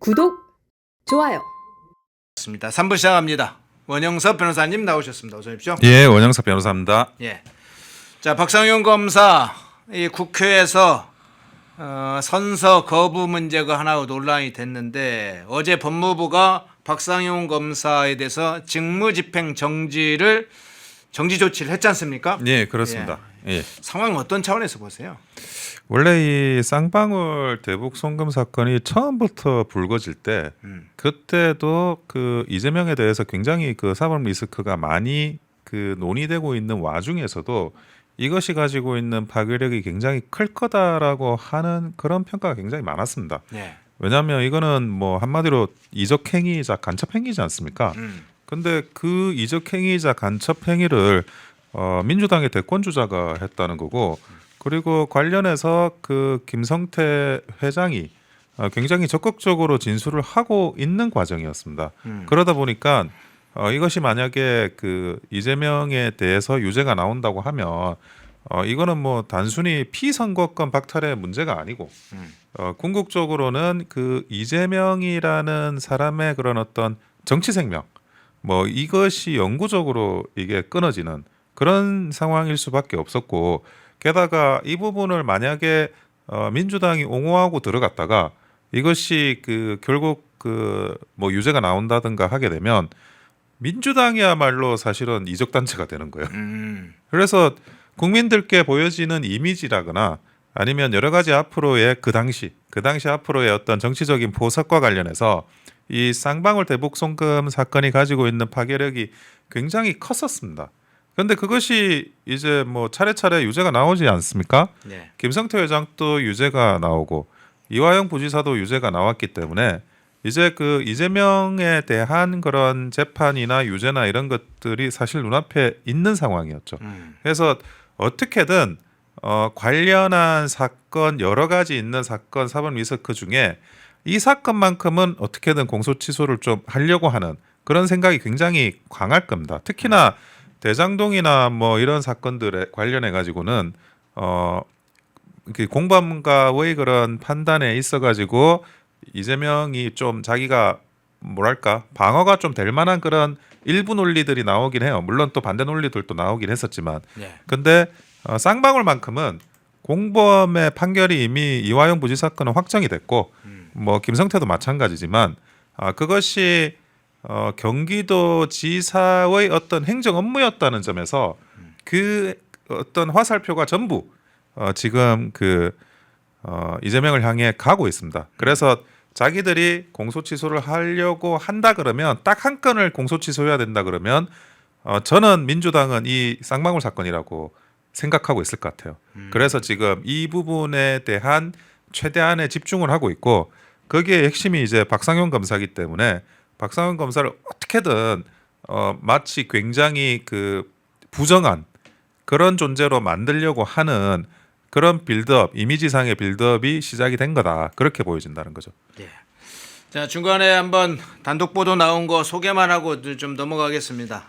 구독, 좋아요. 습니다. 3부 시작합니다. 원영섭 변호사님 나오셨습니다. 어서 오십시오. 예, 원영섭 변호사입니다. 예. 자, 박상용 검사 이 국회에서 선서 거부 문제가 하나 논란이 됐는데 어제 법무부가 박상용 검사에 대해서 직무집행 정지 조치를 했지 않습니까? 예, 그렇습니다. 예. 상황은 어떤 차원에서 보세요? 원래 이 쌍방울 대북 송금 사건이 처음부터 불거질 때 그때도 그 이재명에 대해서 굉장히 그 사법 리스크가 많이 그 논의되고 있는 와중에서도 이것이 가지고 있는 파괴력이 굉장히 클 거다라고 하는 그런 평가가 굉장히 많았습니다. 예. 왜냐하면 이거는 뭐 한마디로 이적행위이자 간첩행위지 않습니까? 근데 그 이적행위이자 간첩행위를 민주당의 대권주자가 했다는 거고, 그리고 관련해서 그 김성태 회장이 굉장히 적극적으로 진술을 하고 있는 과정이었습니다. 그러다 보니까 이것이 만약에 그 이재명에 대해서 유죄가 나온다고 하면 이거는 뭐 단순히 피선거권 박탈의 문제가 아니고 궁극적으로는 그 이재명이라는 사람의 그런 어떤 정치 생명 뭐 이것이 영구적으로 이게 끊어지는 그런 상황일 수밖에 없었고, 게다가 이 부분을 만약에 민주당이 옹호하고 들어갔다가 이것이 그 결국 그 뭐 유죄가 나온다든가 하게 되면 민주당이야말로 사실은 이적 단체가 되는 거예요. 그래서 국민들께 보여지는 이미지라거나 아니면 여러 가지 앞으로의 그 당시 앞으로의 어떤 정치적인 포석과 관련해서 이 쌍방울 대북 송금 사건이 가지고 있는 파괴력이 굉장히 컸었습니다. 그런데 그것이 이제 뭐 차례차례 유죄가 나오지 않습니까? 네. 김성태 회장도 유죄가 나오고 이화영 부지사도 유죄가 나왔기 때문에 이제 그 이재명에 대한 그런 재판이나 유죄나 이런 것들이 사실 눈앞에 있는 상황이었죠. 그래서 어떻게든 관련한 사건 여러 가지 있는 사건 사법 리스크 중에 이 사건만큼은 어떻게든 공소취소를 좀 하려고 하는 그런 생각이 굉장히 강할 겁니다. 특히나 대장동이나 뭐 이런 사건들에 관련해 가지고는 공범과의 그런 판단에 있어 가지고 이재명이 좀 자기가 뭐랄까 방어가 좀 될 만한 그런 일부 논리들이 나오긴 해요. 물론 또 반대 논리들도 나오긴 했었지만, 근데 쌍방울만큼은 공범의 판결이 이미 이화영 부지 사건은 확정이 됐고, 뭐 김성태도 마찬가지지만 그것이 경기도지사의 어떤 행정 업무였다는 점에서 그 어떤 화살표가 전부 지금 그 이재명을 향해 가고 있습니다. 그래서 자기들이 공소 취소를 하려고 한다 그러면 딱 한 건을 공소 취소해야 된다 그러면 저는 민주당은 이 쌍방울 사건이라고 생각하고 있을 것 같아요. 그래서 지금 이 부분에 대한 최대한의 집중을 하고 있고, 거기에 핵심이 이제 박상용 검사이기 때문에 박상용 검사를 어떻게든 마치 굉장히 그 부정한 그런 존재로 만들려고 하는 그런 빌드업, 이미지상의 빌드업이 시작이 된 거다. 그렇게 보여진다는 거죠. 예. 자, 중간에 한번 단독 보도 나온 거 소개만 하고 좀 넘어가겠습니다.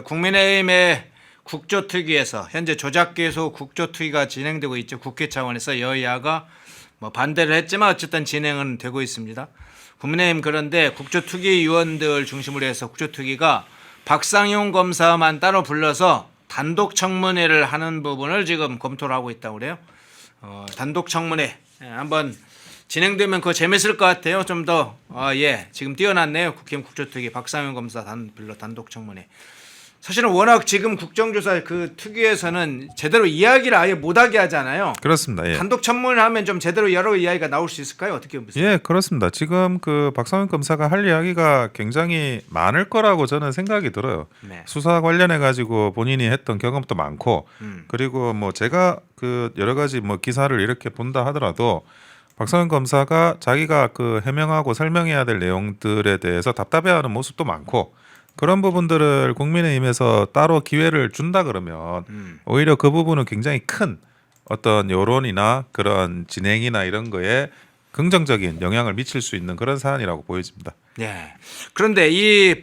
국민의힘의 국조특위에서 현재 조작개소 국조특위가 진행되고 있죠. 국회 차원에서 여야가 뭐 반대를 했지만 어쨌든 진행은 되고 있습니다. 국민의힘 그런데 국조특위 위원들 중심으로 해서 국조특위가 박상용 검사만 따로 불러서 단독 청문회를 하는 부분을 지금 검토를 하고 있다고 그래요. 단독 청문회 한번 진행되면 그거 재밌을 것 같아요. 좀 더 지금 띄워놨네요. 국힘 국조특위 박상용 검사 불러 단독 청문회. 사실은 워낙 지금 국정조사 그 특위에서는 제대로 이야기를 아예 못하게 하잖아요. 그렇습니다. 예. 단독 청문회를 하면 좀 제대로 여러 이야기가 나올 수 있을까요? 어떻게 보세요? 예, 그렇습니다. 지금 그 박상용 검사가 할 이야기가 굉장히 많을 거라고 저는 생각이 들어요. 네. 수사 관련해 가지고 본인이 했던 경험도 많고, 그리고 뭐 제가 그 여러 가지 뭐 기사를 이렇게 본다 하더라도 박상용 검사가 자기가 그 해명하고 설명해야 될 내용들에 대해서 답답해하는 모습도 많고, 그런 부분들을 국민의힘에서 따로 기회를 준다 그러면 오히려 그 부분은 굉장히 큰 어떤 여론이나 그런 진행이나 이런 거에 긍정적인 영향을 미칠 수 있는 그런 사안이라고 보여집니다. 네. 그런데 이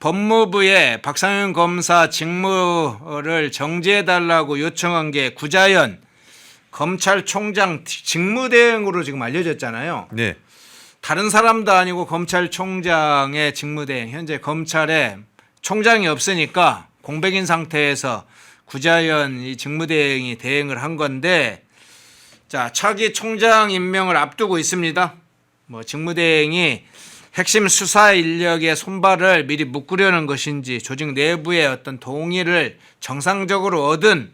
법무부에 박상용 검사 직무를 정지해달라고 요청한 게 구자연 검찰총장 직무대행으로 지금 알려졌잖아요. 네. 다른 사람도 아니고 검찰총장의 직무대행, 현재 검찰에 총장이 없으니까 공백인 상태에서 구자연 이 직무대행이 대행을 한 건데, 자, 차기 총장 임명을 앞두고 있습니다. 뭐 직무대행이 핵심 수사 인력의 손발을 미리 묶으려는 것인지, 조직 내부의 어떤 동의를 정상적으로 얻은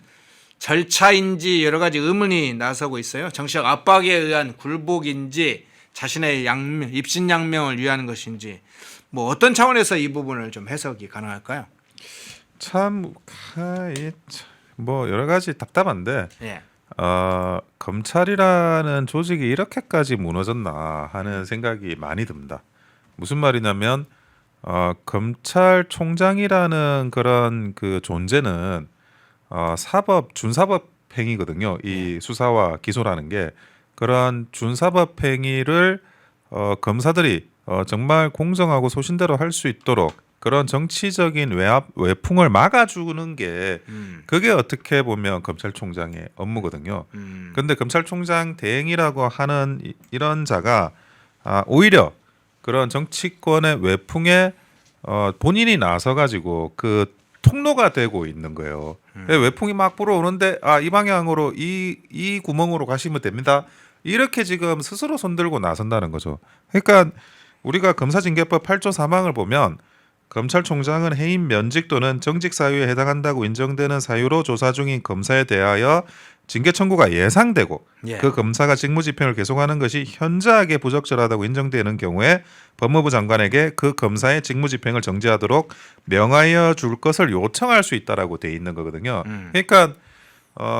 절차인지 여러 가지 의문이 나서고 있어요. 정치적 압박에 의한 굴복인지, 자신의 입신양명을 위한 것인지, 뭐 어떤 차원에서 이 부분을 좀 해석이 가능할까요? 참, 뭐 여러 가지 답답한데 예. 검찰이라는 조직이 이렇게까지 무너졌나 하는 생각이 많이 듭니다. 무슨 말이냐면 검찰총장이라는 그런 그 존재는 사법 준사법 행위거든요. 이 수사와 기소라는 게 그런 준사법 행위를 검사들이 정말 공정하고 소신대로 할 수 있도록 그런 정치적인 외풍을 막아주는 게 그게 어떻게 보면 검찰총장의 업무거든요. 그런데 검찰총장 대행이라고 하는 이런 자가 오히려 그런 정치권의 외풍에 본인이 나서 가지고 그 통로가 되고 있는 거예요. 외풍이 막 불어오는데 이 방향으로 이 구멍으로 가시면 됩니다. 이렇게 지금 스스로 손들고 나선다는 거죠. 그러니까 우리가 검사징계법 8조 3항을 보면 검찰총장은 해임 면직 또는 정직 사유에 해당한다고 인정되는 사유로 조사 중인 검사에 대하여 징계 청구가 예상되고 그 검사가 직무집행을 계속하는 것이 현저하게 부적절하다고 인정되는 경우에 법무부 장관에게 그 검사의 직무집행을 정지하도록 명하여 줄 것을 요청할 수 있다라고 돼 있는 거거든요. 그러니까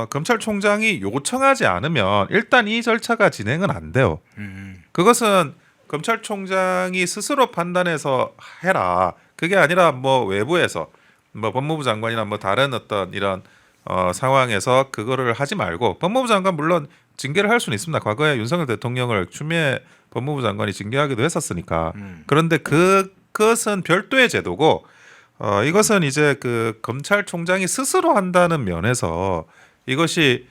검찰총장이 요청하지 않으면 일단 이 절차가 진행은 안 돼요. 그것은 검찰총장이 스스로 판단해서 해라. 그게 아니라 뭐 외부에서 뭐 법무부 장관이나 뭐 다른 어떤 이런 상황에서 그거를 하지 말고, 법무부 장관 물론 징계를 할 수는 있습니다. 과거에 윤석열 대통령을 추미애 법무부 장관이 징계하기도 했었으니까. 그런데 그것은 별도의 제도고 이것은 이제 그 검찰총장이 스스로 한다는 면에서 이것이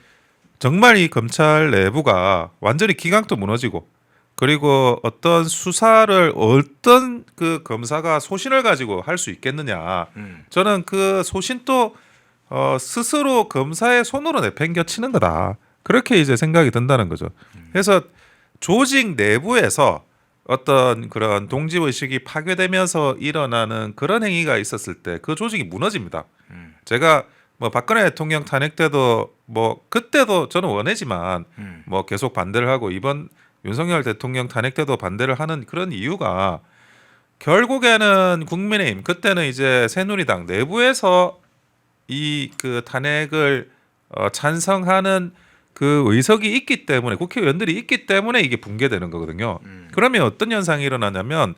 정말 이 검찰 내부가 완전히 기강도 무너지고, 그리고 어떤 수사를 어떤 그 검사가 소신을 가지고 할 수 있겠느냐. 저는 그 소신도 스스로 검사의 손으로 내팽겨치는 거다. 그렇게 이제 생각이 든다는 거죠. 그래서 조직 내부에서 어떤 그런 동지의식이 파괴되면서 일어나는 그런 행위가 있었을 때 그 조직이 무너집니다. 제가 뭐 박근혜 대통령 탄핵 때도 뭐 그때도 저는 원해지만 뭐 계속 반대를 하고, 이번 윤석열 대통령 탄핵 때도 반대를 하는 그런 이유가 결국에는 국민의힘, 그때는 이제 새누리당 내부에서 이 그 탄핵을 찬성하는 그 의석이 있기 때문에, 국회의원들이 있기 때문에 이게 붕괴되는 거거든요. 그러면 어떤 현상이 일어나냐면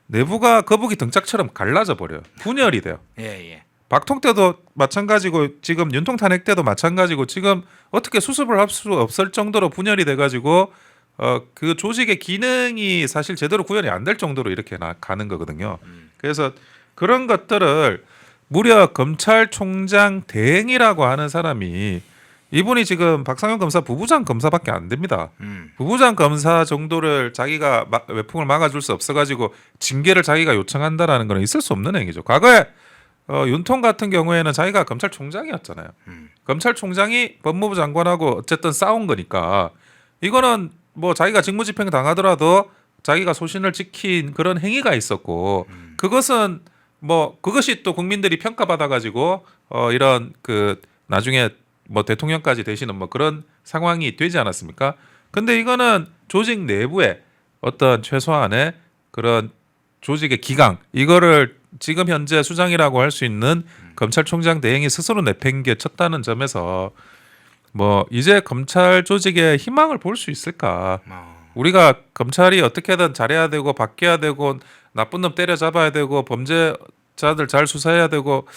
내부가 거북이 등짝처럼 갈라져 버려요. 분열이 돼요. 박통 때도 마찬가지고 지금 윤통 탄핵 때도 마찬가지고, 지금 어떻게 수습을 할 수 없을 정도로 분열이 돼가지고 그 조직의 기능이 사실 제대로 구현이 안 될 정도로 이렇게 가는 거거든요. 그래서 그런 것들을 무려 검찰총장 대행이라고 하는 사람이, 이분이 지금 박상현 검사 부부장 검사밖에 안 됩니다. 부부장 검사 정도를 자기가 외풍을 막아줄 수 없어가지고 징계를 자기가 요청한다라는 건 있을 수 없는 행위죠. 과거에 윤통 같은 경우에는 자기가 검찰총장이었잖아요. 검찰총장이 법무부 장관하고 어쨌든 싸운 거니까 이거는 뭐 자기가 직무집행 당하더라도 자기가 소신을 지킨 그런 행위가 있었고, 그것은 뭐 그것이 또 국민들이 평가받아 가지고 이런 그 나중에 뭐 대통령까지 되시는 뭐 그런 상황이 되지 않았습니까? 근데 이거는 조직 내부에 어떤 최소한의 그런 조직의 기강, 이거를 지금 현재 수장이라고 할 수 있는 검찰총장 대행이 스스로 내팽개쳤다는 점에서 뭐 이제 검찰 조직의 희망을 볼 수 있을까? 우리가 검찰이 어떻게든 잘해야 되고 바뀌어야 되고 나쁜 놈 때려잡아야 되고 범죄자들 잘 수사해야 되고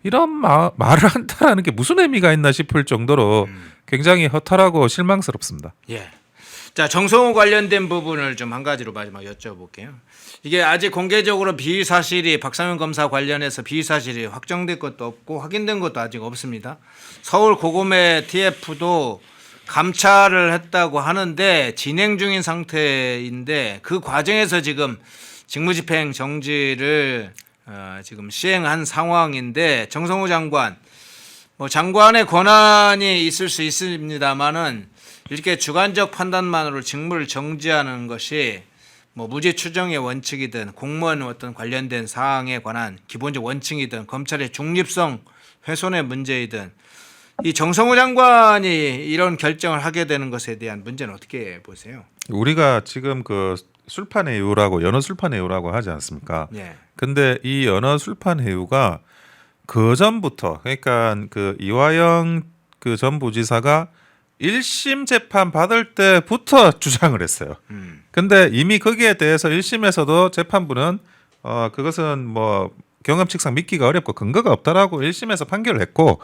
이런 말을 한다라는 게 무슨 의미가 있나 싶을 정도로 굉장히 허탈하고 실망스럽습니다. 예. 자, 정성호 관련된 부분을 좀 한 가지로 마지막 여쭤볼게요. 이게 아직 공개적으로 비위 사실이 박상현 검사 관련해서 비위 사실이 확정된 것도 없고 확인된 것도 아직 없습니다. 서울 고검의 TF도 감찰을 했다고 하는데 진행 중인 상태인데 그 과정에서 지금 직무집행 정지를 지금 시행한 상황인데 정성호 장관 뭐 장관의 권한이 있을 수 있습니다만은 이렇게 주관적 판단만으로 직무를 정지하는 것이 뭐 무죄 추정의 원칙이든 공무원 어떤 관련된 사항에 관한 기본적 원칙이든 검찰의 중립성 훼손의 문제이든 이 정성호 장관이 이런 결정을 하게 되는 것에 대한 문제는 어떻게 보세요? 우리가 지금 그 술판 해유라고 연어 술판 해유라고 하지 않습니까? 예. 근데 이 연어 술판 해유가 그 전부터 그러니까 그 이화영 그 전 부지사가 1심 재판 받을 때부터 주장을 했어요. 근데 이미 거기에 대해서 1심에서도 재판부는 그것은 뭐 경험칙상 믿기가 어렵고 근거가 없다라고 1심에서 판결을 했고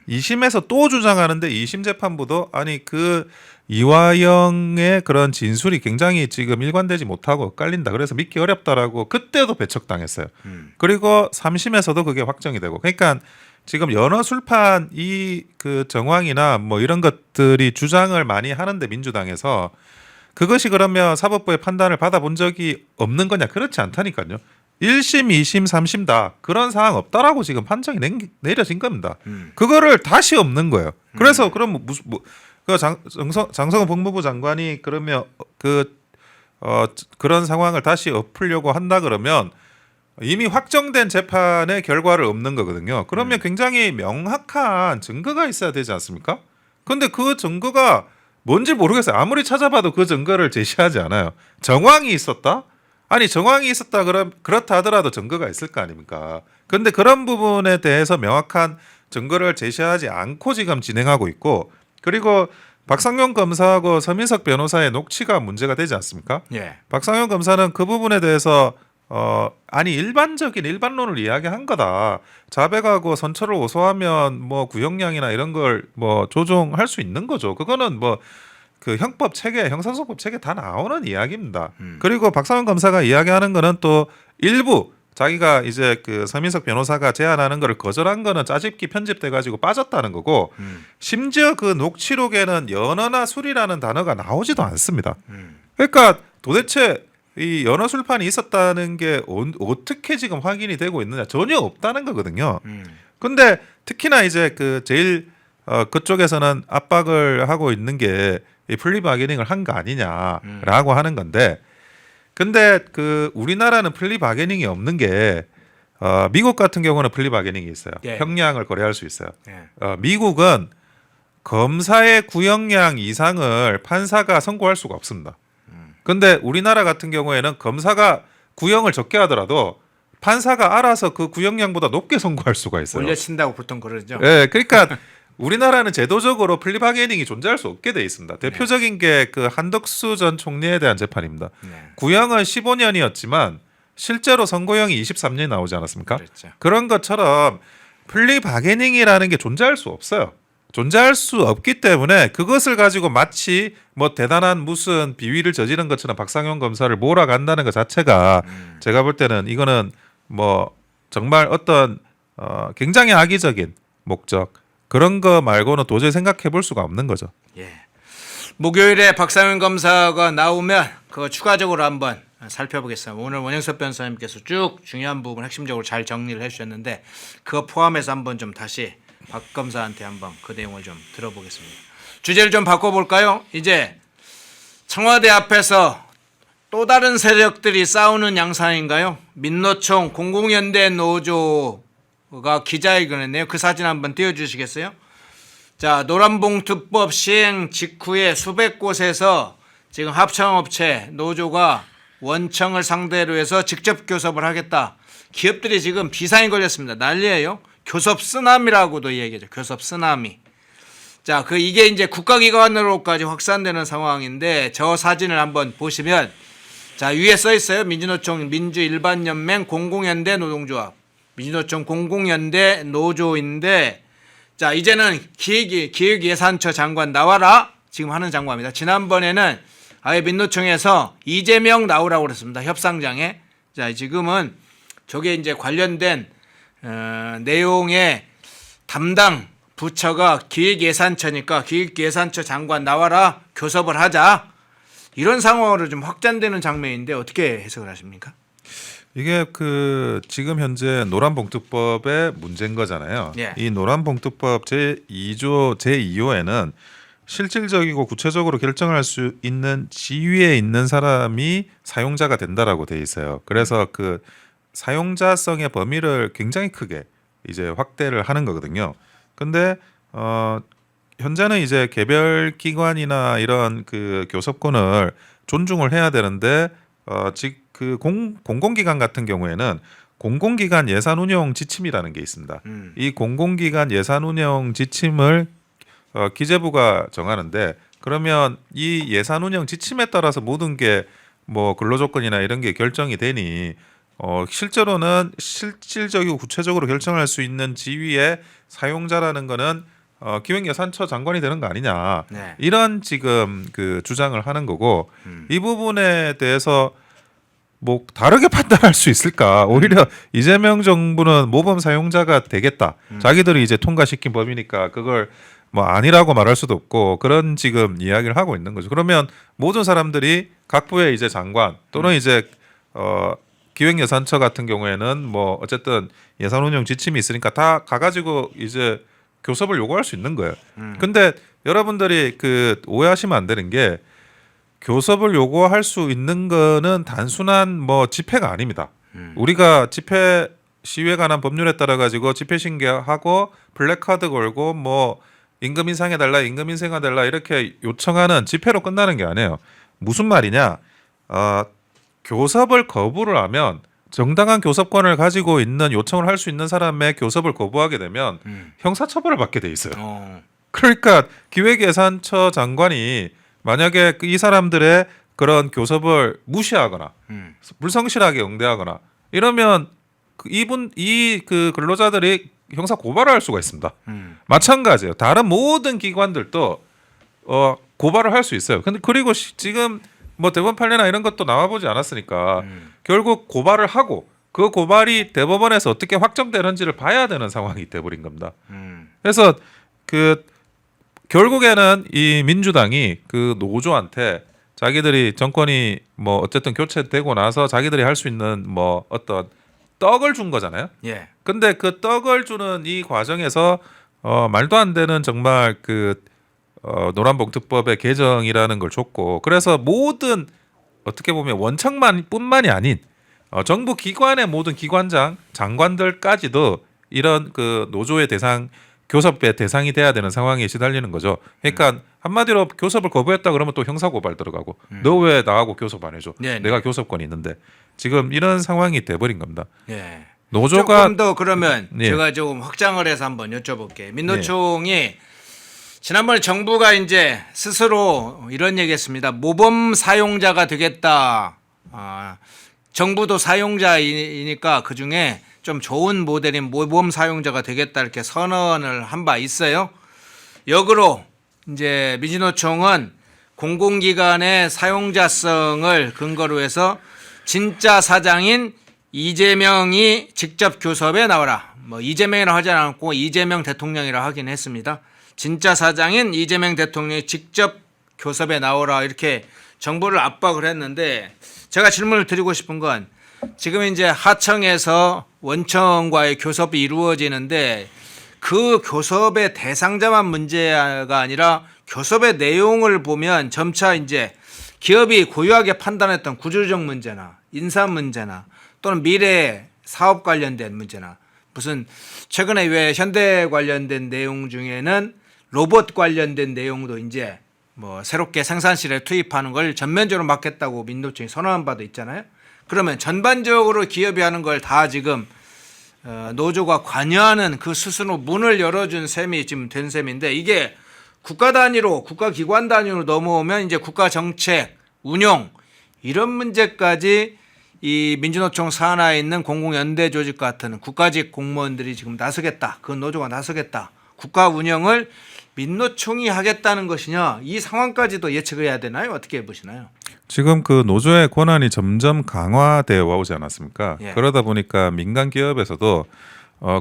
2심에서 또 주장하는데 2심 재판부도 아니 그 이화영의 그런 진술이 굉장히 지금 일관되지 못하고 엇갈린다. 그래서 믿기 어렵다라고 그때도 배척당했어요. 그리고 3심에서도 그게 확정이 되고 그러니까 지금 연어 술판 이 그 정황이나 뭐 이런 것들이 주장을 많이 하는데 민주당에서 그것이 그러면 사법부의 판단을 받아본 적이 없는 거냐? 그렇지 않다니까요. 1심, 2심, 3심 다 그런 사항 없다라고 지금 판정이 내려진 겁니다. 그거를 다시 없는 거예요. 그래서 그럼 무슨 장성호 법무부 장관이 그러면 그런 상황을 다시 엎으려고 한다 그러면 이미 확정된 재판의 결과를 없는 거거든요. 그러면 굉장히 명확한 증거가 있어야 되지 않습니까? 근데 그 증거가 뭔지 모르겠어요. 아무리 찾아봐도 그 증거를 제시하지 않아요. 정황이 있었다? 아니 정황이 있었다 그렇다 하더라도 증거가 있을 거 아닙니까? 근데 그런 부분에 대해서 명확한 증거를 제시하지 않고 지금 진행하고 있고 그리고 박상용 검사하고 서민석 변호사의 녹취가 문제가 되지 않습니까? 예. 박상용 검사는 그 부분에 대해서 아니 일반적인 일반론을 이야기한 거다. 자백하고 선처를 호소하면 뭐 구형량이나 이런 걸 뭐 조정할 수 있는 거죠. 그거는 뭐 그 형법 체계, 형사소송법 체계 다 나오는 이야기입니다. 그리고 박상원 검사가 이야기하는 거는 또 일부 자기가 이제 그 서민석 변호사가 제안하는 거를 거절한 거는 짜집기 편집돼 가지고 빠졌다는 거고 심지어 그 녹취록에는 연어나 술이라는 단어가 나오지도 않습니다. 그러니까 도대체 이 연어 술판이 있었다는 게 어떻게 지금 확인이 되고 있느냐 전혀 없다는 거거든요. 근데 특히나 이제 그 제일 그쪽에서는 압박을 하고 있는 게 이 플리 바게닝을 한 거 아니냐라고 하는 건데, 근데 그 우리나라는 플리 바게닝이 없는 게 미국 같은 경우는 플리 바게닝이 있어요. 예. 형량을 거래할 수 있어요. 예. 미국은 검사의 구형량 이상을 판사가 선고할 수가 없습니다. 근데 우리나라 같은 경우에는 검사가 구형을 적게 하더라도 판사가 알아서 그 구형량보다 높게 선고할 수가 있어요. 올려친다고 보통 그러죠. 네, 그러니까 우리나라는 제도적으로 플리 바게닝이 존재할 수 없게 돼 있습니다. 대표적인 게 그 한덕수 전 총리에 대한 재판입니다. 네. 구형은 15년이었지만 실제로 선고형이 23년이 나오지 않았습니까? 그렇죠. 그런 것처럼 플리 바게닝이라는 게 존재할 수 없어요. 존재할 수 없기 때문에 그것을 가지고 마치 뭐 대단한 무슨 비위를 저지른 것처럼 박상용 검사를 몰아간다는 것 자체가 제가 볼 때는 이거는 뭐 정말 어떤 굉장히 악의적인 목적 그런 거 말고는 도저히 생각해 볼 수가 없는 거죠. 예. 목요일에 박상현 검사가 나오면 그거 추가적으로 한번 살펴보겠습니다. 오늘 원영섭 변호사님께서 쭉 중요한 부분 핵심적으로 잘 정리를 해주셨는데 그거 포함해서 한번 좀 다시 박 검사한테 한번 그 내용을 좀 들어보겠습니다. 주제를 좀 바꿔볼까요? 이제 청와대 앞에서 또 다른 세력들이 싸우는 양상인가요? 민노총 공공연대 노조가 기자회견을 했네요. 그 사진 한번 띄워주시겠어요? 자, 노란봉투법 시행 직후에 수백 곳에서 지금 합창업체 노조가 원청을 상대로 해서 직접 교섭을 하겠다. 기업들이 지금 비상이 걸렸습니다. 난리예요. 교섭 쓰나미라고도 얘기하죠. 교섭 쓰나미. 자, 이게 이제 국가기관으로까지 확산되는 상황인데 저 사진을 한번 보시면 자, 위에 써 있어요. 민주노총 민주일반연맹 공공연대 노동조합. 민주노총 공공연대 노조인데 자, 이제는 기획예산처 장관 나와라. 지금 하는 장관입니다. 지난번에는 아예 민노총에서 이재명 나오라고 그랬습니다. 협상장에. 자, 지금은 저게 이제 관련된 내용의 담당 부처가 기획예산처니까 기획예산처 장관 나와라 교섭을 하자 이런 상황으로 좀 확장되는 장면인데 어떻게 해석을 하십니까? 이게 그 지금 현재 노란봉투법의 문제인 거잖아요. 예. 이 노란봉투법 제2조 제2호에는 실질적이고 구체적으로 결정할 수 있는 지위에 있는 사람이 사용자가 된다라고 돼 있어요. 그래서 그 사용자성의 범위를 굉장히 크게 이제 확대를 하는 거거든요. 근데 현재는 이제 개별 기관이나 이런 그 교섭권을 존중을 해야 되는데 즉 그 공공기관 같은 경우에는 공공기관 예산운영 지침이라는 게 있습니다. 이 공공기관 예산운영 지침을 기재부가 정하는데 그러면 이 예산운영 지침에 따라서 모든 게 뭐 근로조건이나 이런 게 결정이 되니 실제로는 실질적이고 구체적으로 결정할 수 있는 지위의 사용자라는 거는 기획예산처 장관이 되는 거 아니냐 네. 이런 지금 그 주장을 하는 거고 이 부분에 대해서 뭐 다르게 판단할 수 있을까? 오히려 이재명 정부는 모범 사용자가 되겠다. 자기들이 이제 통과시킨 법이니까 그걸 뭐 아니라고 말할 수도 없고 그런 지금 이야기를 하고 있는 거죠. 그러면 모든 사람들이 각 부의 이제 장관 또는 이제 기획예산처 같은 경우에는 뭐 어쨌든 예산운영 지침이 있으니까 다 가가지고 이제 교섭을 요구할 수 있는 거예요. 근데 여러분들이 그 오해하시면 안 되는 게 교섭을 요구할 수 있는 거는 단순한 뭐 집회가 아닙니다. 우리가 집회 시위에 관한 법률에 따라 가지고 집회 신고하고 플래카드 걸고 뭐 임금 인상해달라, 임금 인상해달라 이렇게 요청하는 집회로 끝나는 게 아니에요. 무슨 말이냐? 교섭을 거부를 하면 정당한 교섭권을 가지고 있는 요청을 할 수 있는 사람의 교섭을 거부하게 되면 형사처벌을 받게 돼 있어요. 그러니까 기획예산처 장관이 만약에 이 사람들의 그런 교섭을 무시하거나 불성실하게 응대하거나 이러면 그 근로자들이 형사 고발을 할 수가 있습니다. 마찬가지예요. 다른 모든 기관들도 고발을 할 수 있어요. 근데 그리고 지금 뭐 대법원 판례나 이런 것도 나와보지 않았으니까 결국 고발을 하고 그 고발이 대법원에서 어떻게 확정되는지를 봐야 되는 상황이 돼버린 겁니다. 그래서 그 결국에는 이 민주당이 그 노조한테 자기들이 정권이 뭐 어쨌든 교체되고 나서 자기들이 할 수 있는 뭐 어떤 떡을 준 거잖아요. 예. 근데 그 떡을 주는 이 과정에서 말도 안 되는 정말 그 노란봉투법의 개정이라는 걸 줬고 그래서 모든 어떻게 보면 원청만뿐만이 아닌 정부 기관의 모든 기관장 장관들까지도 이런 그 노조의 대상 교섭의 대상이 돼야 되는 상황에 시달리는 거죠. 그러니까 한마디로 교섭을 거부했다 그러면 또 형사고발 들어가고 너 왜 나하고 교섭 안 해줘? 네네. 내가 교섭권이 있는데 지금 이런 상황이 돼버린 겁니다. 예. 노조가 조금 더 그러면 예. 제가 조금 확장을 해서 한번 여쭤볼게요. 민노총이 지난번에 정부가 이제 스스로 이런 얘기했습니다. 모범 사용자가 되겠다. 정부도 사용자이니까 그 중에 좀 좋은 모델인 모범 사용자가 되겠다 이렇게 선언을 한 바 있어요. 역으로 이제 민주노총은 공공기관의 사용자성을 근거로 해서 진짜 사장인 이재명이 직접 교섭에 나와라. 뭐 이재명이라고 하지 않고 이재명 대통령이라고 하긴 했습니다. 진짜 사장인 이재명 대통령이 직접 교섭에 나오라 이렇게 정부를 압박을 했는데 제가 질문을 드리고 싶은 건 지금 이제 하청에서 원청과의 교섭이 이루어지는데 그 교섭의 대상자만 문제가 아니라 교섭의 내용을 보면 점차 이제 기업이 고유하게 판단했던 구조적 문제나 인사 문제나 또는 미래 사업 관련된 문제나 무슨 최근에 왜 현대 관련된 내용 중에는 로봇 관련된 내용도 이제 뭐 새롭게 생산실에 투입하는 걸 전면적으로 막겠다고 민노총이 선언한 바도 있잖아요. 그러면 전반적으로 기업이 하는 걸 다 지금 노조가 관여하는 그 스스로 문을 열어준 셈이 지금 된 셈인데 이게 국가 단위로 국가기관 단위로 넘어오면 이제 국가 정책 운용 이런 문제까지 이 민주노총 산하에 있는 공공연대 조직 같은 국가직 공무원들이 지금 나서겠다. 그 노조가 나서겠다. 국가 운영을 민노총이 하겠다는 것이냐 이 상황까지도 예측을 해야 되나요? 어떻게 보시나요? 지금 그 노조의 권한이 점점 강화되어 오지 않았습니까? 예. 그러다 보니까 민간 기업에서도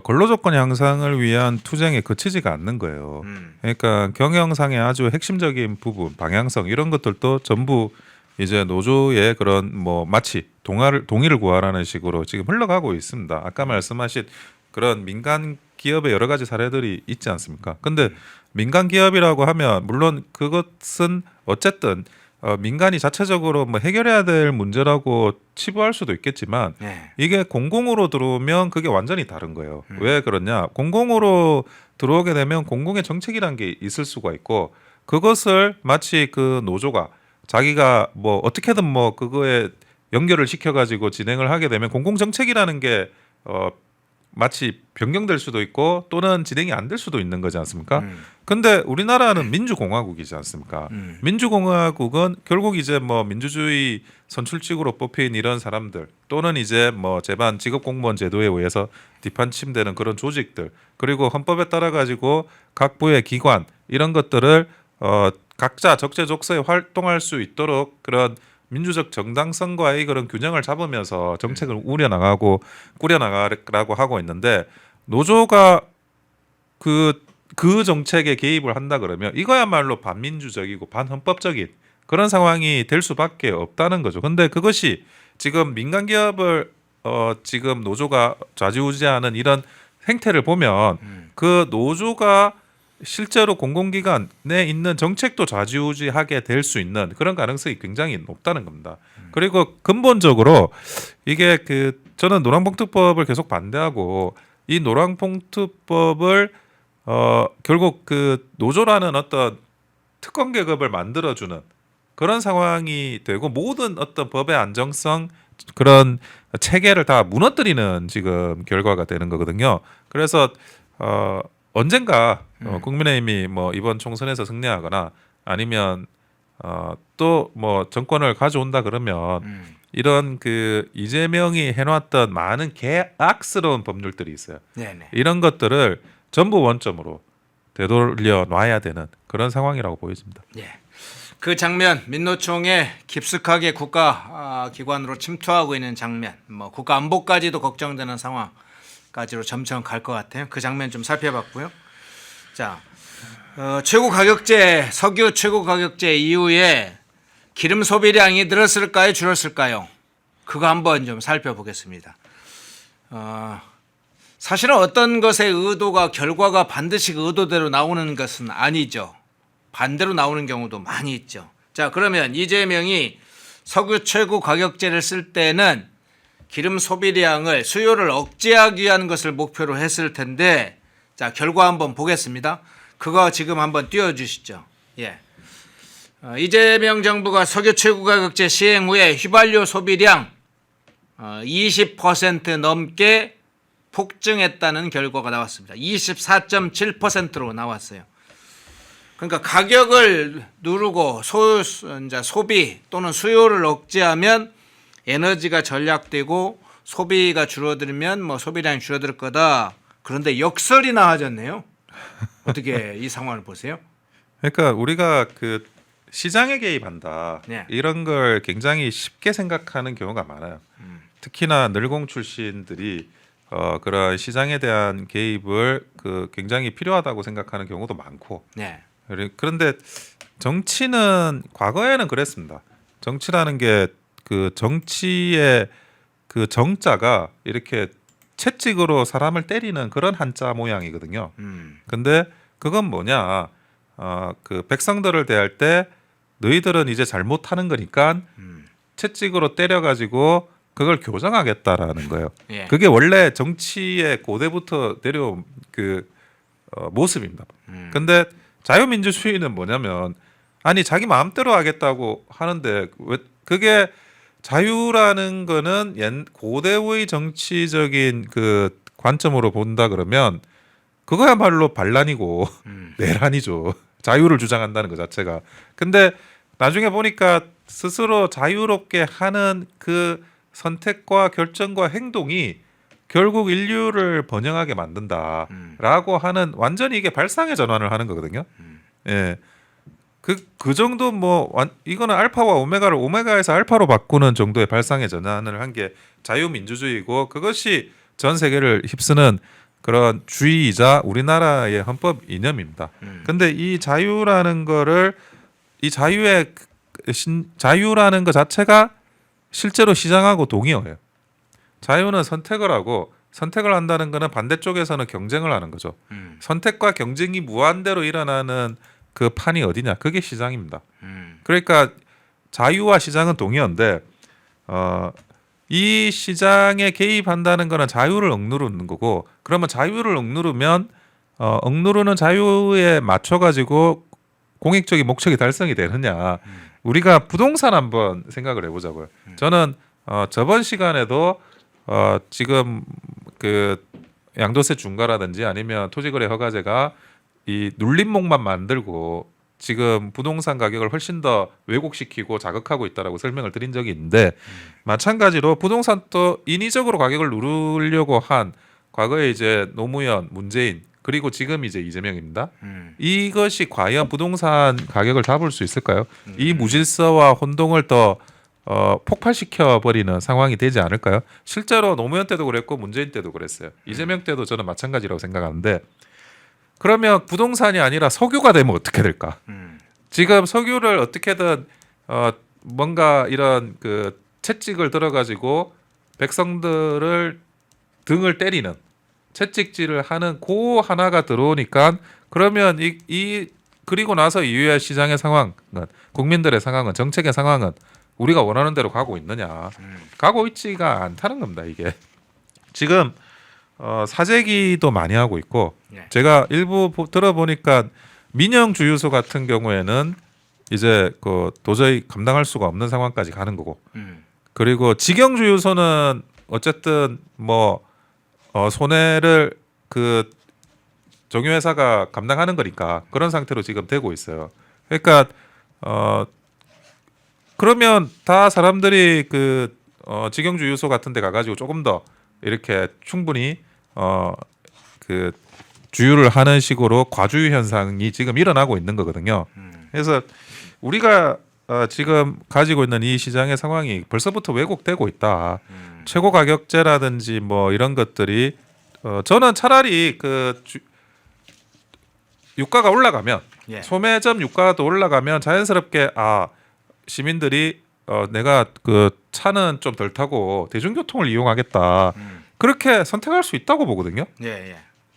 근로 조건 향상을 위한 투쟁에 그치지가 않는 거예요. 그러니까 경영상의 아주 핵심적인 부분, 방향성 이런 것들도 전부 이제 노조의 그런 뭐 마치 동의를 구하라는 식으로 지금 흘러가고 있습니다. 아까 말씀하신 그런 민간 기업의 여러 가지 사례들이 있지 않습니까? 근데 민간 기업이라고 하면 물론 그것은 어쨌든 민간이 자체적으로 뭐 해결해야 될 문제라고 치부할 수도 있겠지만 네. 이게 공공으로 들어오면 그게 완전히 다른 거예요. 왜 그러냐? 공공으로 들어오게 되면 공공의 정책이란 게 있을 수가 있고 그것을 마치 그 노조가 자기가 뭐 어떻게든 뭐 그거에 연결을 시켜가지고 진행을 하게 되면 공공 정책이라는 게 마치 변경될 수도 있고 또는 진행이 안 될 수도 있는 거지 않습니까? 근데 우리나라는 민주공화국이지 않습니까? 민주공화국은 결국 이제 뭐 민주주의 선출직으로 뽑힌 이런 사람들 또는 이제 뭐 제반 직업공무원 제도에 의해서 뒷받침되는 그런 조직들 그리고 헌법에 따라 가지고 각 부의 기관 이런 것들을 각자 적재적소에 활동할 수 있도록 그런 민주적 정당성과의 그런 균형을 잡으면서 정책을 꾸려나가라고 하고 있는데 노조가 그 정책에 개입을 한다 그러면 이거야말로 반민주적이고 반헌법적인 그런 상황이 될 수밖에 없다는 거죠. 근데 그것이 지금 민간 기업을 지금 노조가 좌지우지하는 이런 행태를 보면 그 노조가 실제로 공공기관에 있는 정책도 좌지우지하게 될 수 있는 그런 가능성이 굉장히 높다는 겁니다. 그리고 근본적으로 이게 저는 노란봉투법을 계속 반대하고 이 노란봉투법을 결국 그 노조라는 어떤 특권 계급을 만들어주는 그런 상황이 되고 모든 어떤 법의 안정성 그런 체계를 다 무너뜨리는 지금 결과가 되는 거거든요. 그래서 언젠가 국민의힘이 뭐 이번 총선에서 승리하거나 아니면 또 뭐 정권을 가져온다 그러면 이런 그 이재명이 해놨던 많은 개악스러운 법률들이 있어요. 네네. 이런 것들을 전부 원점으로 되돌려 놔야 되는 그런 상황이라고 보여집니다. 예. 그 장면 민노총에 깊숙하게 국가 기관으로 침투하고 있는 장면, 뭐 국가 안보까지도 걱정되는 상황까지로 점점 갈 것 같아요. 그 장면 좀 살펴봤고요. 자, 최고 가격제 석유 최고 가격제 이후에 기름 소비량이 늘었을까요, 줄었을까요? 그거 한번 좀 살펴보겠습니다. 사실은 어떤 것의 의도가 결과가 반드시 그 의도대로 나오는 것은 아니죠. 반대로 나오는 경우도 많이 있죠. 자, 그러면 이재명이 석유 최고 가격제를 쓸 때는 기름 소비량을 수요를 억제하기 위한 것을 목표로 했을 텐데, 자, 결과 한번 보겠습니다. 그거 지금 한번 띄워주시죠. 예. 이재명 정부가 석유 최고 가격제 시행 후에 휘발유 소비량 20% 넘게 폭증했다는 결과가 나왔습니다. 24.7%로 나왔어요. 그러니까 가격을 누르고 소비 또는 수요를 억제하면 에너지가 절약되고 소비가 줄어들면 뭐 소비량이 줄어들 거다. 그런데 역설이 나와졌네요. 어떻게 이 상황을 보세요? 그러니까 우리가 그 시장에 개입한다 네. 이런 걸 굉장히 쉽게 생각하는 경우가 많아요. 특히나 늘공 출신들이 그런 시장에 대한 개입을 굉장히 필요하다고 생각하는 경우도 많고. 네. 그런데 정치는 과거에는 그랬습니다. 정치라는 게 그 정치의 그 정자가 이렇게 채찍으로 사람을 때리는 그런 한자 모양이거든요. 근데 그건 뭐냐? 그 백성들을 대할 때 너희들은 이제 잘못하는 거니까 채찍으로 때려가지고 그걸 교정하겠다라는 거예요. 예. 그게 원래 정치의 고대부터 내려온 모습입니다. 근데 자유민주주의는 뭐냐면 아니 자기 마음대로 하겠다고 하는데 왜 그게 자유라는 거는 고대의 정치적인 그 관점으로 본다 그러면 그거야말로 반란이고 내란이죠. 자유를 주장한다는 것 자체가. 근데 나중에 보니까 스스로 자유롭게 하는 그 선택과 결정과 행동이 결국 인류를 번영하게 만든다라고 하는 완전히 이게 발상의 전환을 하는 거거든요. 예. 그 정도 이거는 알파와 오메가를 오메가에서 알파로 바꾸는 정도의 발상의 전환을 한 게 자유민주주의고 그것이 전 세계를 휩쓰는 그런 주의이자 우리나라의 헌법 이념입니다. 근데 이 자유라는 거를 이 자유라는 것 자체가 실제로 시장하고 동의어예요. 자유는 선택을 하고 선택을 한다는 거는 반대쪽에서는 경쟁을 하는 거죠. 선택과 경쟁이 무한대로 일어나는 그 판이 어디냐? 그게 시장입니다. 그러니까 자유와 시장은 동의어인데 이 시장에 개입한다는 거는 자유를 억누르는 거고 그러면 자유를 억누르면 억누르는 자유에 맞춰 가지고 공익적인 목적이 달성이 되느냐? 우리가 부동산 한번 생각을 해보자고요. 저는 저번 시간에도 지금 그 양도세 중과라든지 아니면 토지거래 허가제가 이 눌림목만 만들고 지금 부동산 가격을 훨씬 더 왜곡시키고 자극하고 있다라고 설명을 드린 적이 있는데 마찬가지로 부동산도 인위적으로 가격을 누르려고 한 과거에 이제 노무현, 문재인 그리고 지금 이제 이재명입니다. 이것이 과연 부동산 가격을 잡을 수 있을까요? 이 무질서와 혼동을 더 폭발시켜 버리는 상황이 되지 않을까요? 실제로 노무현 때도 그랬고 문재인 때도 그랬어요. 이재명 때도 저는 마찬가지라고 생각하는데 그러면 부동산이 아니라 석유가 되면 어떻게 될까? 지금 석유를 어떻게든 뭔가 이런 그 채찍을 들어가지고 백성들을 등을 때리는 채찍질을 하는 그 하나가 들어오니까 그러면 이 그리고 나서 이후의 시장의 상황은 국민들의 상황은 정책의 상황은 우리가 원하는 대로 가고 있느냐? 가고 있지가 않다는 겁니다. 이게 지금 사재기도 많이 하고 있고 제가 일부 들어보니까 민영 주유소 같은 경우에는 이제 그 도저히 감당할 수가 없는 상황까지 가는 거고 그리고 직영 주유소는 어쨌든 뭐 손해를 그 정유회사가 감당하는 거니까 그런 상태로 지금 되고 있어요. 그러니까 그러면 다 사람들이 그 직영 주유소 같은 데 가가지고 조금 더 이렇게 충분히 그 주유를 하는 식으로 과주유 현상이 지금 일어나고 있는 거거든요. 그래서 우리가 지금 가지고 있는 이 시장의 상황이 벌써부터 왜곡되고 있다. 최고 가격제라든지 뭐 이런 것들이 저는 차라리 그 유가가 올라가면 소매점 유가도 올라가면 자연스럽게 시민들이 내가 그 차는 좀 덜 타고 대중교통을 이용하겠다. 그렇게 선택할 수 있다고 보거든요.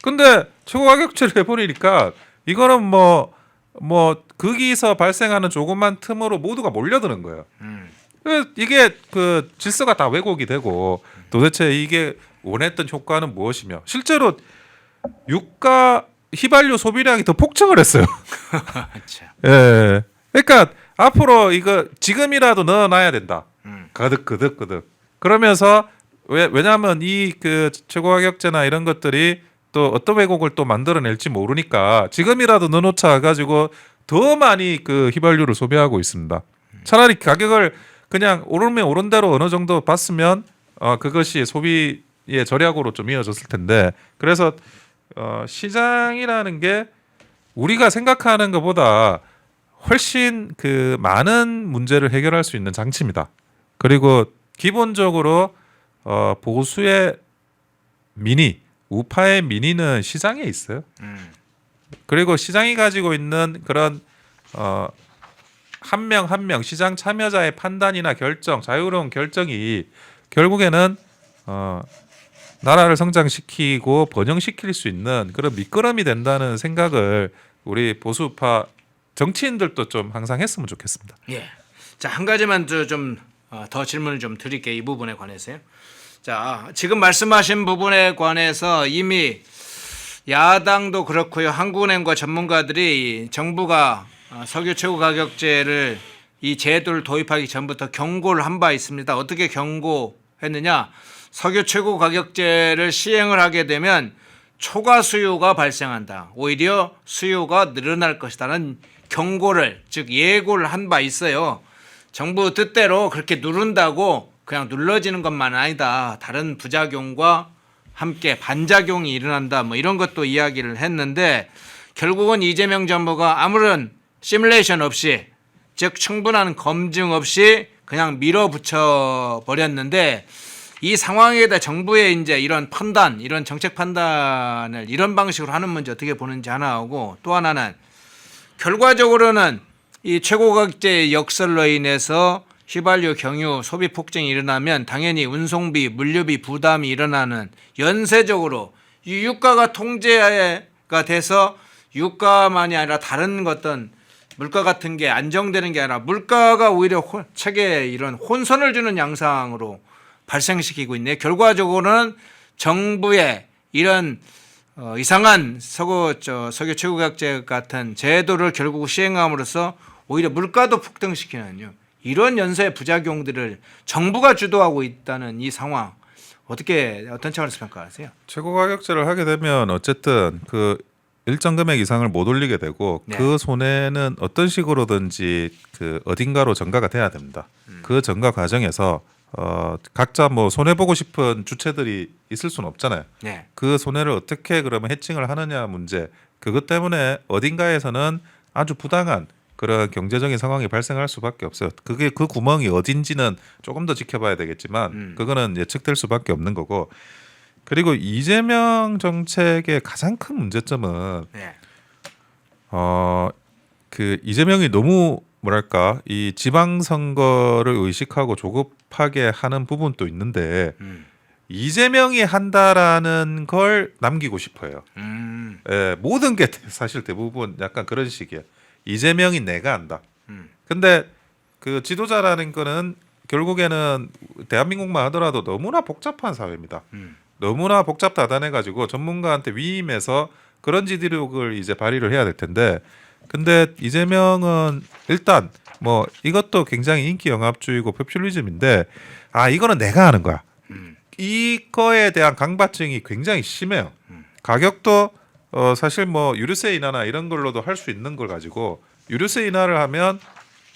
근데 최고 가격제를 해버리니까 이거는 뭐 거기서 발생하는 조그만 틈으로 모두가 몰려드는 거예요. 이게 그 질서가 다 왜곡이 되고 도대체 이게 원했던 효과는 무엇이며 실제로 유가 휘발유 소비량이 더 폭증을 했어요. 예. 그러니까 앞으로 이거 지금이라도 넣어놔야 된다. 거득. 그러면서 왜냐하면 이 그 최고가격제나 이런 것들이 또 어떤 왜곡을 또 만들어낼지 모르니까 지금이라도 넣어놓자 가지고 더 많이 그 휘발유를 소비하고 있습니다. 차라리 가격을 그냥 오르면 오른 대로 어느 정도 봤으면 그것이 소비의 절약으로 좀 이어졌을 텐데 그래서 시장이라는 게 우리가 생각하는 것보다 훨씬 그 많은 문제를 해결할 수 있는 장치입니다. 그리고 기본적으로 보수의 민의, 우파의 민의는 시장에 있어요. 그리고 시장이 가지고 있는 그런 한 명 한 명 시장 참여자의 판단이나 결정, 자유로운 결정이 결국에는 나라를 성장시키고 번영시킬 수 있는 그런 밑거름이 된다는 생각을 우리 보수파 정치인들도 좀 항상 했으면 좋겠습니다. 예. 자, 한 가지만 좀 더 질문을 좀 드릴게요. 이 부분에 관해서요. 자, 지금 말씀하신 부분에 관해서 이미 야당도 그렇고요. 한국은행과 전문가들이 정부가 석유 최고 가격제를 이 제도를 도입하기 전부터 경고를 한 바 있습니다. 어떻게 경고했느냐? 석유 최고 가격제를 시행을 하게 되면 초과 수요가 발생한다. 오히려 수요가 늘어날 것이라는 경고를 즉 예고를 한 바 있어요. 정부 뜻대로 그렇게 누른다고 그냥 눌러지는 것만 아니다. 다른 부작용과 함께 반작용이 일어난다. 뭐 이런 것도 이야기를 했는데 결국은 이재명 정부가 아무런 시뮬레이션 없이 즉 충분한 검증 없이 그냥 밀어붙여 버렸는데 이 상황에 대해 정부의 이제 이런 판단, 이런 정책 판단을 이런 방식으로 하는 문제 어떻게 보는지 하나하고, 또 하나는 결과적으로는 이 최고가격제 역설로 인해서 휘발유, 경유 소비 폭증이 일어나면 당연히 운송비, 물류비 부담이 일어나는, 연쇄적으로 이 유가가 통제가 돼서 유가만이 아니라 다른 어떤 물가 같은 게 안정되는 게 아니라 물가가 오히려 체계에 이런 혼선을 주는 양상으로 발생시키고 있네. 결과적으로는 정부의 이런 이상한 석유 최고가격제 같은 제도를 결국 시행함으로써 오히려 물가도 폭등시키는 이런 연쇄 부작용들을 정부가 주도하고 있다는 이 상황, 어떤 차원에서 평가하세요? 최고 가격제를 하게 되면 어쨌든 그 일정 금액 이상을 못 올리게 되고 네. 그 손해는 어떤 식으로든지 그 어딘가로 전가가 돼야 됩니다. 그 전가 과정에서 각자 뭐 손해 보고 싶은 주체들이 있을 수는 없잖아요. 네. 그 손해를 어떻게 그러면 해칭을 하느냐 문제. 그것 때문에 어딘가에서는 아주 부당한 그런 경제적인 상황이 발생할 수밖에 없어요. 그게 그 구멍이 어딘지는 조금 더 지켜봐야 되겠지만 그거는 예측될 수밖에 없는 거고. 그리고 이재명 정책의 가장 큰 문제점은 네. 그 이재명이 너무 뭐랄까 이 지방선거를 의식하고 조급하게 하는 부분도 있는데 이재명이 한다라는 걸 남기고 싶어요. 예, 모든 게 사실 대부분 약간 그런 식이에요. 이재명이 내가 한다. 근데 그 지도자라는 거는 결국에는 대한민국만 하더라도 너무나 복잡한 사회입니다. 너무나 복잡다단해가지고 전문가한테 위임해서 그런 지도력을 이제 발휘를 해야 될 텐데, 근데 이재명은 일단 뭐 이것도 굉장히 인기 영합주의고 포퓰리즘인데, 이거는 내가 하는 거야. 이거에 대한 강박증이 굉장히 심해요. 가격도 사실 뭐 유류세 인하나 이런 걸로도 할 수 있는 걸 가지고, 유류세 인하를 하면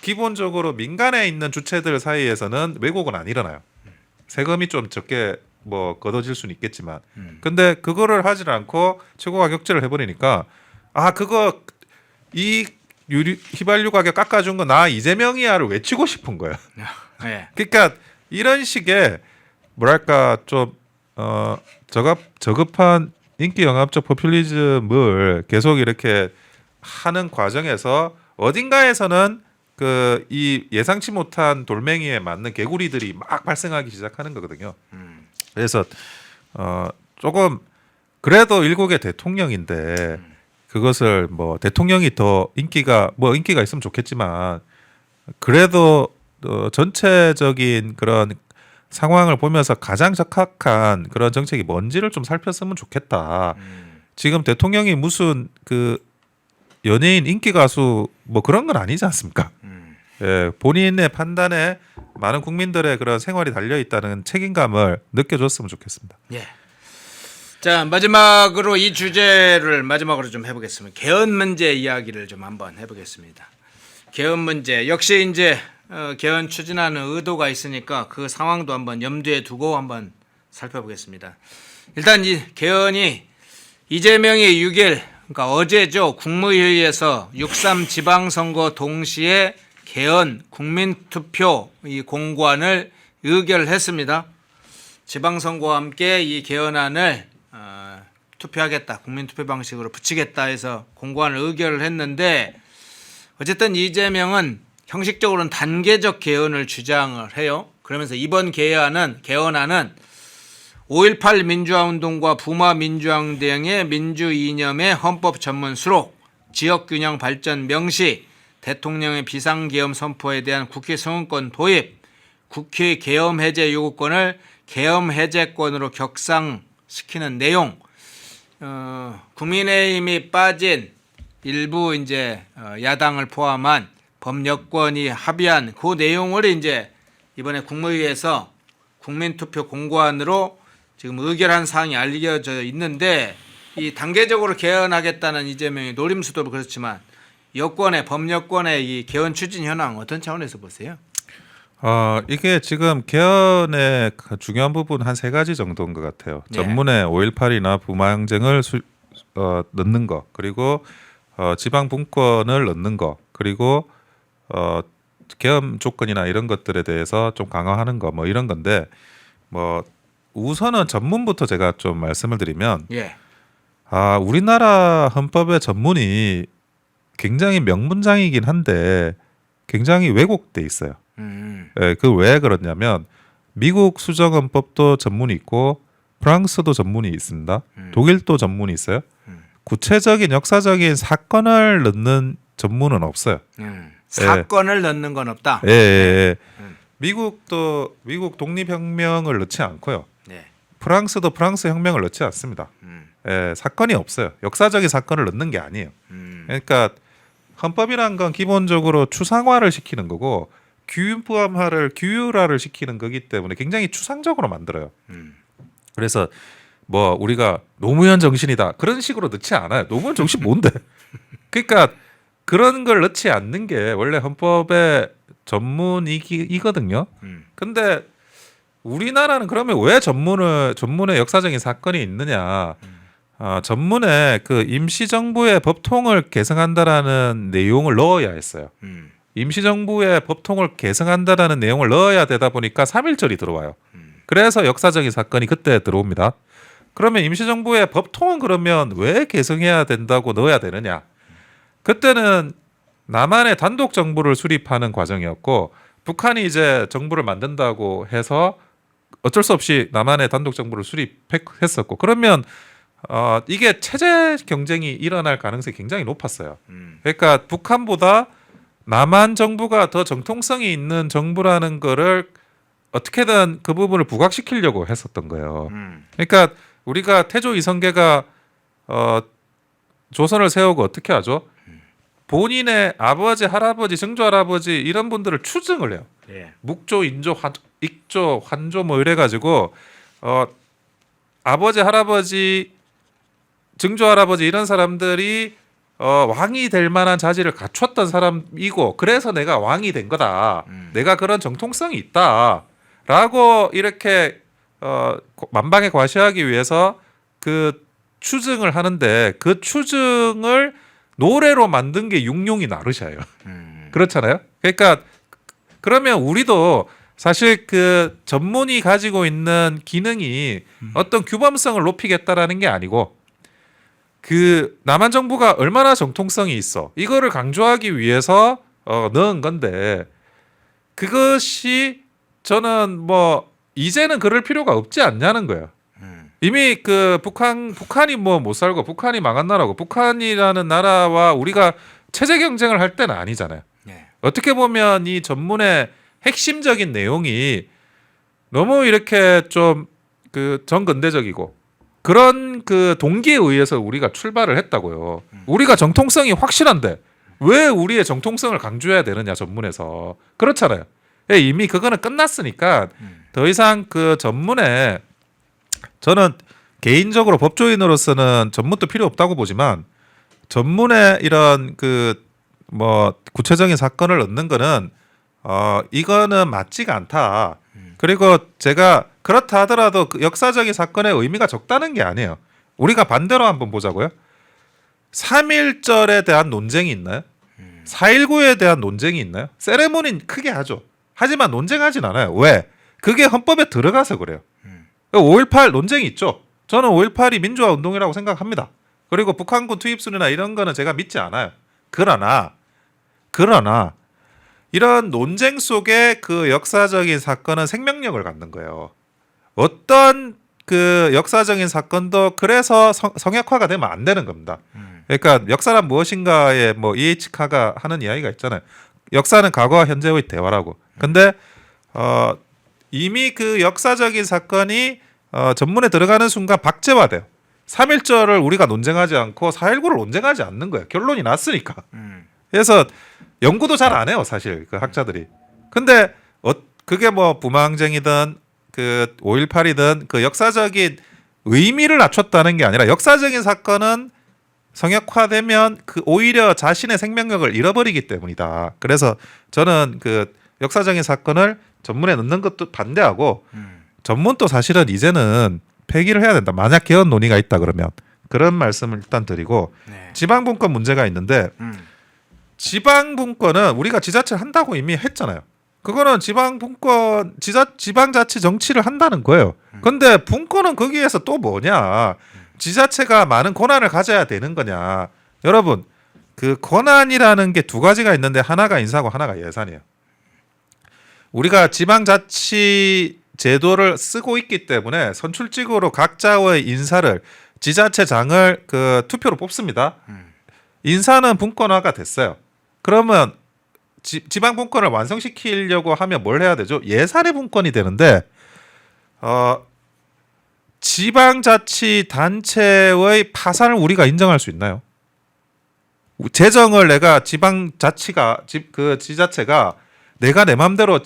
기본적으로 민간에 있는 주체들 사이에서는 왜곡은 안 일어나요. 세금이 좀 적게 뭐 걷어질 수는 있겠지만, 근데 그거를 하질 않고 최고 가격제를 해버리니까 그거 이 휘발유 가격 깎아준 거 나 이재명이야를 외치고 싶은 거야. 네. 그러니까 이런 식의 뭐랄까 좀 저급한 인기 영합적 포퓰리즘을 계속 이렇게 하는 과정에서 어딘가에서는 그 이 예상치 못한 돌멩이에 맞는 개구리들이 막 발생하기 시작하는 거거든요. 그래서 조금 그래도 일국의 대통령인데 그것을 뭐 대통령이 더 인기가 있으면 좋겠지만 그래도 전체적인 그런 상황을 보면서 가장 적합한 그런 정책이 뭔지를 좀 살폈으면 좋겠다. 지금 대통령이 무슨 그 연예인 인기 가수 뭐 그런 건 아니지 않습니까? 예, 본인의 판단에 많은 국민들의 그런 생활이 달려 있다는 책임감을 느껴줬으면 좋겠습니다. 예. 자, 마지막으로 이 주제를 마지막으로 좀 해보겠습니다. 개헌 문제 이야기를 좀 한번 해보겠습니다. 개헌 문제 역시 이제 개헌 추진하는 의도가 있으니까 그 상황도 한번 염두에 두고 한번 살펴보겠습니다. 일단 이 개헌이 이재명이 6일, 그러니까 어제죠, 국무회의에서 6.3 지방선거 동시에 개헌 국민투표 이 공관을 의결했습니다. 지방선거와 함께 이 개헌안을 투표하겠다, 국민투표 방식으로 붙이겠다 해서 공관을 의결을 했는데, 어쨌든 이재명은 형식적으로는 단계적 개헌을 주장을 해요. 그러면서 이번 개헌안은 5.18 민주화운동과 부마 민주화운동의 민주 이념의 헌법 전문 수록, 지역균형 발전 명시, 대통령의 비상계엄 선포에 대한 국회 성원권 도입, 국회 계엄 해제 요구권을 계엄 해제권으로 격상시키는 내용, 국민의힘이 빠진 일부 이제 야당을 포함한 범여권이 합의한 그 내용을 이제 이번에 국무회의에서 국민투표 공관으로 지금 의결한 사항이 알려져 있는데, 이 단계적으로 개헌하겠다는 이재명의 노림수도 그렇지만 여권의 범여권의 이 개헌 추진 현황 어떤 차원에서 보세요? 이게 지금 개헌의 중요한 부분 한 세 가지 정도인 것 같아요. 네. 전문에 5.18이나 부마항쟁을 넣는 거, 그리고 지방 분권을 넣는 거, 그리고 계엄 조건이나 이런 것들에 대해서 좀 강화하는 거, 뭐 이런 건데, 뭐 우선은 전문부터 제가 좀 말씀을 드리면 예. 우리나라 헌법의 전문이 굉장히 명문장이긴 한데 굉장히 왜곡돼 있어요. 예, 그 왜 그러냐면 미국 수정헌법도 전문이 있고 프랑스도 전문이 있습니다. 독일도 전문이 있어요. 구체적인 역사적인 사건을 넣는 전문은 없어요. 사건을 넣는 건 없다. 예, 예, 예. 미국도 미국 독립혁명을 넣지 않고요. 네. 프랑스도 프랑스 혁명을 넣지 않습니다. 예, 사건이 없어요. 역사적인 사건을 넣는 게 아니에요. 그러니까 헌법이란 건 기본적으로 추상화를 시키는 거고 규율화를 시키는 거기 때문에 굉장히 추상적으로 만들어요. 그래서 뭐 우리가 노무현 정신이다 그런 식으로 넣지 않아요. 노무현 정신 뭔데? 그러니까 그런 걸 넣지 않는 게 원래 헌법의 전문이거든요. 근데 우리나라는 그러면 왜 전문에 역사적인 사건이 있느냐? 전문에 그 임시정부의 법통을 개정한다라는 내용을 넣어야 했어요. 임시정부의 법통을 개정한다라는 내용을 넣어야 되다 보니까 3.1절이 들어와요. 그래서 역사적인 사건이 그때 들어옵니다. 그러면 임시정부의 법통은 그러면 왜 개정해야 된다고 넣어야 되느냐? 그때는 남한의 단독 정부를 수립하는 과정이었고 북한이 이제 정부를 만든다고 해서 어쩔 수 없이 남한의 단독 정부를 수립했었고 그러면 이게 체제 경쟁이 일어날 가능성이 굉장히 높았어요. 그러니까 북한보다 남한 정부가 더 정통성이 있는 정부라는 거를 어떻게든 그 부분을 부각시키려고 했었던 거예요. 그러니까 우리가 태조 이성계가 조선을 세우고 어떻게 하죠? 본인의 아버지, 할아버지, 증조할아버지 이런 분들을 추증을 해요. 예. 묵조, 인조, 익조, 환조 뭐 이래가지고 아버지, 할아버지, 증조할아버지 이런 사람들이 왕이 될 만한 자질을 갖췄던 사람이고 그래서 내가 왕이 된 거다. 내가 그런 정통성이 있다라고 이렇게 만방에 과시하기 위해서 그 추증을 하는데 그 추증을 노래로 만든 게 육룡이 나르샤예요. 그렇잖아요. 그러니까 그러면 우리도 사실 그 전문이 가지고 있는 기능이 어떤 규범성을 높이겠다라는 게 아니고 그 남한 정부가 얼마나 정통성이 있어 이거를 강조하기 위해서 넣은 건데 그것이 저는 뭐 이제는 그럴 필요가 없지 않냐는 거예요. 이미 그 북한이 뭐 못 살고 북한이 망한 나라고 북한이라는 나라와 우리가 체제 경쟁을 할 때는 아니잖아요. 네. 어떻게 보면 이 전문의 핵심적인 내용이 너무 이렇게 좀 그 전근대적이고 그런 그 동기에 의해서 우리가 출발을 했다고요. 우리가 정통성이 확실한데 왜 우리의 정통성을 강조해야 되느냐 전문에서 그렇잖아요. 이미 그거는 끝났으니까 더 이상 그 전문에 저는 개인적으로 법조인으로서는 전문도 필요 없다고 보지만 전문에 이런 그 뭐 구체적인 사건을 넣는 거는 이거는 맞지가 않다. 그리고 제가 그렇다 하더라도 그 역사적인 사건의 의미가 적다는 게 아니에요. 우리가 반대로 한번 보자고요. 3.1절에 대한 논쟁이 있나요? 4.19에 대한 논쟁이 있나요? 세레모니는 크게 하죠. 하지만 논쟁하진 않아요. 왜? 그게 헌법에 들어가서 그래요. 5.18 논쟁이 있죠. 저는 5.18이 민주화 운동이라고 생각합니다. 그리고 북한군 투입순이나 이런 거는 제가 믿지 않아요. 그러나 이런 논쟁 속에 그 역사적인 사건은 생명력을 갖는 거예요. 어떤 그 역사적인 사건도 그래서 성역화가 되면 안 되는 겁니다. 그러니까 역사란 무엇인가에 뭐 E.H. 카가 하는 이야기가 있잖아요. 역사는 과거와 현재의 대화라고. 근데 이미 그 역사적인 사건이 전문에 들어가는 순간 박제화돼요. 3.1절을 우리가 논쟁하지 않고 4.19를 논쟁하지 않는 거예요. 결론이 났으니까. 그래서 연구도 잘 안 해요, 사실 그 학자들이. 근데 그게 뭐 부망쟁이든 그 5.18이든 그 역사적인 의미를 낮췄다는 게 아니라 역사적인 사건은 성역화되면 그 오히려 자신의 생명력을 잃어버리기 때문이다. 그래서 저는 그 역사적인 사건을 전문에 넣는 것도 반대하고 전문도 사실은 이제는 폐기를 해야 된다. 만약 개헌 논의가 있다 그러면 그런 말씀을 일단 드리고 네. 지방분권 문제가 있는데 지방분권은 우리가 지자체를 한다고 이미 했잖아요. 그거는 지방자치 정치를 한다는 거예요. 근데 분권은 거기에서 또 뭐냐? 지자체가 많은 권한을 가져야 되는 거냐? 여러분, 그 권한이라는 게 두 가지가 있는데 하나가 인사고 하나가 예산이에요. 우리가 지방자치 제도를 쓰고 있기 때문에 선출직으로 각자의 인사를 지자체장을 그 투표로 뽑습니다. 인사는 분권화가 됐어요. 그러면 지방 분권을 완성시키려고 하면 뭘 해야 되죠? 예산의 분권이 되는데 지방자치 단체의 파산을 우리가 인정할 수 있나요? 재정을 내가 지자체가 내가 내 마음대로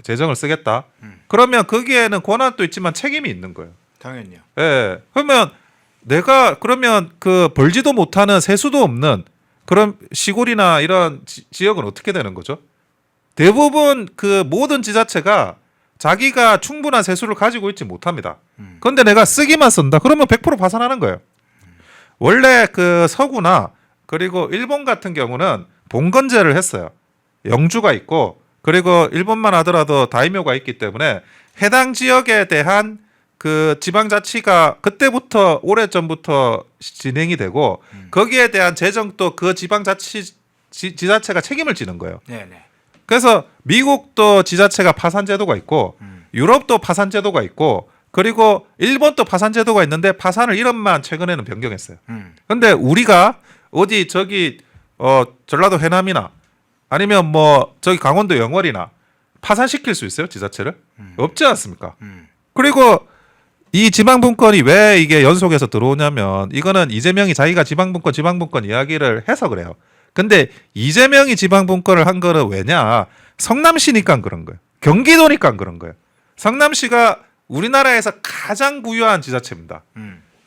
재정을 쓰겠다. 그러면 거기에는 권한도 있지만 책임이 있는 거예요. 당연히요. 예. 그러면 내가 그러면 그 벌지도 못하는 세수도 없는 그런 시골이나 이런 지역은 어떻게 되는 거죠? 대부분 그 모든 지자체가 자기가 충분한 세수를 가지고 있지 못합니다. 그런데 내가 쓰기만 쓴다. 그러면 100% 파산하는 거예요. 원래 그 서구나 그리고 일본 같은 경우는 봉건제를 했어요. 영주가 있고 그리고 일본만 하더라도 다이묘가 있기 때문에 해당 지역에 대한 그 지방자치가 그때부터 오래전부터 진행이 되고 거기에 대한 재정도 그 지자체가 책임을 지는 거예요. 네네. 그래서 미국도 지자체가 파산제도가 있고 유럽도 파산제도가 있고 그리고 일본도 파산제도가 있는데 파산을 이름만 최근에는 변경했어요. 근데 우리가 어디 저기 전라도 해남이나 아니면 뭐 저기 강원도 영월이나 파산시킬 수 있어요? 지자체를? 없지 않습니까? 그리고 이 지방분권이 왜 이게 연속해서 들어오냐면 이거는 이재명이 자기가 지방분권 이야기를 해서 그래요. 근데 이재명이 지방분권을 한 거는 왜냐? 성남시니까 그런 거예요. 경기도니까 그런 거예요. 성남시가 우리나라에서 가장 부유한 지자체입니다.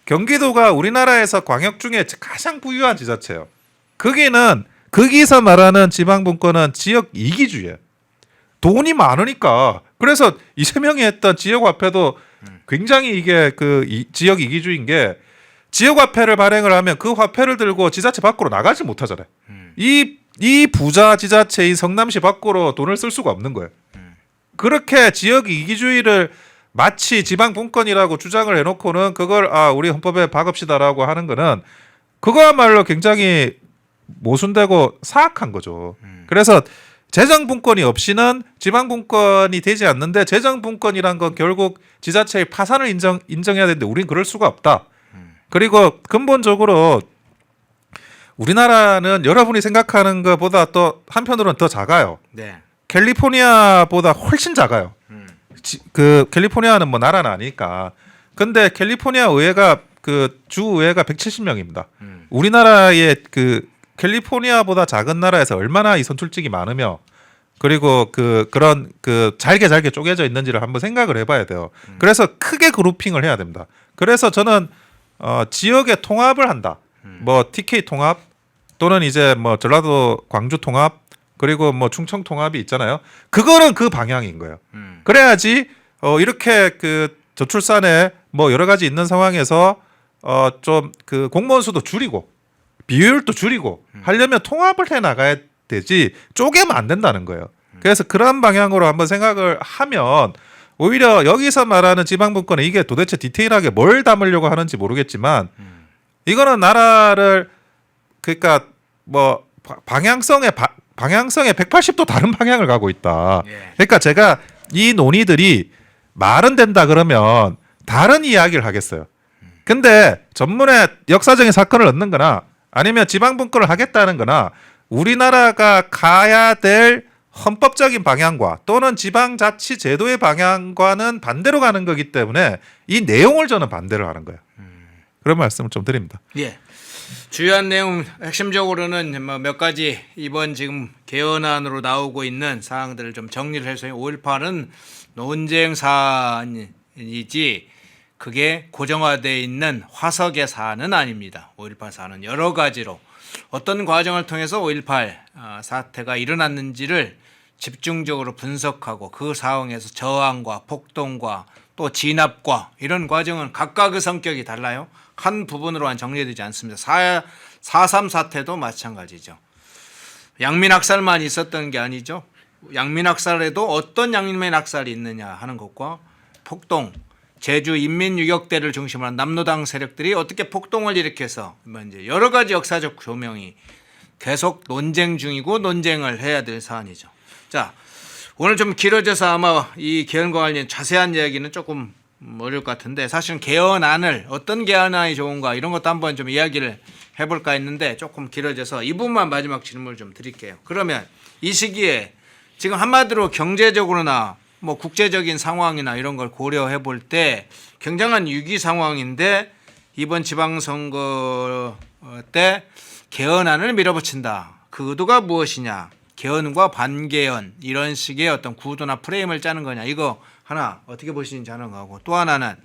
경기도가 우리나라에서 광역 중에 가장 부유한 지자체예요. 거기서 말하는 지방분권은 지역 이기주의예요. 돈이 많으니까. 그래서 이재명이 했던 지역화폐도 굉장히 이게 지역 이기주의인 게 지역화폐를 발행을 하면 그 화폐를 들고 지자체 밖으로 나가지 못하잖아요. 이 부자 지자체인 성남시 밖으로 돈을 쓸 수가 없는 거예요. 그렇게 지역 이기주의를 마치 지방분권이라고 주장을 해놓고는 그걸 우리 헌법에 박읍시다라고 하는 거는 그거야말로 굉장히 모순되고 사악한 거죠. 그래서 재정분권이 없이는 지방분권이 되지 않는데 재정분권이란 건 결국 지자체의 파산을 인정해야 되는데 우린 그럴 수가 없다. 그리고 근본적으로 우리나라는 여러분이 생각하는 것보다 또 한편으로는 더 작아요. 네. 캘리포니아보다 훨씬 작아요. 그 캘리포니아는 뭐 나라는 아니니까. 근데 캘리포니아 의회가 그 주 의회가 170명입니다. 우리나라의 그 캘리포니아보다 작은 나라에서 얼마나 이 선출직이 많으며 그리고 그런 잘게 쪼개져 있는지를 한번 생각을 해봐야 돼요. 그래서 크게 그룹핑을 해야 됩니다. 그래서 저는 지역의 통합을 한다. 뭐 TK 통합 또는 이제 뭐 전라도 광주 통합 그리고 뭐 충청 통합이 있잖아요. 그거는 그 방향인 거예요. 그래야지 이렇게 그 저출산에 뭐 여러 가지 있는 상황에서 좀 그 공무원 수도 줄이고 비효율도 줄이고 하려면 통합을 해 나가야 되지 쪼개면 안 된다는 거예요. 그래서 그런 방향으로 한번 생각을 하면 오히려 여기서 말하는 지방분권은 이게 도대체 디테일하게 뭘 담으려고 하는지 모르겠지만 이거는 나라를 그러니까 뭐 방향성에 180도 다른 방향을 가고 있다. 그러니까 제가 이 논의들이 말은 된다 그러면 다른 이야기를 하겠어요. 근데 전문에 역사적인 사건을 얻는 거나 아니면 지방분권을 하겠다는 거나 우리나라가 가야 될 헌법적인 방향과 또는 지방자치 제도의 방향과는 반대로 가는 거기 때문에 이 내용을 저는 반대를 하는 거예요. 그런 말씀을 좀 드립니다. 예. 주요한 내용 핵심적으로는 뭐 몇 가지 이번 지금 개헌안으로 나오고 있는 사항들을 좀 정리를 해서 5.18은 논쟁 사안이지 그게 고정화되어 있는 화석의 사안은 아닙니다. 5.18 사안은 여러 가지로 어떤 과정을 통해서 5.18 사태가 일어났는지를 집중적으로 분석하고 그 상황에서 저항과 폭동과 또 진압과 이런 과정은 각각의 성격이 달라요. 한 부분으로만 정리되지 않습니다. 4.3 사태도 마찬가지죠. 양민학살만 있었던 게 아니죠. 양민 학살에도 어떤 양민 학살이 있느냐 하는 것과 폭동, 제주 인민유격대를 중심으로 한 남노당 세력들이 어떻게 폭동을 일으켜서 뭐 이제 여러 가지 역사적 조명이 계속 논쟁 중이고 논쟁을 해야 될 사안이죠. 자, 오늘 좀 길어져서 아마 이 개헌과 관련 자세한 이야기는 조금 어려울 것 같은데 사실은 개헌안을 어떤 개헌안이 좋은가 이런 것도 한번 좀 이야기를 해볼까 했는데 조금 길어져서 이 부분만 마지막 질문을 좀 드릴게요. 그러면 이 시기에 지금 한마디로 경제적으로나 뭐 국제적인 상황이나 이런 걸 고려해 볼 때 굉장한 위기 상황인데 이번 지방선거 때 개헌안을 밀어붙인다. 그 의도가 무엇이냐? 개헌과 반개헌 이런 식의 어떤 구도나 프레임을 짜는 거냐? 이거 하나 어떻게 보시는지 하는 거고 또 하나는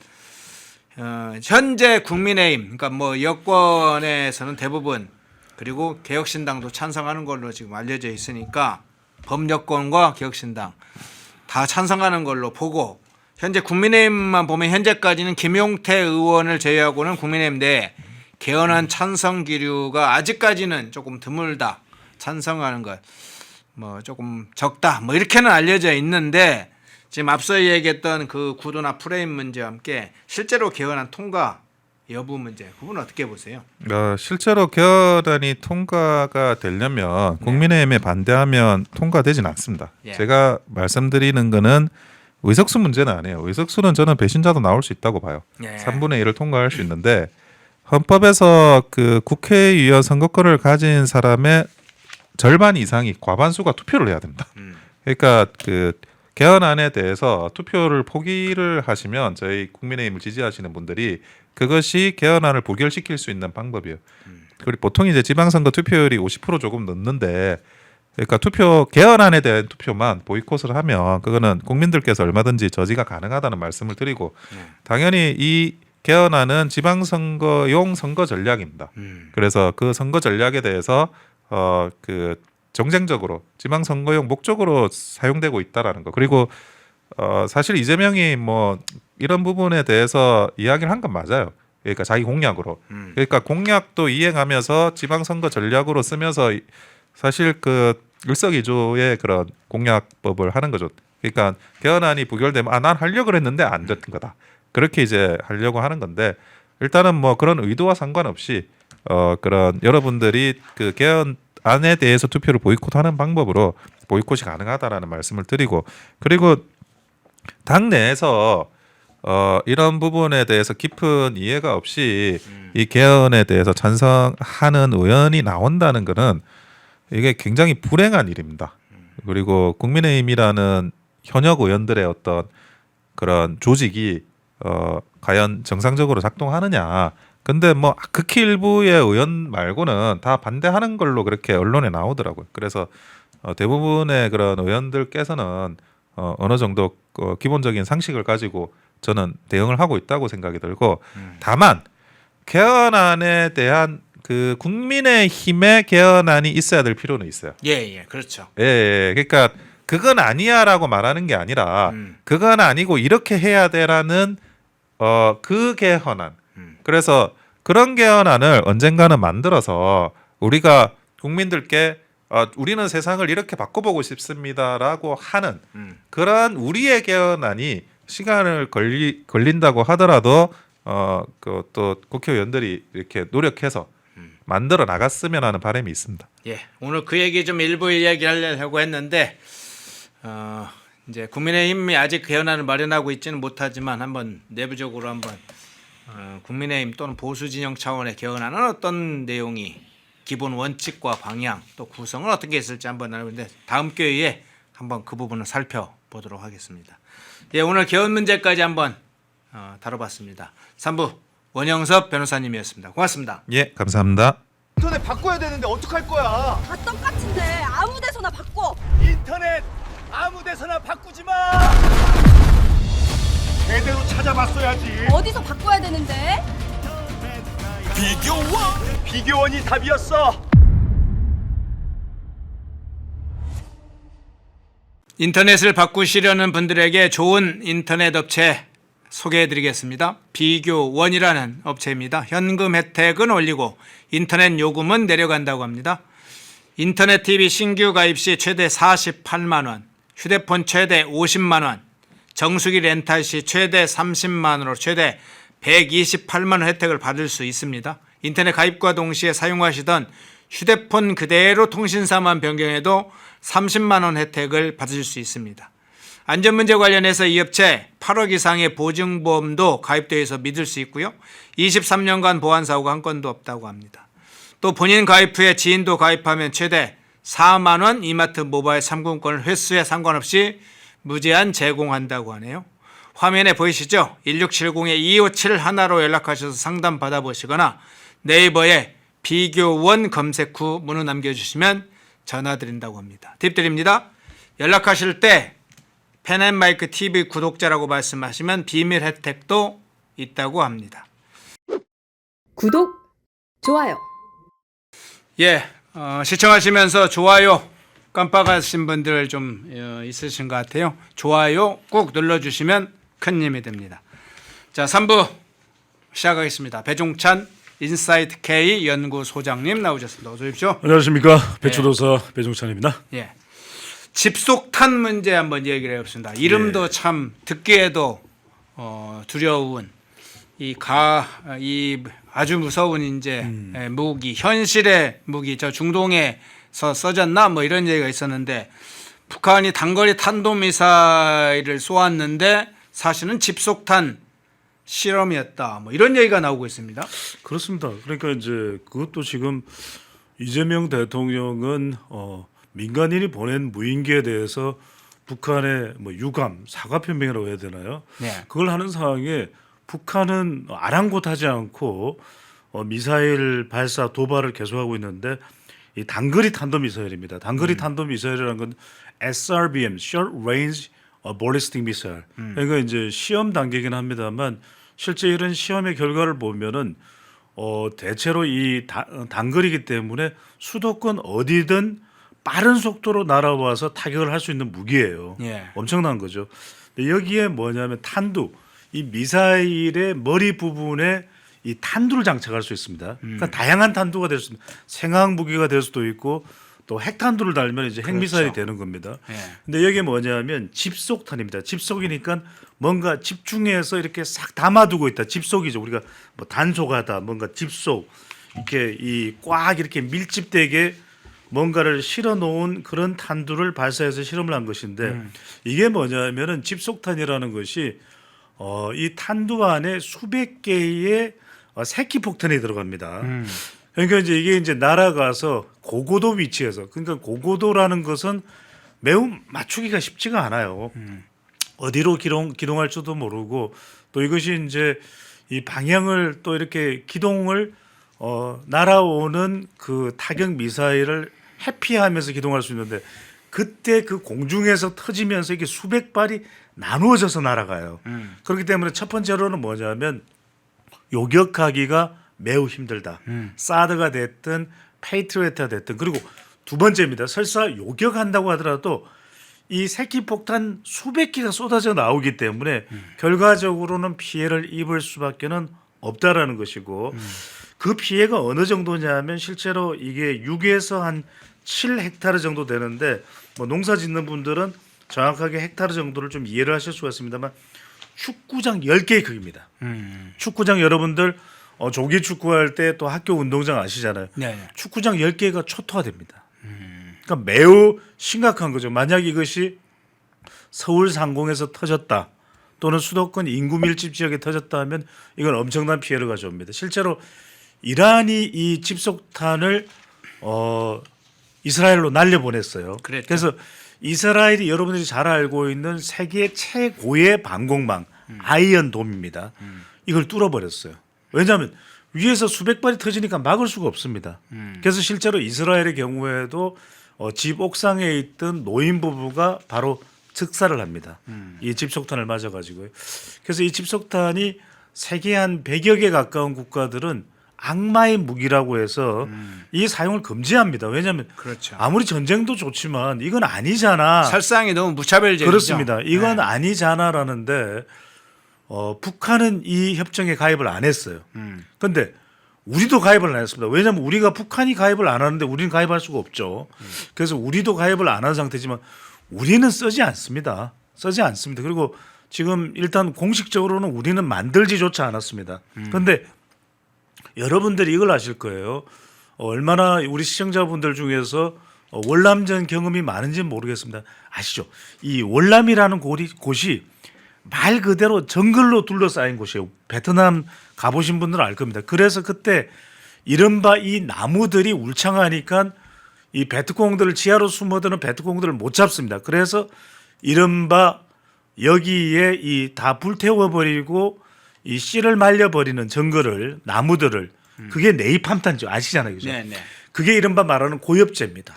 현재 국민의힘 그러니까 뭐 여권에서는 대부분 그리고 개혁신당도 찬성하는 걸로 지금 알려져 있으니까 범여권과 개혁신당 다 찬성하는 걸로 보고 현재 국민의힘만 보면 현재까지는 김용태 의원을 제외하고는 국민의힘 내 개헌안 찬성 기류가 아직까지는 조금 드물다. 찬성하는 것 뭐 조금 적다. 뭐 이렇게는 알려져 있는데 지금 앞서 얘기했던 그 구도나 프레임 문제와 함께 실제로 개헌안 통과 여부 문제 그건 어떻게 보세요? 실제로 개헌안이 통과가 되려면 국민의힘에 반대하면 통과되지는 않습니다. 예. 제가 말씀드리는 거는 의석수 문제는 아니에요. 의석수는 저는 배신자도 나올 수 있다고 봐요. 예. 3분의 1을 통과할 수 있는데 헌법에서 그 국회의원 선거권을 가진 사람의 절반 이상이 과반수가 투표를 해야 됩니다. 그러니까 그 개헌안에 대해서 투표를 포기를 하시면 저희 국민의힘을 지지하시는 분들이 그것이 개헌안을 부결시킬 수 있는 방법이에요. 그리고 보통 이제 지방선거 투표율이 50% 조금 넘는데 그러니까 투표 개헌안에 대한 투표만 보이콧을 하면 그거는 국민들께서 얼마든지 저지가 가능하다는 말씀을 드리고 당연히 이 개헌안은 지방선거용 선거 전략입니다. 그래서 그 선거 전략에 대해서 그 정쟁적으로 지방선거용 목적으로 사용되고 있다라는 거. 그리고 사실 이재명이 뭐 이런 부분에 대해서 이야기를 한 건 맞아요. 그러니까 자기 공약으로. 그러니까 공약도 이행하면서 지방선거 전략으로 쓰면서 사실 그 일석이조의 그런 공약법을 하는 거죠. 그러니까 개헌안이 부결되면 난 하려고 했는데 안 됐던 거다. 그렇게 이제 하려고 하는 건데 일단은 뭐 그런 의도와 상관없이 그런 여러분들이 그 개헌안에 대해서 투표를 보이콧하는 방법으로 보이콧이 가능하다라는 말씀을 드리고 그리고 당 내에서 이런 부분에 대해서 깊은 이해가 없이 이 개헌에 대해서 찬성하는 의원이 나온다는 것은 이게 굉장히 불행한 일입니다. 그리고 국민의힘이라는 현역 의원들의 어떤 그런 조직이 과연 정상적으로 작동하느냐. 근데 뭐 극히 일부의 의원 말고는 다 반대하는 걸로 그렇게 언론에 나오더라고요. 그래서 대부분의 그런 의원들께서는 어느 정도 기본적인 상식을 가지고 저는 대응을 하고 있다고 생각이 들고 다만 개헌안에 대한 그 국민의힘의 개헌안이 있어야 될 필요는 있어요. 예, 그렇죠. 예. 그러니까 그건 아니야라고 말하는 게 아니라 그건 아니고 이렇게 해야 돼라는 그 개헌안. 그래서 그런 개헌안을 언젠가는 만들어서 우리가 국민들께 우리는 세상을 이렇게 바꿔보고 싶습니다라고 하는 그런 우리의 개헌안이 시간을 걸린다고 하더라도 또 국회의원들이 이렇게 노력해서 만들어 나갔으면 하는 바람이 있습니다. 예, 오늘 그 얘기 좀 일부 이야기하려고 했는데 이제 국민의힘이 아직 개헌안을 마련하고 있지는 못하지만 한번 내부적으로 한번 국민의힘 또는 보수 진영 차원의 개헌안은 어떤 내용이 기본 원칙과 방향 또 구성은 어떻게 있을지 한번 나누는데 다음 기회에 한번 그 부분을 살펴보도록 하겠습니다. 예, 오늘 개헌 문제까지 한번 다뤄봤습니다. 3부 원영섭 변호사님이었습니다. 고맙습니다. 예, 감사합니다. 인터넷 바꿔야 되는데 어떡할 거야? 다 똑같은데 아무 데서나 바꿔. 인터넷 아무 데서나 바꾸지 마. 제대로 찾아봤어야지. 어디서 바꿔야 되는데? 비교원이 답이었어. 인터넷을 바꾸시려는 분들에게 좋은 인터넷 업체 소개해드리겠습니다. 비교원이라는 업체입니다. 현금 혜택은 올리고 인터넷 요금은 내려간다고 합니다. 인터넷 TV 신규 가입 시 최대 48만 원, 휴대폰 최대 50만 원, 정수기 렌탈 시 최대 30만 원으로 최대 128만 원 혜택을 받을 수 있습니다. 인터넷 가입과 동시에 사용하시던 휴대폰 그대로 통신사만 변경해도 30만 원 혜택을 받으실 수 있습니다. 안전문제 관련해서 이 업체 8억 이상의 보증보험도 가입되어 있어 믿을 수 있고요. 23년간 보안사고가 한 건도 없다고 합니다. 또 본인 가입 후에 지인도 가입하면 최대 4만 원 이마트 모바일 상품권을 횟수에 상관없이 무제한 제공한다고 하네요. 화면에 보이시죠? 1670-2571로 연락하셔서 상담 받아보시거나 네이버에 비교원 검색 후 문의 남겨주시면 전화드린다고 합니다. 팁 드립니다. 연락하실 때 펜앤마이크 TV 구독자라고 말씀하시면 비밀 혜택도 있다고 합니다. 구독, 좋아요. 예, 시청하시면서 좋아요 깜빡하신 분들 좀 있으신 것 같아요. 좋아요 꼭 눌러주시면 큰 힘이 됩니다. 자, 3부 시작하겠습니다. 배종찬 인사이트 K 연구소장님 나오셨습니다. 어서 오십시오. 안녕하십니까. 배추도사 배종찬입니다. 예, 집속탄 문제 한번 얘기를 해봅시다. 이름도 참 듣기에도 두려운 이 아주 무서운 이제 무기, 현실의 무기, 저 중동에서 써졌나 뭐 이런 얘기가 있었는데 북한이 단거리 탄도미사일을 쏘았는데 사실은 집속탄 실험이었다. 뭐 이런 얘기가 나오고 있습니다. 그렇습니다. 그러니까 이제 그것도 지금 이재명 대통령은 민간인이 보낸 무인기에 대해서 북한의 뭐 유감, 사과 표명이라고 해야 되나요? 네. 그걸 하는 상황에 북한은 아랑곳하지 않고 미사일 발사 도발을 계속하고 있는데 이 단거리 탄도미사일입니다. 단거리 탄도미사일이라는 건 SRBM, Short Range Ballistic Missile. 그러니까 이제 시험 단계긴 합니다만 실제 이런 시험의 결과를 보면은 대체로 이 단거리이기 때문에 수도권 어디든 빠른 속도로 날아와서 타격을 할 수 있는 무기예요. 예. 엄청난 거죠. 근데 여기에 뭐냐면 탄두, 이 미사일의 머리 부분에 이 탄두를 장착할 수 있습니다. 그러니까 다양한 탄두가 될 수 있습니다. 생화학 무기가 될 수도 있고 또 핵탄두를 달면 이제 핵미사일이 되는 겁니다. 예. 근데 여기에 뭐냐면 집속탄입니다. 집속이니까 뭔가 집중해서 이렇게 싹 담아두고 있다. 집속이죠. 우리가 뭐 단속하다, 뭔가 집속 이렇게 이 꽉 이렇게 밀집되게 뭔가를 실어 놓은 그런 탄두를 발사해서 실험을 한 것인데 이게 뭐냐면은 집속탄이라는 것이 이 탄두 안에 수백 개의 새끼 폭탄이 들어갑니다. 그러니까 이제 이게 이제 날아가서 고고도 위치에서, 그러니까 고고도라는 것은 매우 맞추기가 쉽지가 않아요. 어디로 기동할지도 모르고 또 이것이 이제 이 방향을 또 이렇게 기동을 날아오는 그 타격 미사일을 회피하면서 기동할 수 있는데 그때 그 공중에서 터지면서 이게 수백 발이 나누어져서 날아가요. 그렇기 때문에 첫 번째로는 뭐냐면 요격하기가 매우 힘들다. 사드가 됐든 페이트리어트가 됐든. 그리고 두 번째입니다. 설사 요격한다고 하더라도 이 새끼 폭탄 수백 개가 쏟아져 나오기 때문에 결과적으로는 피해를 입을 수밖에는 없다라는 것이고 그 피해가 어느 정도냐면 실제로 이게 6에서 한 7헥타르 정도 되는데 뭐 농사 짓는 분들은 정확하게 헥타르 정도를 좀 이해를 하실 수가 있습니다만 축구장 10개의 크기입니다. 축구장 여러분들 조기 축구할 때 또 학교 운동장 아시잖아요. 네. 축구장 10개가 초토화됩니다. 그러니까 매우 심각한 거죠. 만약 이것이 서울 상공에서 터졌다 또는 수도권 인구 밀집 지역에 터졌다 하면 이건 엄청난 피해를 가져옵니다. 실제로 이란이 이 집속탄을 이스라엘로 날려보냈어요. 그랬죠. 그래서 이스라엘이 여러분들이 잘 알고 있는 세계 최고의 방공망 아이언돔입니다. 이걸 뚫어버렸어요. 왜냐하면 위에서 수백 발이 터지니까 막을 수가 없습니다. 그래서 실제로 이스라엘의 경우에도 집 옥상에 있던 노인 부부가 바로 즉사를 합니다. 이 집속탄을 맞아가지고요. 그래서 이 집속탄이 세계 한 100여 개 가까운 국가들은 악마의 무기라고 해서 이 사용을 금지합니다. 왜냐하면 그렇죠. 아무리 전쟁도 좋지만 이건 아니잖아. 살상이 너무 무차별적이죠. 그렇습니다. 이건 네. 아니잖아라는데 북한은 이 협정에 가입을 안 했어요. 그런데 우리도 가입을 안 했습니다. 왜냐하면 우리가 북한이 가입을 안 하는데 우리는 가입할 수가 없죠. 그래서 우리도 가입을 안 한 상태지만 우리는 쓰지 않습니다. 쓰지 않습니다. 그리고 지금 일단 공식적으로는 우리는 만들지조차 않았습니다. 그런데 여러분들이 이걸 아실 거예요. 얼마나 우리 시청자분들 중에서 월남전 경험이 많은지는 모르겠습니다. 아시죠? 이 월남이라는 곳이 말 그대로 정글로 둘러싸인 곳이에요. 베트남 가보신 분들은 알 겁니다. 그래서 그때 이른바 이 나무들이 울창하니까 이 베트콩들을 지하로 숨어드는 베트콩들을 못 잡습니다. 그래서 이른바 여기에 이 다 불태워버리고 이 씨를 말려버리는 정글을 나무들을 그게 네이팜탄죠. 아시잖아요. 그죠? 네, 네. 그게 이른바 말하는 고엽제입니다.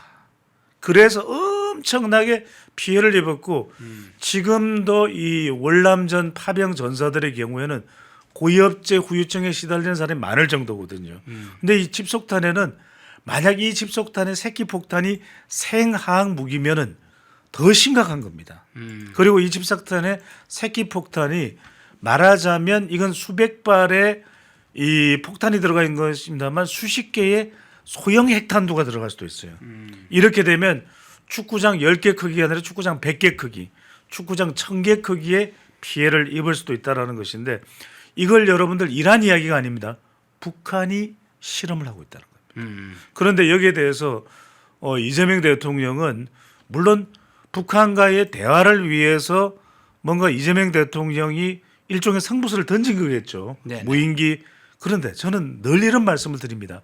그래서 엄청나게 피해를 입었고 지금도 이 월남전 파병 전사들의 경우에는 고엽제 후유증에 시달리는 사람이 많을 정도거든요. 근데 이 집속탄에는 만약 이 집속탄의 새끼 폭탄이 생화학 무기면은 더 심각한 겁니다. 그리고 이 집속탄의 새끼 폭탄이 말하자면 이건 수백 발의 이 폭탄이 들어가 있는 것입니다만 수십 개의 소형 핵탄두가 들어갈 수도 있어요. 이렇게 되면 축구장 10개 크기가 아니라 축구장 100개 크기, 축구장 1000개 크기의 피해를 입을 수도 있다는 것인데 이걸 여러분들 이란 이야기가 아닙니다. 북한이 실험을 하고 있다는 겁니다. 그런데 여기에 대해서 이재명 대통령은 물론 북한과의 대화를 위해서 뭔가 이재명 대통령이 일종의 상부수를 던진 거겠죠. 네네. 무인기. 그런데 저는 늘 이런 말씀을 드립니다.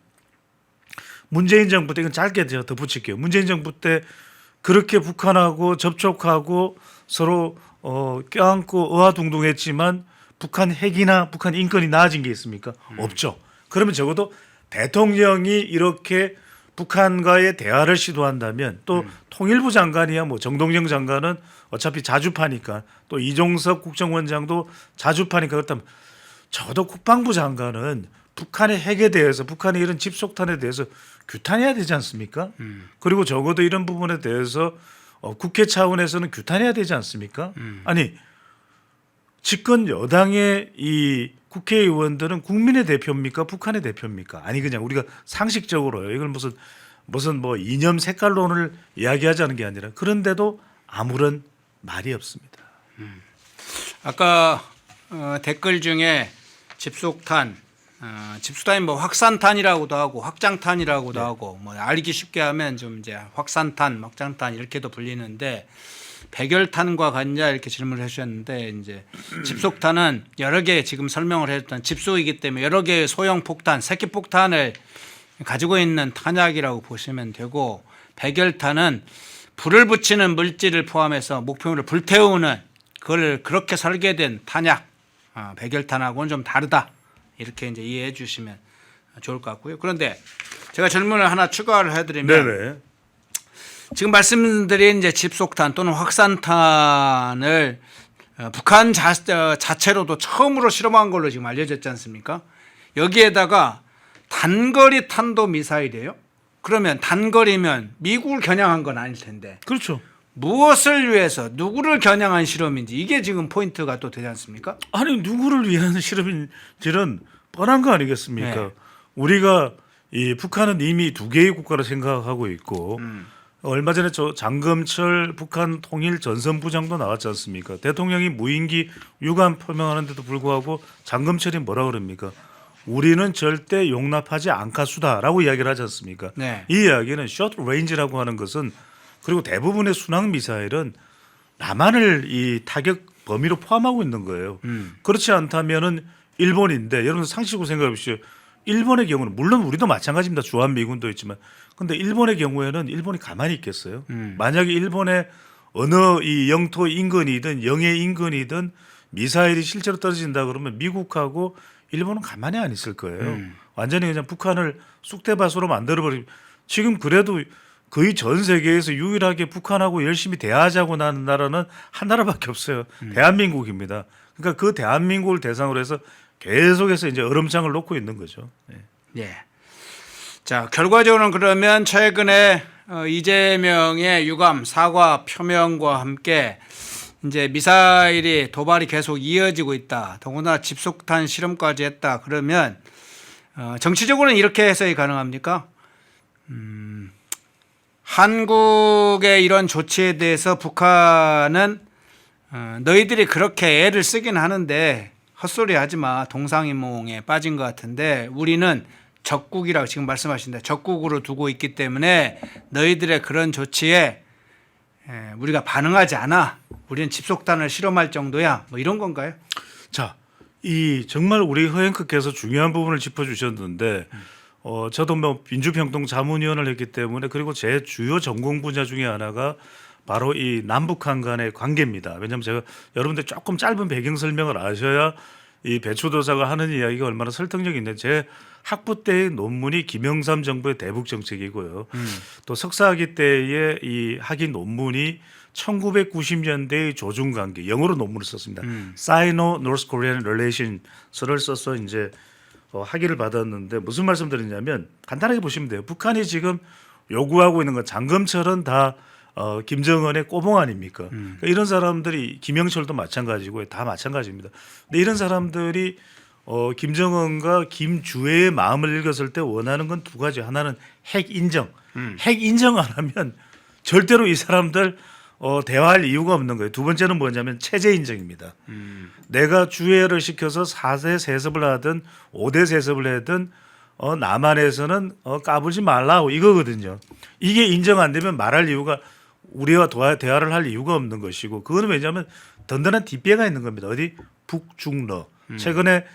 문재인 정부 때 이건 짧게 제가 덧붙일게요. 문재인 정부 때 그렇게 북한하고 접촉하고 서로 껴안고 어화둥둥했지만 북한 핵이나 북한 인권이 나아진 게 있습니까? 없죠. 그러면 적어도 대통령이 이렇게 북한과의 대화를 시도한다면 또 통일부 장관이야 뭐 정동영 장관은 어차피 자주파니까 또 이종석 국정원장도 자주파니까 그렇다면 적어도 국방부 장관은 북한의 핵에 대해서 북한의 이런 집속탄에 대해서 규탄해야 되지 않습니까? 그리고 적어도 이런 부분에 대해서 국회 차원에서는 규탄해야 되지 않습니까? 아니 집권 여당의 이 국회의원들은 국민의 대표입니까? 북한의 대표입니까? 아니 그냥 우리가 상식적으로요. 이걸 무슨 뭐 이념 색깔론을 이야기하자는 게 아니라 그런데도 아무런 말이 없습니다. 아까 댓글 중에 집속탄, 집속탄이 뭐 확산탄이라고도 하고 확장탄이라고도 하고 뭐 알기 쉽게 하면 좀 이제 확산탄, 확장탄 이렇게도 불리는데 백열탄과 같냐 이렇게 질문을 해주셨는데 이제 집속탄은 여러 개 지금 설명을 해줬던 집속이기 때문에 여러 개의 소형 폭탄, 새끼 폭탄을 가지고 있는 탄약이라고 보시면 되고 백열탄은 불을 붙이는 물질을 포함해서 목표물을 불태우는 그걸 그렇게 설계된 탄약, 백열탄하고는 좀 다르다 이렇게 이제 이해해 주시면 좋을 것 같고요. 그런데 제가 질문을 하나 추가를 해드리면 네네. 지금 말씀드린 이제 집속탄 또는 확산탄을 북한 자체로도 처음으로 실험한 걸로 지금 알려졌지 않습니까? 여기에다가 단거리 탄도 미사일이에요. 그러면 단거리면 미국을 겨냥한 건 아닐 텐데 그렇죠. 무엇을 위해서 누구를 겨냥한 실험인지 이게 지금 포인트가 또 되지 않습니까? 아니 누구를 위한 실험인지는 뻔한 거 아니겠습니까? 네. 우리가 이 북한은 이미 두 개의 국가로 생각하고 있고 얼마 전에 저 장검철 북한 통일 전선부장도 나왔지 않습니까? 대통령이 무인기 유감 표명하는데도 불구하고 장검철이 뭐라 그럽니까? 우리는 절대 용납하지 않겠수다라고 이야기를 하지 않습니까? 네. 이 이야기는 숏 레인지라고 하는 것은 그리고 대부분의 순항 미사일은 남한을 이 타격 범위로 포함하고 있는 거예요. 그렇지 않다면은 일본인데 여러분 상식으로 생각해 보십시오. 일본의 경우는 물론 우리도 마찬가지입니다. 주한미군도 있지만 근데 일본의 경우에는 일본이 가만히 있겠어요? 만약에 일본의 어느 이 영토 인근이든 영해 인근이든 미사일이 실제로 떨어진다 그러면 미국하고 일본은 가만히 안 있을 거예요. 완전히 그냥 북한을 쑥대밭으로 만들어버리고 지금 그래도 거의 전 세계에서 유일하게 북한하고 열심히 대화하자고 나는 나라는 한 나라밖에 없어요. 대한민국입니다. 그러니까 그 대한민국을 대상으로 해서 계속해서 이제 얼음장을 놓고 있는 거죠. 네. 예. 자, 결과적으로는 그러면 최근에 이재명의 유감, 사과 표명과 함께 이제 미사일이 도발이 계속 이어지고 있다. 더구나 집속탄 실험까지 했다. 그러면 정치적으로는 이렇게 해석이 가능합니까? 한국의 이런 조치에 대해서 북한은 너희들이 그렇게 애를 쓰긴 하는데 헛소리 하지 마. 동상이몽에 빠진 것 같은데 우리는 적국이라고 지금 말씀하신다. 적국으로 두고 있기 때문에 너희들의 그런 조치에 우리가 반응하지 않아. 우리는 집속탄을 실험할 정도야. 뭐 이런 건가요? 자, 이 정말 우리 허앵크께서 중요한 부분을 짚어주셨는데 저도 뭐 민주평통 자문위원을 했기 때문에 그리고 제 주요 전공 분야 중에 하나가 바로 이 남북한 간의 관계입니다. 왜냐하면 제가 여러분들 조금 짧은 배경 설명을 아셔야 이 배추도사가 하는 이야기가 얼마나 설득력이 있는데 제 학부 때의 논문이 김영삼 정부의 대북 정책이고요. 또 석사학위 때의 이 학위 논문이 1990년대의 조중 관계 영어로 논문을 썼습니다. Sino-North Korean Relations를 써서 이제 학위를 받았는데 무슨 말씀드리냐면 간단하게 보시면 돼요. 북한이 지금 요구하고 있는 건 장검철은 다 김정은의 꼬봉 아닙니까? 그러니까 이런 사람들이 김영철도 마찬가지고 다 마찬가지입니다. 근데 이런 사람들이 김정은과 김주애의 마음을 읽었을 때 원하는 건 두 가지. 하나는 핵 인정. 핵 인정 안 하면 절대로 이 사람들 대화할 이유가 없는 거예요. 두 번째는 뭐냐면 체제 인정입니다. 내가 주애를 시켜서 4대 세습을 하든 5대 세습을 하든 남한에서는 까불지 말라고 이거거든요. 이게 인정 안 되면 말할 이유가 우리와 대화를 할 이유가 없는 것이고 그거는 왜냐하면 든든한 뒷배가 있는 겁니다. 어디 북중러 최근에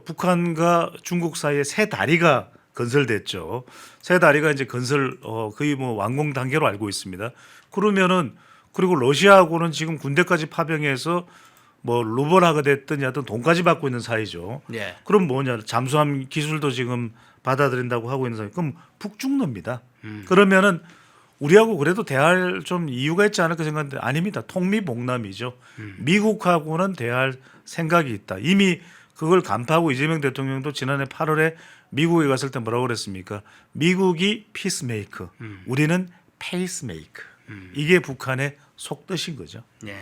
북한과 중국 사이에 새 다리가 건설됐죠. 새 다리가 이제 건설 거의 뭐 완공 단계로 알고 있습니다. 그러면은 그리고 러시아하고는 지금 군대까지 파병해서 뭐 루벌하게 됐든 하여튼 돈까지 받고 있는 사이죠. 네. 그럼 뭐냐 잠수함 기술도 지금 받아들인다고 하고 있는 사이. 그럼 북중러입니다. 그러면은 우리하고 그래도 대화할 좀 이유가 있지 않을까 생각하는데 아닙니다. 통미봉남이죠. 미국하고는 대화할 생각이 있다. 이미 그걸 간파하고 이재명 대통령도 지난해 8월에 미국에 갔을 때 뭐라고 그랬습니까? 미국이 피스메이커, 우리는 페이스메이커. 이게 북한의 속뜻인 거죠. 네.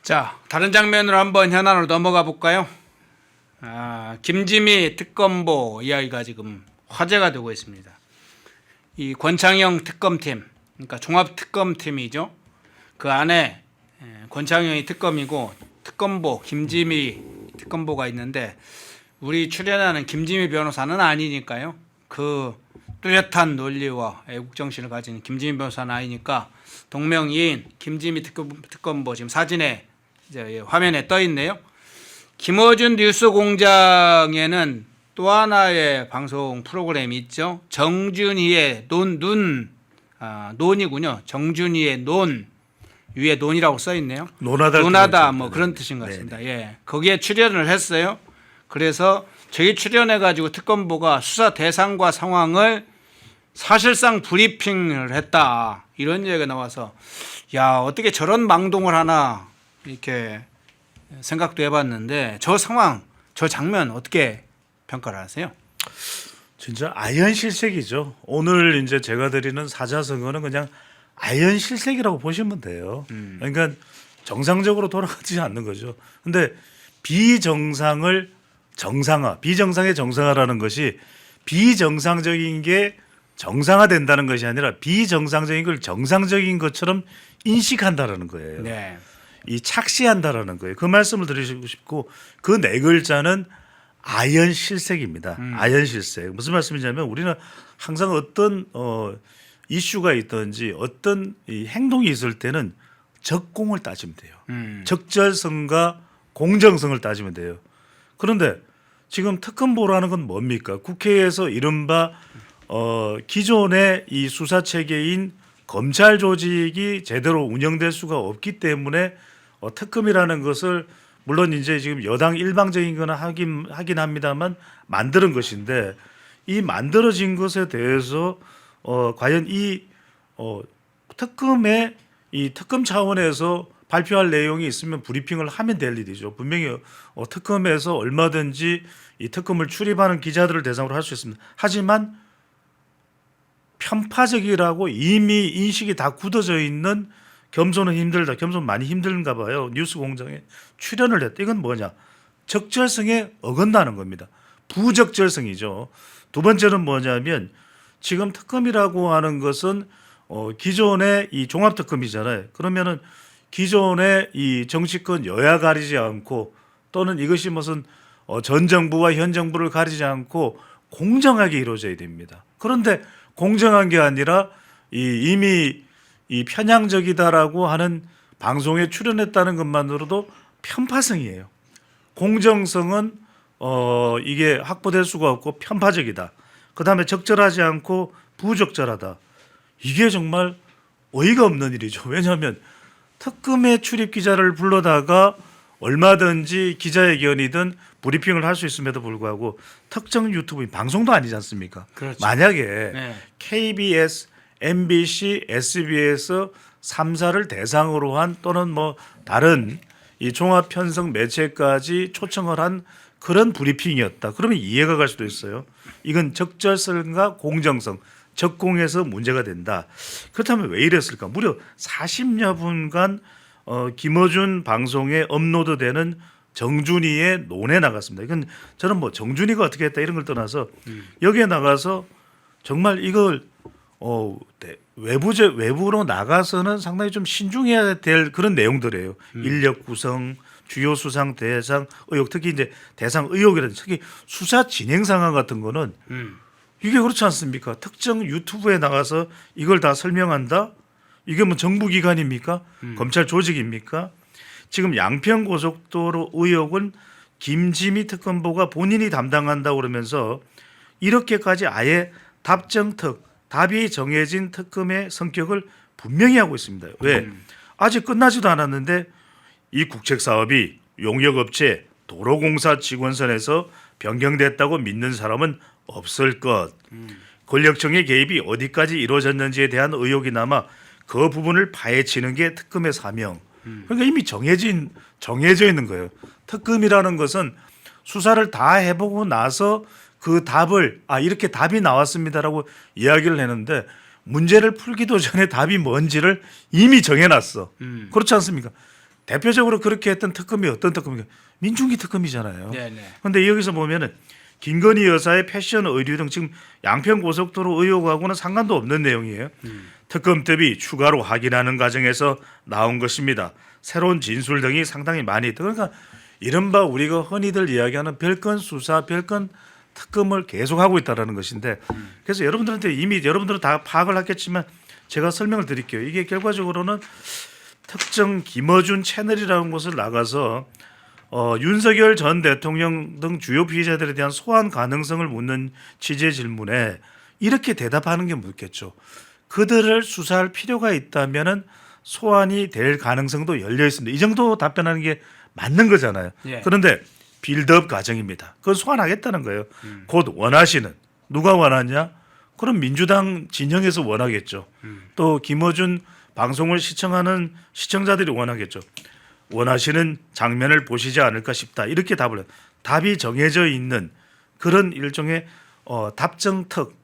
자, 다른 장면으로 한번 현안으로 넘어가 볼까요? 김지미 특검보 이야기가 지금 화제가 되고 있습니다. 이 권창영 특검팀, 그러니까 종합특검팀이죠. 그 안에 권창영이 특검이고 특검보 김지미 특검보가 있는데 우리 출연하는 김지미 변호사는 아니니까요. 그 뚜렷한 논리와 애국정신을 가진 김지미 변호사는 아니니까 동명이인 김지미 특검보 지금 사진에 이제 화면에 떠 있네요. 김어준 뉴스공장에는 또 하나의 방송 프로그램이 있죠. 정준희의 논이군요. 정준희의 논 위에 논이라고 써 있네요. 논하다 뭐 그런 뜻인 것 같습니다. 예, 거기에 출연을 했어요. 그래서 저희 출연해 가지고 특검보가 수사 대상과 상황을 사실상 브리핑을 했다 이런 얘기가 나와서 야 어떻게 저런 망동을 하나 이렇게 생각도 해봤는데 저 상황 저 장면 어떻게 평가를 하세요? 진짜 아연실색이죠. 오늘 이제 제가 드리는 사자성어는 그냥 아연실색이라고 보시면 돼요. 그러니까 정상적으로 돌아가지 않는 거죠. 근데 비정상을 정상화, 비정상의 정상화라는 것이 비정상적인 게 정상화된다는 것이 아니라 비정상적인 걸 정상적인 것처럼 인식한다라는 거예요. 네. 이 착시한다라는 거예요. 그 말씀을 드리고 싶고 그 네 글자는 아연실색입니다. 아연실색. 무슨 말씀이냐면 우리는 항상 어떤 이슈가 있든지 어떤 이 행동이 있을 때는 적공을 따지면 돼요. 적절성과 공정성을 따지면 돼요. 그런데 지금 특검보라는 건 뭡니까? 국회에서 이른바 기존의 이 수사 체계인 검찰 조직이 제대로 운영될 수가 없기 때문에 특검이라는 것을 물론 이제 지금 여당 일방적인 거는 하긴 합니다만 만드는 것인데 이 만들어진 것에 대해서 과연 이 특검의 이 특검 차원에서 발표할 내용이 있으면 브리핑을 하면 될 일이죠. 분명히 특검에서 얼마든지 이 특검을 출입하는 기자들을 대상으로 할 수 있습니다. 하지만 편파적이라고 이미 인식이 다 굳어져 있는 겸손은 힘들다. 겸손 많이 힘든가 봐요. 뉴스공장에 출연을 했다. 이건 뭐냐? 적절성에 어긋나는 겁니다. 부적절성이죠. 두 번째는 뭐냐면 지금 특검이라고 하는 것은 기존의 이 종합특검이잖아요. 그러면은 기존의 이 정치권 여야 가리지 않고 또는 이것이 무슨 전 정부와 현 정부를 가리지 않고 공정하게 이루어져야 됩니다. 그런데 공정한 게 아니라 이미 이 편향적이다라고 하는 방송에 출연했다는 것만으로도 편파성이에요. 공정성은 이게 확보될 수가 없고 편파적이다. 그다음에 적절하지 않고 부적절하다. 이게 정말 어이가 없는 일이죠. 왜냐하면 특검의 출입 기자를 불러다가 얼마든지 기자회견이든 브리핑을 할 수 있음에도 불구하고 특정 유튜브 방송도 아니지 않습니까? 그렇죠. 만약에 네. KBS, MBC, SBS 3사를 대상으로 한 또는 뭐 다른 이 종합 편성 매체까지 초청을 한 그런 브리핑이었다. 그러면 이해가 갈 수도 있어요. 이건 적절성과 공정성, 적공에서 문제가 된다. 그렇다면 왜 이랬을까? 무려 40여 분간 김어준 방송에 업로드되는 정준이의 논에 나갔습니다. 이건 저는 뭐 정준이가 어떻게 했다 이런 걸 떠나서 여기에 나가서 정말 이걸 외부로 나가서는 상당히 좀 신중해야 될 그런 내용들이에요. 인력 구성, 주요 수상 대상 의혹, 특히 이제 대상 의혹이라든지 특히 수사 진행 상황 같은 거는 이게 그렇지 않습니까? 특정 유튜브에 나가서 이걸 다 설명한다? 이게 뭐 정부기관입니까? 검찰 조직입니까? 지금 양평고속도로 의혹은 김지미 특검보가 본인이 담당한다고 그러면서 이렇게까지 아예 답이 정해진 특검의 성격을 분명히 하고 있습니다. 왜? 아직 끝나지도 않았는데 이 국책사업이 용역업체 도로공사 직원선에서 변경됐다고 믿는 사람은 없을 것. 권력청의 개입이 어디까지 이루어졌는지에 대한 의혹이 남아 그 부분을 파헤치는 게 특검의 사명. 그러니까 이미 정해져 있는 거예요. 특검이라는 것은 수사를 다 해보고 나서 그 답을 이렇게 답이 나왔습니다라고 이야기를 했는데 문제를 풀기도 전에 답이 뭔지를 이미 정해놨어. 그렇지 않습니까? 대표적으로 그렇게 했던 특검이 어떤 특검입니까? 민중기 특검이잖아요. 그런데 여기서 보면은 김건희 여사의 패션 의류 등 지금 양평고속도로 의혹하고는 상관도 없는 내용이에요. 특검법이 추가로 확인하는 과정에서 나온 것입니다. 새로운 진술 등이 상당히 많이 있다. 그러니까 이른바 우리가 흔히들 이야기하는 별건 수사, 별건 특검을 계속하고 있다는 것인데 그래서 여러분들한테 이미 여러분들은 다 파악을 하겠지만 제가 설명을 드릴게요. 이게 결과적으로는 특정 김어준 채널이라는 곳을 나가서 윤석열 전 대통령 등 주요 피의자들에 대한 소환 가능성을 묻는 취재 질문에 이렇게 대답하는 게 묻겠죠. 그들을 수사할 필요가 있다면은 소환이 될 가능성도 열려 있습니다. 이 정도 답변하는 게 맞는 거잖아요. 그런데 빌드업 과정입니다. 그건 소환하겠다는 거예요. 곧 원하시는 누가 원하냐? 그럼 민주당 진영에서 원하겠죠. 또 김어준 방송을 시청하는 시청자들이 원하겠죠. 원하시는 장면을 보시지 않을까 싶다. 이렇게 답을 해요. 답이 정해져 있는 그런 일종의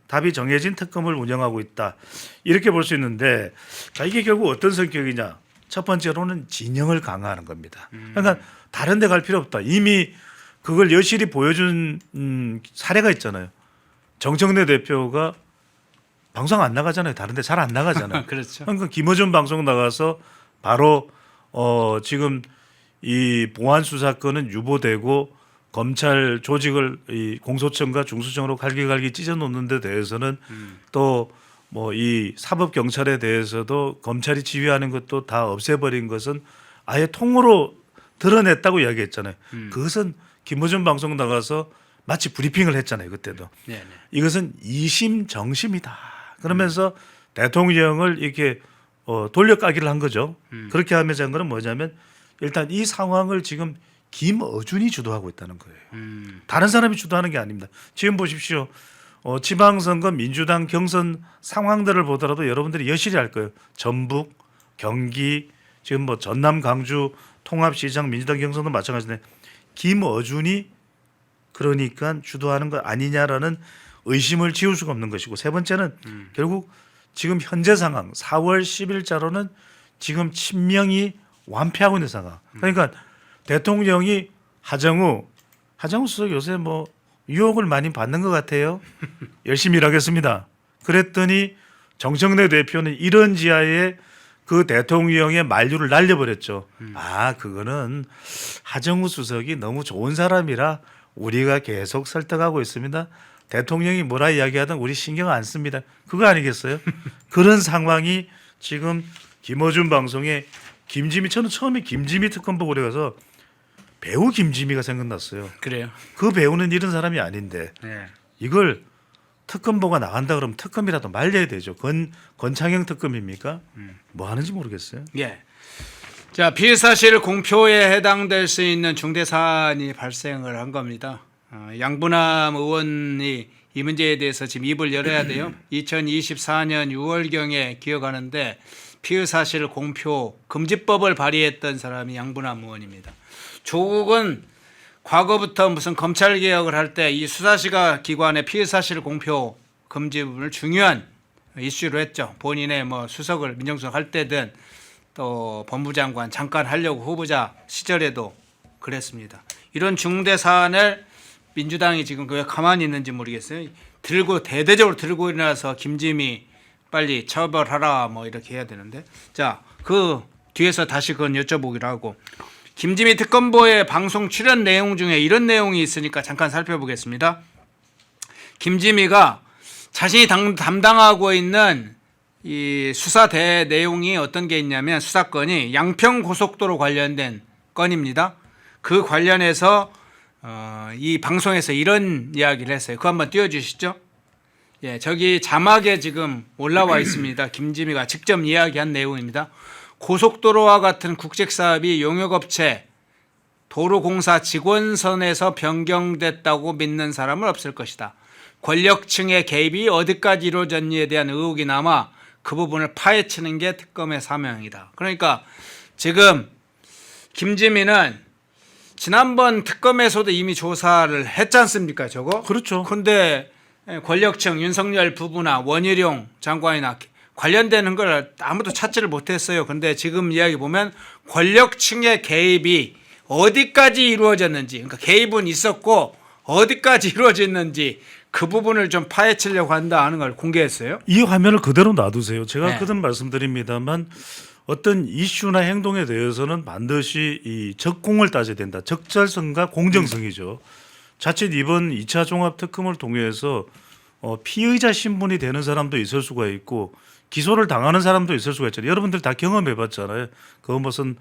답이 정해진 특검을 운영하고 있다. 이렇게 볼 수 있는데 이게 결국 어떤 성격이냐. 첫 번째로는 진영을 강화하는 겁니다. 그러니까 다른 데 갈 필요 없다. 이미 그걸 여실히 보여준 사례가 있잖아요. 정청래 대표가 방송 안 나가잖아요. 다른 데 잘 안 나가잖아요. 그렇죠. 그러니까 김어준 방송 나가서 바로 지금 이 보안 수사권은 유보되고 검찰 조직을 이 공소청과 중수청으로 갈기갈기 찢어 놓는 데 대해서는 또 뭐 이 사법 경찰에 대해서도 검찰이 지휘하는 것도 다 없애버린 것은 아예 통으로 드러냈다고 이야기했잖아요. 그것은 김어준 방송 나가서 마치 브리핑을 했잖아요. 그때도. 이것은 이심정심이다. 그러면서 대통령을 이렇게 돌려까기를 한 거죠. 그렇게 하면서 한 거는 뭐냐면 일단 이 상황을 지금 김어준이 주도하고 있다는 거예요. 다른 사람이 주도하는 게 아닙니다. 지금 보십시오. 지방선거 민주당 경선 상황들을 보더라도 여러분들이 여실히 알 거예요. 전북, 경기, 지금 뭐 전남, 강주 통합시장 민주당 경선도 마찬가지인데 김어준이 그러니까 주도하는 것 아니냐라는 의심을 지울 수가 없는 것이고 세 번째는 결국 지금 현재 상황 4월 10일자로는 지금 친명이 완패하고 있는 상황. 그러니까 대통령이 하정우 수석 요새 뭐 유혹을 많이 받는 것 같아요. 열심히 일하겠습니다. 그랬더니 정청래 대표는 이런 지하에 그 대통령의 만류를 날려버렸죠. 그거는 하정우 수석이 너무 좋은 사람이라 우리가 계속 설득하고 있습니다. 대통령이 뭐라 이야기하든 우리 신경 안 씁니다. 그거 아니겠어요? 그런 상황이 지금 김어준 방송에 저는 처음에 김지미 특검 보고 그래가서 배우 김지미가 생각났어요. 그래요. 그 배우는 이런 사람이 아닌데 네. 이걸 특검보가 나간다 그러면 특검이라도 말려야 되죠. 권창형 특검입니까? 뭐 하는지 모르겠어요. 예. 자, 피의사실 공표에 해당될 수 있는 중대 사안이 발생을 한 겁니다. 양부남 의원이 이 문제에 대해서 지금 입을 열어야 돼요. 2024년 6월경에 기억하는데 피의사실 공표 금지법을 발의했던 사람이 양부남 의원입니다. 조국은 과거부터 무슨 검찰 개혁을 할 때 이 수사시가 기관의 피의사실 공표 금지 부분을 중요한 이슈로 했죠. 본인의 뭐 수석을 민정수석 할 때든 또 법무장관 잠깐 하려고 후보자 시절에도 그랬습니다. 이런 중대 사안을 민주당이 지금 왜 가만히 있는지 모르겠어요. 대대적으로 들고 일어나서 김지미 빨리 처벌하라 뭐 이렇게 해야 되는데, 자, 그 뒤에서 다시 그건 여쭤보기로 하고, 김지미 특검보의 방송 출연 내용 중에 이런 내용이 있으니까 잠깐 살펴보겠습니다. 김지미가 자신이 담당하고 있는 이 수사 내용이 어떤 게 있냐면, 수사건이 양평 고속도로 관련된 건입니다. 그 관련해서 이 방송에서 이런 이야기를 했어요. 그거 한번 띄워주시죠. 예, 저기 자막에 지금 올라와 있습니다. 김지미가 직접 이야기한 내용입니다. 고속도로와 같은 국책사업이 용역업체 도로공사 직원선에서 변경됐다고 믿는 사람은 없을 것이다. 권력층의 개입이 어디까지 이루어졌는지에 대한 의혹이 남아 그 부분을 파헤치는 게 특검의 사명이다. 그러니까 지금 김지미는 지난번 특검에서도 이미 조사를 했지 않습니까? 저거? 그렇죠. 근데 권력층 윤석열 부부나 원희룡 장관이나 관련되는 걸 아무도 찾지를 못했어요. 근데 지금 이야기 보면 권력층의 개입이 어디까지 이루어졌는지, 그러니까 개입은 있었고 어디까지 이루어졌는지 그 부분을 좀 파헤치려고 한다 하는 걸 공개했어요. 이 화면을 그대로 놔두세요. 제가 네. 그든 말씀드립니다만 어떤 이슈나 행동에 대해서는 반드시 이 적공을 따져야 된다. 적절성과 공정성이죠. 자칫 이번 2차 종합특검을 통해서 피의자 신분이 되는 사람도 있을 수가 있고 기소를 당하는 사람도 있을 수가 있잖아요. 여러분들 다 경험해봤잖아요. 그거 무슨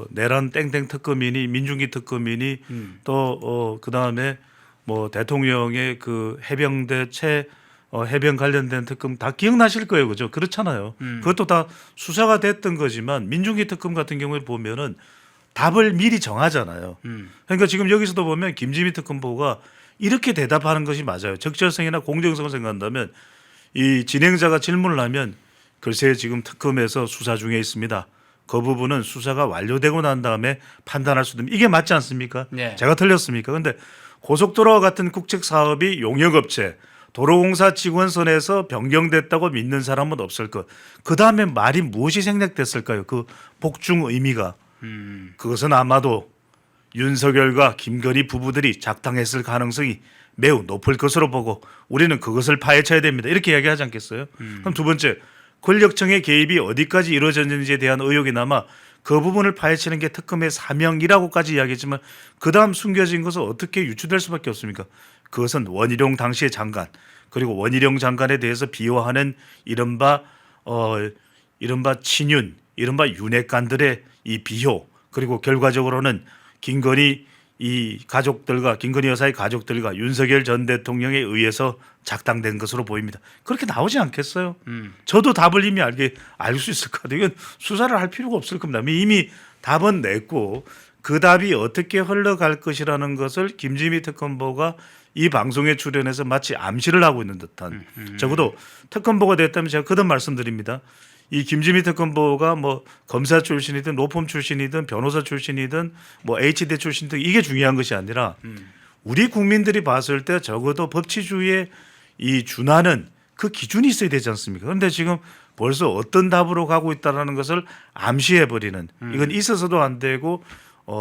내란 땡땡 특검이니 민중기 특검이니 또 그다음에 뭐 대통령의 그 해병대 해병 관련된 특검 다 기억나실 거예요. 그죠? 그렇잖아요. 그것도 다 수사가 됐던 거지만 민중기 특검 같은 경우에 보면은 답을 미리 정하잖아요. 그러니까 지금 여기서도 보면 김지미 특검보가 이렇게 대답하는 것이 맞아요. 적절성이나 공정성을 생각한다면 이 진행자가 질문을 하면 글쎄 지금 특검에서 수사 중에 있습니다. 그 부분은 수사가 완료되고 난 다음에 판단할 수 있는, 이게 맞지 않습니까? 네. 제가 틀렸습니까? 근데 고속도로와 같은 국책 사업이 용역업체 도로공사 직원선에서 변경됐다고 믿는 사람은 없을 것. 그 다음에 말이 무엇이 생략됐을까요? 그 복중 의미가. 그것은 아마도 윤석열과 김건희 부부들이 작당했을 가능성이 매우 높을 것으로 보고 우리는 그것을 파헤쳐야 됩니다. 이렇게 이야기하지 않겠어요? 그럼 두 번째, 권력층의 개입이 어디까지 이루어졌는지에 대한 의혹이 남아 그 부분을 파헤치는 게 특검의 사명이라고까지 이야기했지만 그 다음 숨겨진 것은 어떻게 유추될 수밖에 없습니까? 그것은 원희룡 당시의 장관, 그리고 원희룡 장관에 대해서 비호하는 이른바 친윤, 이른바 윤핵관들의 이 비호, 그리고 결과적으로는 김건희 여사의 가족들과 윤석열 전 대통령에 의해서 작당된 것으로 보입니다. 그렇게 나오지 않겠어요? 저도 답을 이미 알 수 있을 것 같아요. 이건 수사를 할 필요가 없을 겁니다. 이미 답은 냈고 그 답이 어떻게 흘러갈 것이라는 것을 김지미 특검보가 이 방송에 출연해서 마치 암시를 하고 있는 듯한, 적어도 특검보가 됐다면 제가 거듭 말씀드립니다. 이 김지미 특검보가 뭐 검사 출신이든 로펌 출신이든 변호사 출신이든 뭐 H대 출신이든 이게 중요한 것이 아니라 우리 국민들이 봤을 때 적어도 법치주의에 이 준하는 그 기준이 있어야 되지 않습니까? 그런데 지금 벌써 어떤 답으로 가고 있다는 것을 암시해버리는, 이건 있어서도 안 되고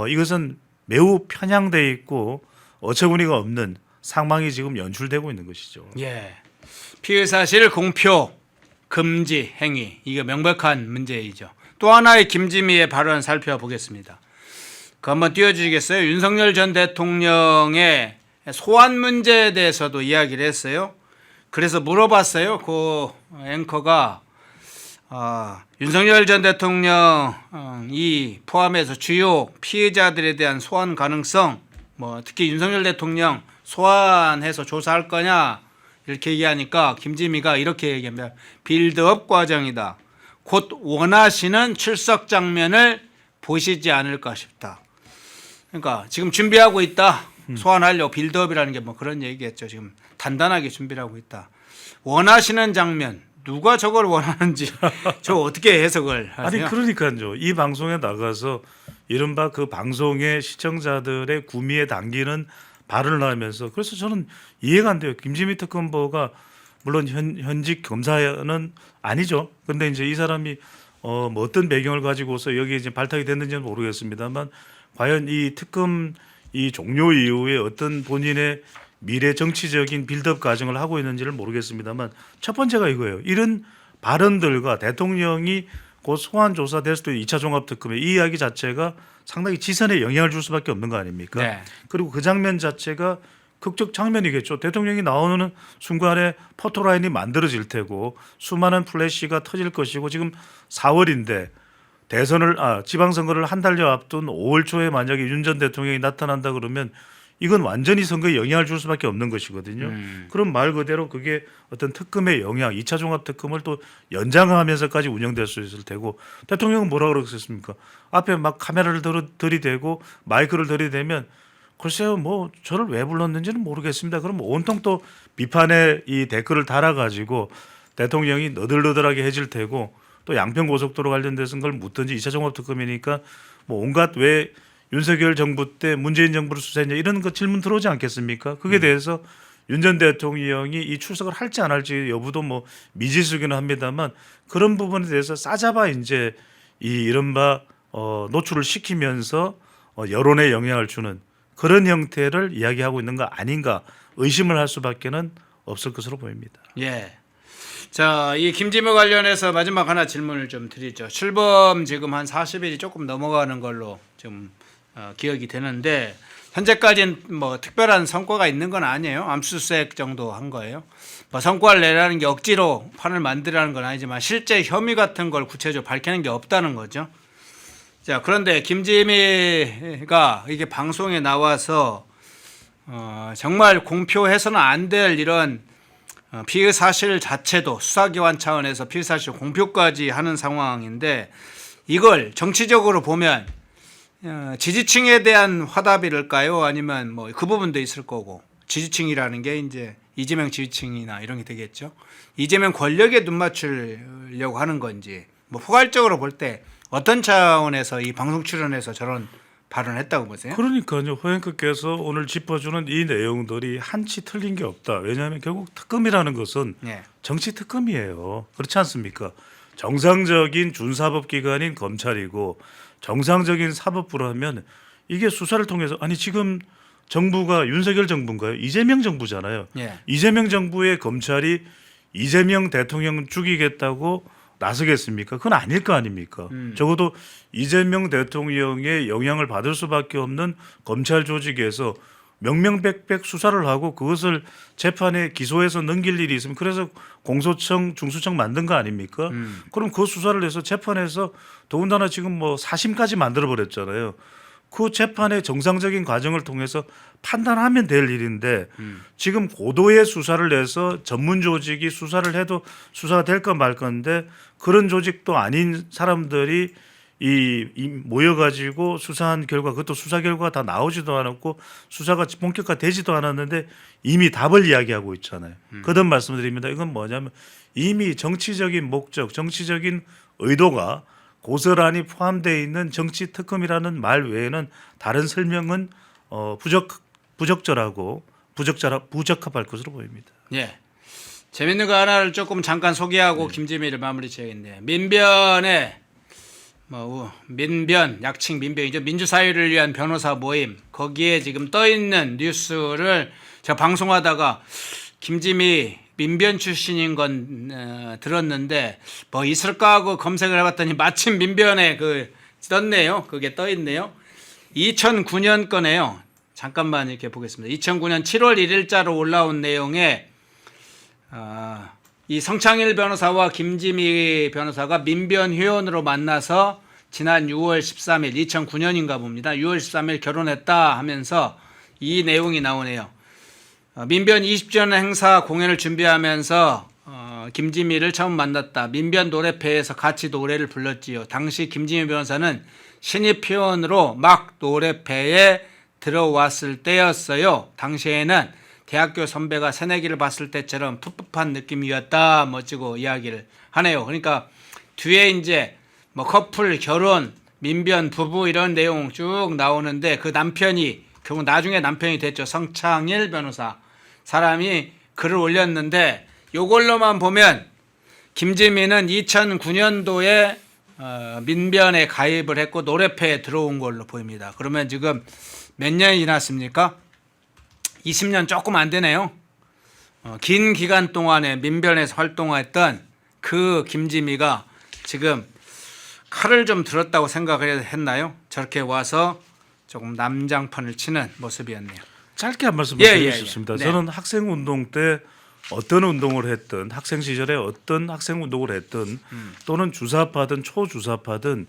이것은 매우 편향돼 있고 어처구니가 없는 상황이 지금 연출되고 있는 것이죠. 예. 피의 사실 공표 금지 행위 이게 명백한 문제이죠. 또 하나의 김지미의 발언 살펴보겠습니다. 그 한번 띄워주시겠어요? 윤석열 전 대통령의 소환 문제에 대해서도 이야기를 했어요. 그래서 물어봤어요. 그 앵커가 윤석열 전 대통령이 포함해서 주요 피해자들에 대한 소환 가능성, 뭐 특히 윤석열 대통령 소환해서 조사할 거냐 이렇게 얘기하니까 김지미가 이렇게 얘기합니다. 빌드업 과정이다. 곧 원하시는 출석 장면을 보시지 않을까 싶다. 그러니까 지금 준비하고 있다. 소환하려고 빌드업이라는 게 뭐 그런 얘기겠죠. 지금 단단하게 준비를 하고 있다. 원하시는 장면 누가 저걸 원하는지 저 어떻게 해석을 하세요? 아니 그러니까요. 이 방송에 나가서 이른바 그 방송의 시청자들의 구미에 당기는 발언을 하면서 그래서 저는 이해가 안 돼요. 김지미 특검보가 물론 현직 검사는 아니죠. 근데 이제 이 사람이 뭐 어떤 배경을 가지고서 여기에 이제 발탁이 됐는지는 모르겠습니다만 과연 이 특검 이 종료 이후에 어떤 본인의 미래 정치적인 빌드업 과정을 하고 있는지를 모르겠습니다만 첫 번째가 이거예요. 이런 발언들과 대통령이 곧 소환 조사될 수도 있는 2차 종합특검의 이 이야기 자체가 상당히 지선에 영향을 줄 수밖에 없는 거 아닙니까? 네. 그리고 그 장면 자체가 극적 장면이겠죠. 대통령이 나오는 순간에 포토라인이 만들어질 테고 수많은 플래시가 터질 것이고 지금 4월인데 대선을 지방선거를 한 달여 앞둔 5월 초에 만약에 윤 전 대통령이 나타난다 그러면 이건 완전히 선거에 영향을 줄 수밖에 없는 것이거든요. 그럼 말 그대로 그게 어떤 특검의 영향, 2차 종합특검을 또 연장하면서까지 운영될 수 있을 테고 대통령은 뭐라 그러겠습니까? 앞에 막 카메라를 들이대고 마이크를 들이대면 글쎄요 뭐 저를 왜 불렀는지는 모르겠습니다. 그럼 온통 또 비판의 이 댓글을 달아가지고 대통령이 너덜너덜하게 해질 테고 또 양평고속도로 관련돼서 걸 묻든지 2차 종합특검이니까 뭐 온갖 왜 윤석열 정부 때 문재인 정부를 수사했냐 이런 거 질문 들어오지 않겠습니까? 그게 대해서 윤 전 대통령이 이 출석을 할지 안 할지 여부도 뭐 미지수기는 합니다만 그런 부분에 대해서 싸잡아 이제 이 이른바 노출을 시키면서 여론에 영향을 주는 그런 형태를 이야기하고 있는 거 아닌가 의심을 할 수밖에는 없을 것으로 보입니다. 예. 자, 이 김지미 관련해서 마지막 하나 질문을 좀 드리죠. 출범 지금 한 40일이 조금 넘어가는 걸로 좀 기억이 되는데 현재까지는 뭐 특별한 성과가 있는 건 아니에요. 압수수색 정도 한 거예요. 뭐 성과를 내라는 게 억지로 판을 만들라는 건 아니지만 실제 혐의 같은 걸 구체적으로 밝히는 게 없다는 거죠. 자, 그런데 김지미가 이게 방송에 나와서 정말 공표해서는 안 될 이런 피의 사실 자체도 수사기관 차원에서 피의 사실 공표까지 하는 상황인데 이걸 정치적으로 보면 지지층에 대한 화답일까요? 아니면 뭐 그 부분도 있을 거고 지지층이라는 게 이제 이재명 지지층이나 이런 게 되겠죠. 이재명 권력에 눈 맞추려고 하는 건지 뭐 포괄적으로 볼 때 어떤 차원에서 이 방송 출연해서 저런 발언을 했다고 보세요? 그러니까요. 허영크께서 오늘 짚어주는 이 내용들이 한치 틀린 게 없다. 왜냐하면 결국 특검이라는 것은 네. 정치 특검이에요. 그렇지 않습니까? 정상적인 준사법기관인 검찰이고 정상적인 사법부라면 이게 수사를 통해서 아니 지금 정부가 윤석열 정부인가요? 이재명 정부잖아요. 네. 이재명 정부의 검찰이 이재명 대통령 죽이겠다고 나서겠습니까? 그건 아닐 거 아닙니까? 적어도 이재명 대통령의 영향을 받을 수밖에 없는 검찰 조직에서 명명백백 수사를 하고 그것을 재판에 기소해서 넘길 일이 있으면 그래서 공소청, 중수청 만든 거 아닙니까? 그럼 그 수사를 해서 재판에서 더군다나 지금 뭐 사심까지 만들어 버렸잖아요. 그 재판의 정상적인 과정을 통해서 판단하면 될 일인데 지금 고도의 수사를 해서 전문 조직이 수사를 해도 수사가 될까 말 건데 그런 조직도 아닌 사람들이 이 모여가지고 수사한 결과 그것도 수사 결과가 다 나오지도 않았고 수사가 본격화되지도 않았는데 이미 답을 이야기하고 있잖아요. 거듭 말씀드립니다. 이건 뭐냐면 이미 정치적인 목적, 정치적인 의도가 고스란히 포함되어 있는 정치 특검이라는 말 외에는 다른 설명은 부적절하고 부적합할 것으로 보입니다. 예. 재밌는 거 하나를 조금 잠깐 소개하고 김지미를 마무리 지어야겠네요. 민변의 민변, 약칭 민변이죠. 민주사회를 위한 변호사 모임 거기에 지금 떠 있는 뉴스를 저 방송하다가 김지미 민변 출신인 건 들었는데 뭐 있을까 하고 검색을 해봤더니 마침 민변에 떴네요. 그게 떠 있네요. 2009년 거네요. 잠깐만 이렇게 보겠습니다. 2009년 7월 1일자로 올라온 내용에 이 성창일 변호사와 김지미 변호사가 민변 회원으로 만나서 지난 6월 13일 2009년인가 봅니다. 6월 13일 결혼했다 하면서 이 내용이 나오네요. 민변 20주년 행사 공연을 준비하면서 김지미를 처음 만났다. 민변 노래회에서 같이 노래를 불렀지요. 당시 김지미 변호사는 신입 회원으로 막 노래회에 들어왔을 때였어요. 당시에는 대학교 선배가 새내기를 봤을 때처럼 풋풋한 느낌이었다. 멋지고 이야기를 하네요. 그러니까 뒤에 이제 뭐 커플, 결혼, 민변, 부부 이런 내용 쭉 나오는데 그 남편이 결국 나중에 남편이 됐죠. 성창일 변호사. 사람이 글을 올렸는데 요걸로만 보면 김지미는 2009년도에 민변에 가입을 했고 노래회에 들어온 걸로 보입니다. 그러면 지금 몇 년이 지났습니까? 20년 조금 안 되네요. 긴 기간 동안에 민변에서 활동했던 그 김지미가 지금 칼을 좀 들었다고 생각을 했나요? 저렇게 와서 조금 남장판을 치는 모습이었네요. 짧게 한 말씀 드리고 예. 싶습니다. 네. 저는 학생 운동 때 어떤 운동을 했든 학생 시절에 어떤 학생 운동을 했든 또는 주사파든 초주사파든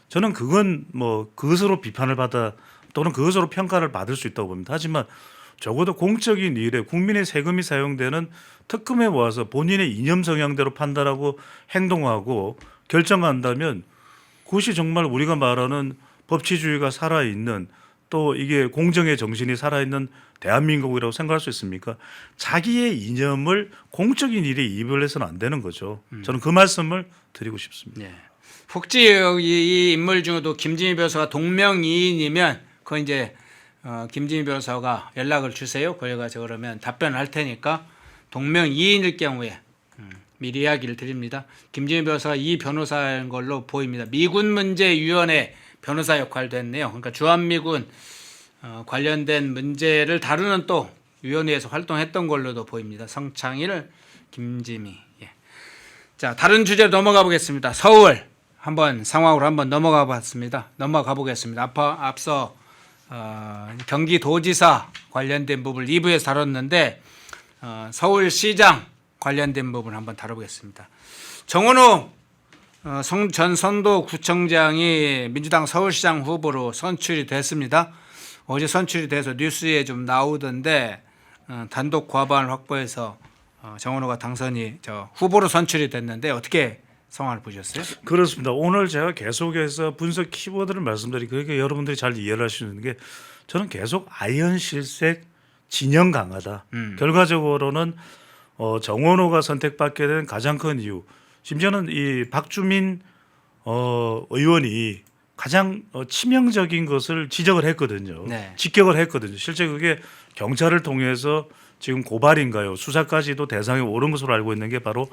저는 그건 뭐 그것으로 비판을 받아 또는 그것으로 평가를 받을 수 있다고 봅니다. 하지만 적어도 공적인 일에 국민의 세금이 사용되는 특검에 와서 본인의 이념 성향대로 판단하고 행동하고 결정한다면 그것이 정말 우리가 말하는 법치주의가 살아있는 또 이게 공정의 정신이 살아있는 대한민국이라고 생각할 수 있습니까? 자기의 이념을 공적인 일에 이입을 해서는 안 되는 거죠. 저는 그 말씀을 드리고 싶습니다. 네. 혹시 이 인물 중에도 김지미 변호사가 동명이인이면 그건 이제 김지미 변호사가 연락을 주세요. 저희가 그러면 답변을 할 테니까 동명이인일 경우에 미리 이야기를 드립니다. 김지미 변호사가 이 변호사인 걸로 보입니다. 미군문제위원회 변호사 역할도 했네요. 그러니까 주한미군 관련된 문제를 다루는 또 위원회에서 활동했던 걸로도 보입니다. 성창일, 김지미. 예. 자, 다른 주제로 넘어가 보겠습니다. 서울 한번 상황으로 한번 넘어가 봤습니다. 넘어가 보겠습니다. 앞서 경기도지사 관련된 부분을 2부에서 다뤘는데 서울시장 관련된 부분을 한번 다뤄보겠습니다. 정원호 전 선도구청장이 민주당 서울시장 후보로 선출이 됐습니다. 어제 선출이 돼서 뉴스에 좀 나오던데 단독 과반을 확보해서 정원호가 당선이 후보로 선출이 됐는데 어떻게 상황을 보셨어요? 그렇습니다. 오늘 제가 계속해서 분석 키워드를 말씀드리고 그러니까 여러분들이 잘 이해를 하시는 게 저는 계속 아이언실색 진영 강하다. 결과적으로는 정원호가 선택받게 된 가장 큰 이유 심지어는 이 박주민 의원이 가장 치명적인 것을 지적을 했거든요. 네. 직격을 했거든요. 실제 그게 경찰을 통해서 지금 고발인가요? 수사까지도 대상에 오른 것으로 알고 있는 게 바로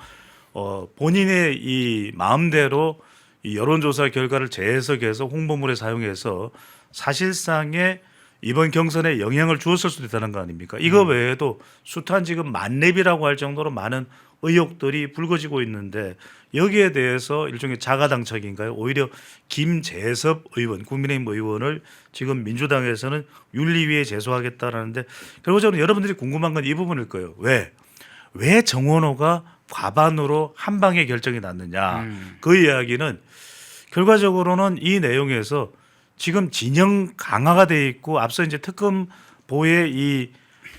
본인의 이 마음대로 이 여론조사 결과를 재해석해서 홍보물에 사용해서 사실상의 이번 경선에 영향을 주었을 수도 있다는 거 아닙니까? 이거 외에도 숱한 지금 만렙이라고 할 정도로 많은 의혹들이 불거지고 있는데 여기에 대해서 일종의 자가당착인가요? 오히려 김재섭 의원, 국민의힘 의원을 지금 민주당에서는 윤리위에 제소하겠다라는데 결과적으로 여러분들이 궁금한 건 이 부분일 거예요. 왜 정원호가 과반으로 한 방에 결정이 났느냐? 그 이야기는 결과적으로는 이 내용에서 지금 진영 강화가 돼 있고 앞서 이제 특검 보의 이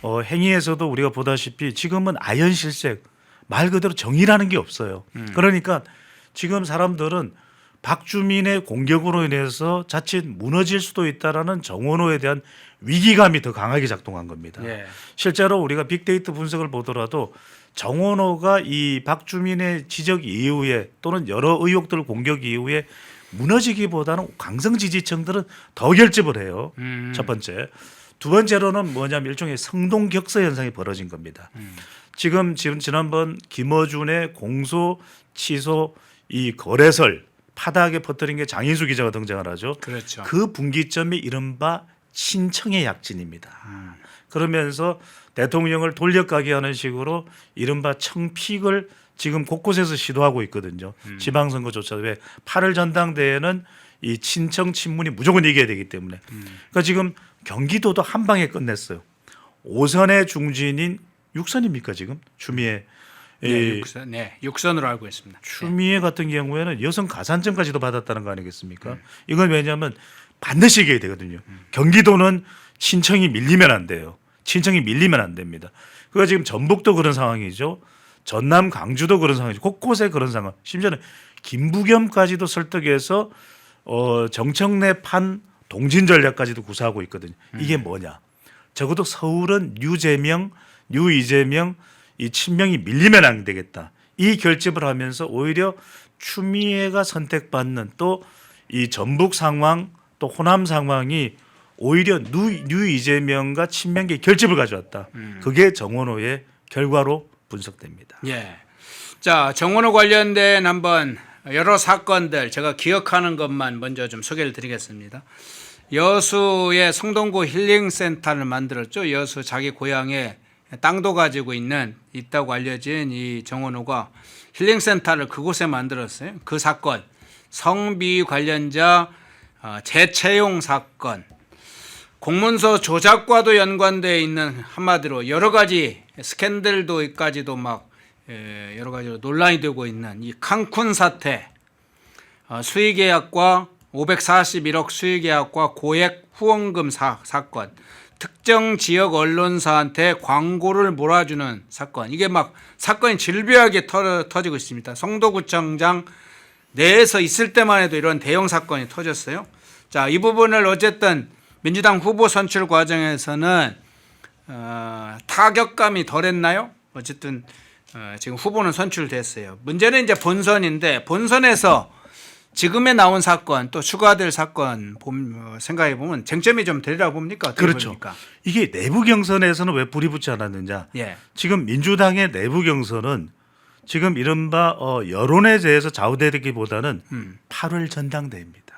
행위에서도 우리가 보다시피 지금은 아연실색 말 그대로 정의라는 게 없어요. 그러니까 지금 사람들은 박주민의 공격으로 인해서 자칫 무너질 수도 있다라는 정원호에 대한 위기감이 더 강하게 작동한 겁니다. 예. 실제로 우리가 빅데이터 분석을 보더라도 정원호가 이 박주민의 지적 이후에 또는 여러 의혹들 공격 이후에 무너지기보다는 강성 지지층들은 더 결집을 해요. 첫 번째. 두 번째로는 뭐냐면 일종의 성동격서 현상이 벌어진 겁니다. 지금 지난번 김어준의 공소 취소 이 거래설 파다하게 퍼뜨린 게 장인수 기자가 등장을 하죠. 그렇죠. 그 분기점이 이른바 친청의 약진입니다. 그러면서 대통령을 돌려가게 하는 식으로 이른바 청픽을 지금 곳곳에서 시도하고 있거든요. 지방선거조차도 왜 8월 전당대회는 이 친청 친문이 무조건 이겨야 되기 때문에. 그러니까 지금 경기도도 한 방에 끝냈어요. 5선의 중진인 6선입니까 지금 추미애. 네, 6선, 네, 6선으로 알고 있습니다. 추미애 같은 경우에는 여성 가산점까지도 받았다는 거 아니겠습니까? 이건 왜냐하면 반드시 이겨야 되거든요. 경기도는 친청이 밀리면 안 돼요. 친청이 밀리면 안 됩니다. 그가 지금 전북도 그런 상황이죠. 전남 광주도 그런 상황이죠. 곳곳에 그런 상황. 심지어는 김부겸까지도 설득해서 정청래 판 동진 전략까지도 구사하고 있거든요. 이게 뭐냐? 적어도 서울은 유재명, 유이재명 이 친명이 밀리면 안 되겠다. 이 결집을 하면서 오히려 추미애가 선택받는 또 이 전북 상황 또 호남 상황이 오히려 뉴 이재명과 친명계 결집을 가져왔다. 그게 정원호의 결과로 분석됩니다. 예. 자, 정원호 관련된 한번 여러 사건들 제가 기억하는 것만 먼저 좀 소개를 드리겠습니다. 여수의 성동구 힐링센터를 만들었죠. 여수 자기 고향에 땅도 가지고 있다고 알려진 이 정원호가 힐링센터를 그곳에 만들었어요. 그 사건, 성비 관련자 재채용 사건, 공문서 조작과도 연관되어 있는 한마디로 여러 가지 스캔들도까지도 막 여러 가지로 논란이 되고 있는 이 칸쿤 사태, 수의계약과 541억 수의계약과 고액 후원금 사건, 특정 지역 언론사한테 광고를 몰아주는 사건, 이게 막 사건이 질비하게 터지고 있습니다. 성도구청장 내에서 있을 때만 해도 이런 대형 사건이 터졌어요. 자, 이 부분을 어쨌든 민주당 후보 선출 과정에서는 타격감이 덜했나요? 어쨌든 지금 후보는 선출됐어요. 문제는 이제 본선인데 본선에서 지금에 나온 사건 또 추가될 사건 생각해 보면 쟁점이 좀 되리라고 봅니까? 어떻게 그렇죠. 봅니까? 이게 내부 경선에서는 왜 불이 붙지 않았느냐? 예. 지금 민주당의 내부 경선은 지금 이른바 여론에 대해서 좌우되기보다는 8월 전당대회입니다.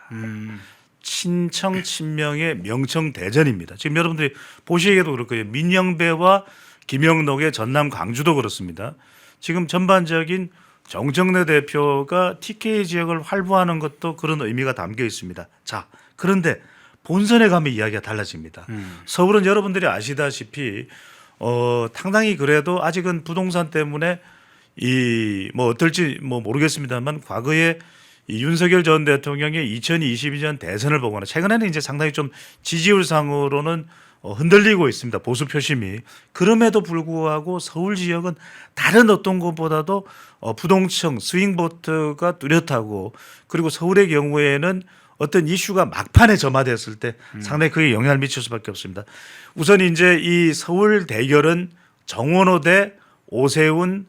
친청 친명의 명청 대전입니다. 지금 여러분들이 보시기에도 그럴 거예요. 민영배와 김영록의 전남 광주도 그렇습니다. 지금 전반적인 정청래 대표가 TK 지역을 활보하는 것도 그런 의미가 담겨 있습니다. 자, 그런데 본선에 가면 이야기가 달라집니다. 서울은 여러분들이 아시다시피 상당히 그래도 아직은 부동산 때문에 이 뭐 어떨지 뭐 모르겠습니다만 과거에 이 윤석열 전 대통령의 2022년 대선을 보거나 최근에는 이제 상당히 좀 지지율상으로는 흔들리고 있습니다. 보수 표심이. 그럼에도 불구하고 서울 지역은 다른 어떤 곳보다도 부동층 스윙보트가 뚜렷하고 그리고 서울의 경우에는 어떤 이슈가 막판에 점화됐을 때 상당히 그게 영향을 미칠 수밖에 없습니다. 우선 이제 이 서울 대결은 정원호 대 오세훈,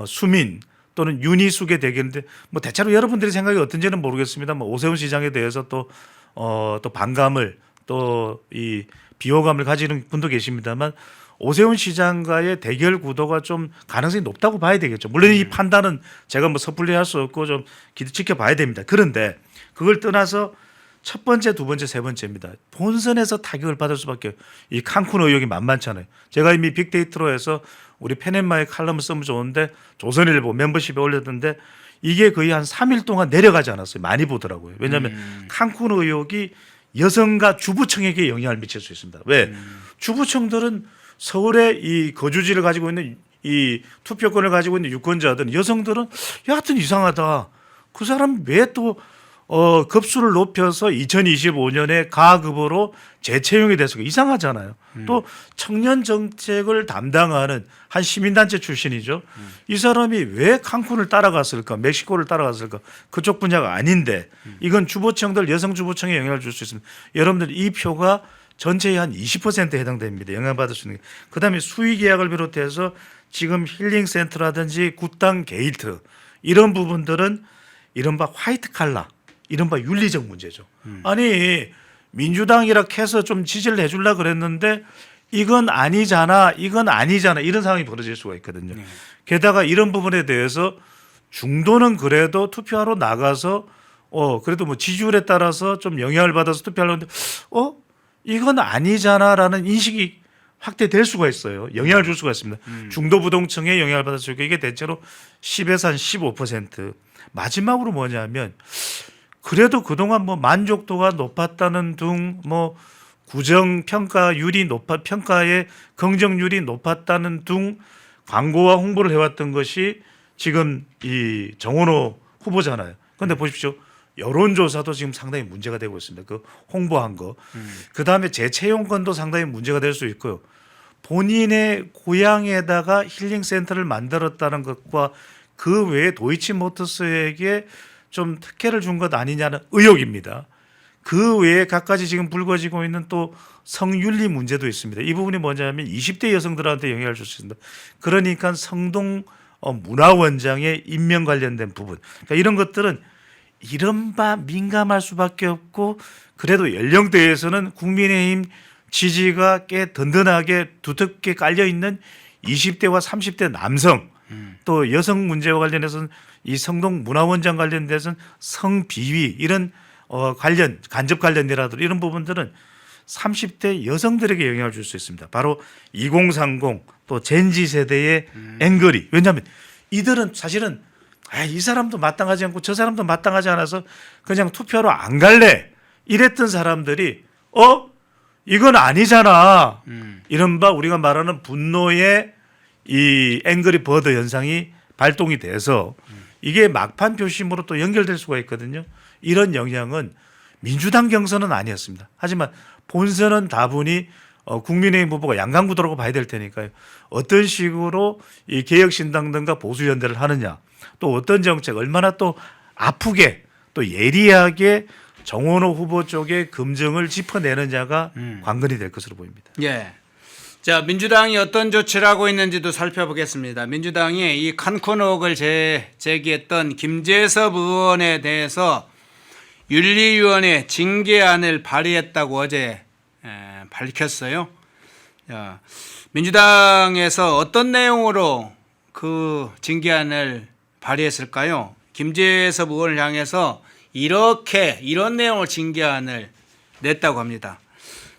수민 또는 윤희숙의 대결인데 뭐 대체로 여러분들이 생각이 어떤지는 모르겠습니다만 오세훈 시장에 대해서 또 반감을 또 이 비호감을 가지는 분도 계십니다만 오세훈 시장과의 대결 구도가 좀 가능성이 높다고 봐야 되겠죠. 물론 이 판단은 제가 뭐 섣불리 할 수 없고 좀 지켜봐야 됩니다. 그런데 그걸 떠나서 첫 번째, 두 번째, 세 번째입니다. 본선에서 타격을 받을 수밖에 이 칸쿤 의혹이 만만찮아요. 제가 이미 빅데이터로 해서 우리 펜앤마의 칼럼을 쓰면 좋은데 조선일보 멤버십에 올렸던데 이게 거의 한 3일 동안 내려가지 않았어요. 많이 보더라고요. 왜냐하면 칸쿤 의혹이 여성과 주부층에게 영향을 미칠 수 있습니다. 왜? 주부층들은 서울에 이 거주지를 가지고 있는 이 투표권을 가지고 있는 유권자들은 여성들은 여하튼 이상하다. 그 사람 왜 또 급수를 높여서 2025년에 가급으로 재채용이 돼서 이상하잖아요. 또 청년 정책을 담당하는 한 시민단체 출신이죠. 이 사람이 왜 칸쿤을 따라갔을까, 멕시코를 따라갔을까, 그쪽 분야가 아닌데 이건 주부층들 여성 주부층에 영향을 줄 수 있습니다. 여러분들 이 표가 전체의 한 20%에 해당됩니다. 영향받을 수 있는 게. 그다음에 수의 계약을 비롯해서 지금 힐링센터라든지 굿당 게이트 이런 부분들은 이른바 화이트 칼라 이른바 윤리적 문제죠. 아니 민주당이라 해서 좀 지지를 해주려고 그랬는데 이건 아니잖아 이런 상황이 벌어질 수가 있거든요. 게다가 이런 부분에 대해서 중도는 그래도 투표하러 나가서 그래도 뭐 지지율에 따라서 좀 영향을 받아서 투표하려는데 이건 아니잖아라는 인식이 확대될 수가 있어요. 영향을 줄 수가 있습니다. 중도부동층에 영향을 받았을 때 이게 대체로 10에서 한 15%. 마지막으로 뭐냐면 그래도 그동안 뭐 만족도가 높았다는 등 뭐 구정 평가율이 평가의 긍정률이 높았다는 등 광고와 홍보를 해왔던 것이 지금 이 정원호 후보잖아요. 그런데 보십시오. 여론조사도 지금 상당히 문제가 되고 있습니다. 그 홍보한 거. 그다음에 재채용권도 상당히 문제가 될 수 있고요. 본인의 고향에다가 힐링센터를 만들었다는 것과 그 외에 도이치모터스에게 좀 특혜를 준 것 아니냐는 의혹입니다. 그 외에 갖가지 지금 불거지고 있는 또 성윤리 문제도 있습니다. 이 부분이 뭐냐면 20대 여성들한테 영향을 줄 수 있습니다. 그러니까 성동 문화원장의 임명 관련된 부분. 그러니까 이런 것들은 이른바 민감할 수밖에 없고 그래도 연령대에서는 국민의힘 지지가 꽤 든든하게 두텁게 깔려있는 20대와 30대 남성 또 여성 문제와 관련해서는 이 성동 문화원장 관련돼서는 성비위 이런 관련 간접 관련이라든지 이런 부분들은 30대 여성들에게 영향을 줄 수 있습니다. 바로 2030 또 젠지 세대의 앵글이 왜냐하면 이들은 사실은 이 사람도 마땅하지 않고 저 사람도 마땅하지 않아서 그냥 투표로 안 갈래 이랬던 사람들이 이건 아니잖아. 이른바 우리가 말하는 분노의 이 앵그리 버드 현상이 발동이 돼서 이게 막판 표심으로 또 연결될 수가 있거든요. 이런 영향은 민주당 경선은 아니었습니다. 하지만 본선은 다분히 국민의힘 후보가 양강구도라고 봐야 될 테니까요. 어떤 식으로 이 개혁신당 등과 보수연대를 하느냐 또 어떤 정책 얼마나 또 아프게 또 예리하게 정원호 후보 쪽의 금정을 짚어내느냐가 관건이 될 것으로 보입니다. 예. 자, 민주당이 어떤 조치를 하고 있는지도 살펴보겠습니다. 민주당이 이 칸쿤 의혹을 제기했던 김재섭 의원에 대해서 윤리위원회 징계안을 발의했다고 어제 밝혔어요. 자, 민주당에서 어떤 내용으로 그 징계안을 발의했을까요? 김재섭 의원을 향해서 이런 내용을 징계안을 냈다고 합니다.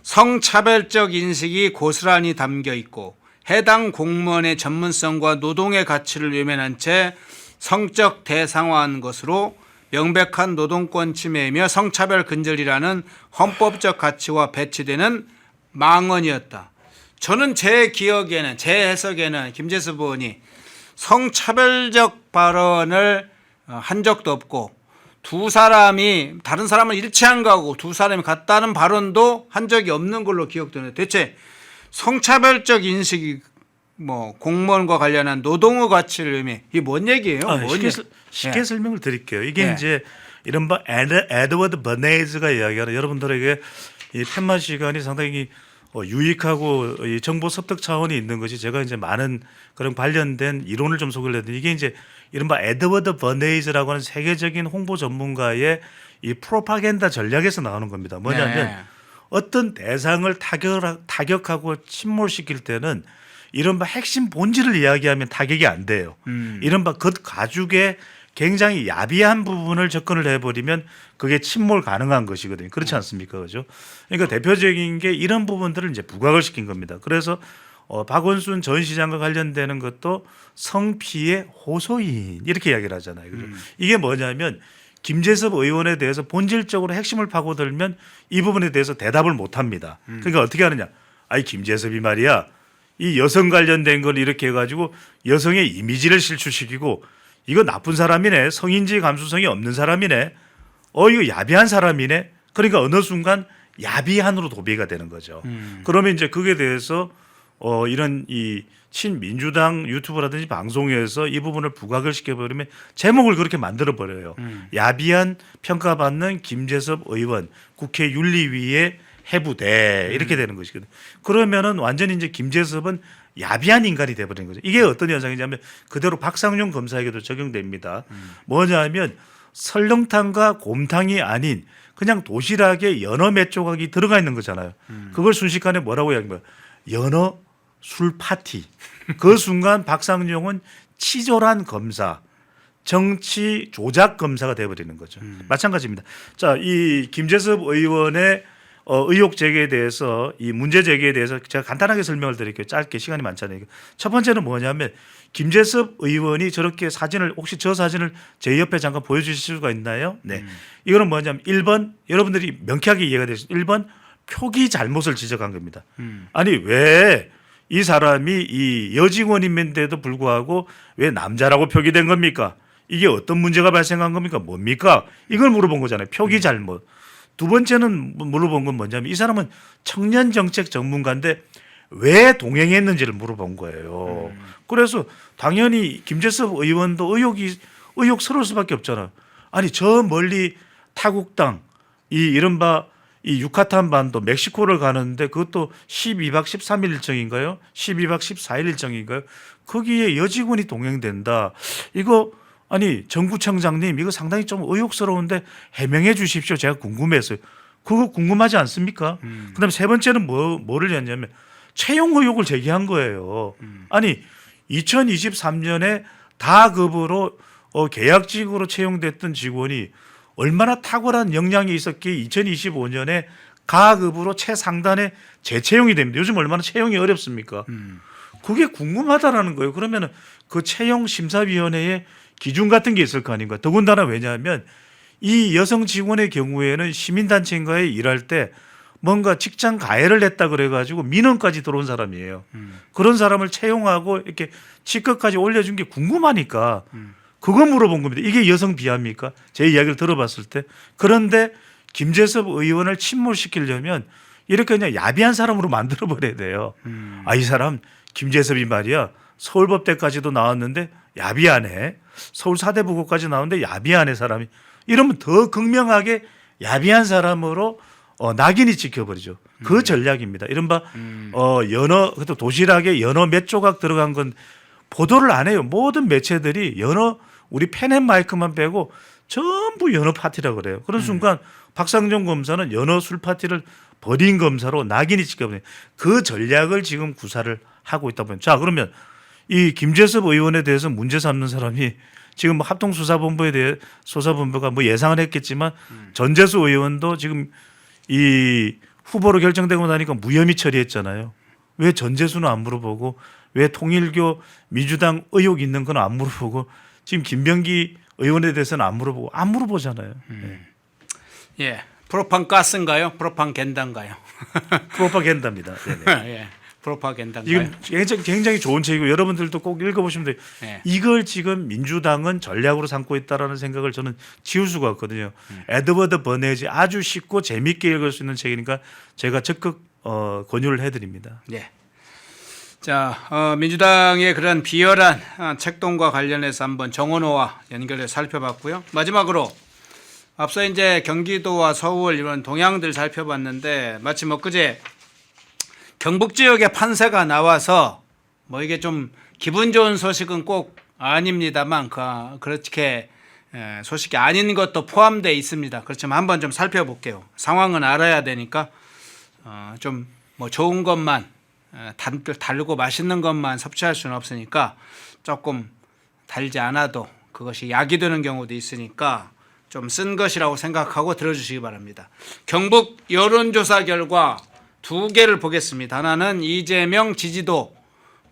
성차별적 인식이 고스란히 담겨 있고 해당 공무원의 전문성과 노동의 가치를 외면한 채 성적 대상화한 것으로 명백한 노동권 침해이며 성차별 근절이라는 헌법적 가치와 배치되는 망언이었다. 저는 제 기억에는 제 해석에는 김재섭 의원이 성차별적 발언을 한 적도 없고 두 사람이 다른 사람을 일치한 거하고 두 사람이 같다는 발언도 한 적이 없는 걸로 기억되는데 대체 성차별적 인식이 뭐 공무원과 관련한 노동의 가치를 의미 이게 뭔 얘기예요? 쉽게 예. 설명을 드릴게요. 이게 예. 이제 이른바 에드워드 버네이즈가 이야기하는 여러분들에게 이 팻말 시간이 상당히 유익하고 이 정보 습득 차원이 있는 것이 제가 이제 많은 그런 관련된 이론을 좀 소개를 했는데 이게 이제 이른바 에드워드 버네이즈라고 하는 세계적인 홍보 전문가의 이 프로파간다 전략에서 나오는 겁니다. 뭐냐면 네. 어떤 대상을 타격하고 침몰시킬 때는 이른바 핵심 본질을 이야기하면 타격이 안 돼요. 이른바 그 가죽의 굉장히 야비한 부분을 접근을 해버리면 그게 침몰 가능한 것이거든요. 그렇지 않습니까? 그죠? 그러니까 대표적인 게 이런 부분들을 이제 부각을 시킨 겁니다. 그래서 박원순 전 시장과 관련되는 것도 성피해 호소인 이렇게 이야기를 하잖아요. 그죠? 이게 뭐냐면 김재섭 의원에 대해서 본질적으로 핵심을 파고들면 이 부분에 대해서 대답을 못 합니다. 그러니까 어떻게 하느냐. 김재섭이 말이야. 이 여성 관련된 걸 이렇게 해가지고 여성의 이미지를 실추시키고 이거 나쁜 사람이네. 성인지 감수성이 없는 사람이네. 이거 야비한 사람이네. 그러니까 어느 순간 야비한으로 도배가 되는 거죠. 그러면 이제 그게 대해서 이런 이 친민주당 유튜브라든지 방송에서 이 부분을 부각을 시켜버리면 제목을 그렇게 만들어버려요. 야비한 평가받는 김재섭 의원 국회 윤리위에 해부돼 이렇게 되는 것이거든요. 그러면은 완전히 이제 김재섭은 야비한 인간이 돼버리는 거죠. 이게 어떤 현상이냐면 그대로 박상용 검사에게도 적용됩니다. 뭐냐면 설렁탕과 곰탕이 아닌 그냥 도시락에 연어 몇 조각이 들어가 있는 거잖아요. 그걸 순식간에 뭐라고 이야기해요? 연어 술 파티. 그 순간 박상용은 치졸한 검사, 정치 조작 검사가 돼버리는 거죠. 마찬가지입니다. 자, 이 김재섭 의원의 의혹 제기에 대해서 이 문제 제기에 대해서 제가 간단하게 설명을 드릴게요. 짧게 시간이 많잖아요. 첫 번째는 뭐냐면 김재섭 의원이 저렇게 사진을 혹시 저 사진을 제 옆에 잠깐 보여주실 수가 있나요? 네. 이거는 뭐냐면 1번 여러분들이 명쾌하게 이해가 되시죠. 1번 표기 잘못을 지적한 겁니다. 아니 왜 이 사람이 이 여직원임인데도 불구하고 왜 남자라고 표기된 겁니까? 이게 어떤 문제가 발생한 겁니까? 뭡니까? 이걸 물어본 거잖아요. 표기 잘못. 두 번째는 물어본 건 뭐냐면 이 사람은 청년 정책 전문가인데 왜 동행했는지를 물어본 거예요. 그래서 당연히 김재섭 의원도 의혹스러울 수밖에 없잖아요. 아니 저 멀리 타국당 이 이른바 이 유카탄 반도 멕시코를 가는데 그것도 12박 13일 일정인가요? 12박 14일 일정인가요? 거기에 여직원이 동행된다. 이거 아니 정구청장님 이거 상당히 좀 의혹스러운데 해명해 주십시오. 제가 궁금해서요. 그거 궁금하지 않습니까? 그다음에 세 번째는 뭐를 했냐면 채용 의혹을 제기한 거예요. 아니 2023년에 다급으로 계약직으로 채용됐던 직원이 얼마나 탁월한 역량이 있었기에 2025년에 가급으로 최상단에 재채용이 됩니다. 요즘 얼마나 채용이 어렵습니까? 그게 궁금하다라는 거예요. 그러면은 그 채용 심사위원회에 기준 같은 게 있을 거 아닌가. 더군다나 왜냐하면 이 여성 직원의 경우에는 시민단체인가에 일할 때 뭔가 직장 가해를 했다 그래가지고 민원까지 들어온 사람이에요. 그런 사람을 채용하고 이렇게 직급까지 올려준 게 궁금하니까 그거 물어본 겁니다. 이게 여성 비하입니까? 제 이야기를 들어봤을 때. 그런데 김재섭 의원을 침몰시키려면 이렇게 그냥 야비한 사람으로 만들어버려야 돼요. 아, 이 사람 김재섭이 말이야 서울법대까지도 나왔는데 야비하네. 서울사대부고까지 나왔는데 야비하네 사람이. 이러면 더 극명하게 야비한 사람으로 낙인이 찍혀버리죠. 그 전략입니다. 이른바 연어 그것도 도시락에 연어 몇 조각 들어간 건 보도를 안 해요. 모든 매체들이 연어 우리 펜앤마이크만 빼고 전부 연어 파티라고 그래요. 그런 순간 박상정 검사는 연어 술 파티를 벌인 검사로 낙인이 찍혀버려요. 그 전략을 지금 구사를 하고 있다 보니. 자 그러면 이 김재섭 의원에 대해서 문제 삼는 사람이 지금 합동수사본부에 대해 수사본부가 뭐 예상을 했겠지만 전재수 의원도 지금 이 후보로 결정되고 나니까 무혐의 처리했잖아요. 왜 전재수는 안 물어보고 왜 통일교 민주당 의혹 있는 건 안 물어보고 지금 김병기 의원에 대해서는 안 물어보잖아요. 예, 프로판가스인가요? 프로판겐다인가요? 프로파간다입니다. 예, 프로파겐다인가요? 지금 굉장히 좋은 책이고 여러분들도 꼭 읽어보시면 돼요. 예. 이걸 지금 민주당은 전략으로 삼고 있다라는 생각을 저는 지울 수가 없거든요. 에드워드 버네지 아주 쉽고 재미있게 읽을 수 있는 책이니까 제가 적극 권유를 해드립니다. 예. 자, 민주당의 그런 비열한 책동과 관련해서 한번 정원호와 연결해 살펴봤고요. 마지막으로 앞서 이제 경기도와 서울 이런 동향들 살펴봤는데 마침 엊그제 경북 지역의 판세가 나와서 뭐 이게 좀 기분 좋은 소식은 꼭 아닙니다만 그렇게 소식이 아닌 것도 포함되어 있습니다. 그렇지만 한번 좀 살펴볼게요. 상황은 알아야 되니까 좀 뭐 좋은 것만 달고 맛있는 것만 섭취할 수는 없으니까 조금 달지 않아도 그것이 약이 되는 경우도 있으니까 좀 쓴 것이라고 생각하고 들어주시기 바랍니다. 경북 여론조사 결과 두 개를 보겠습니다. 하나는 이재명 지지도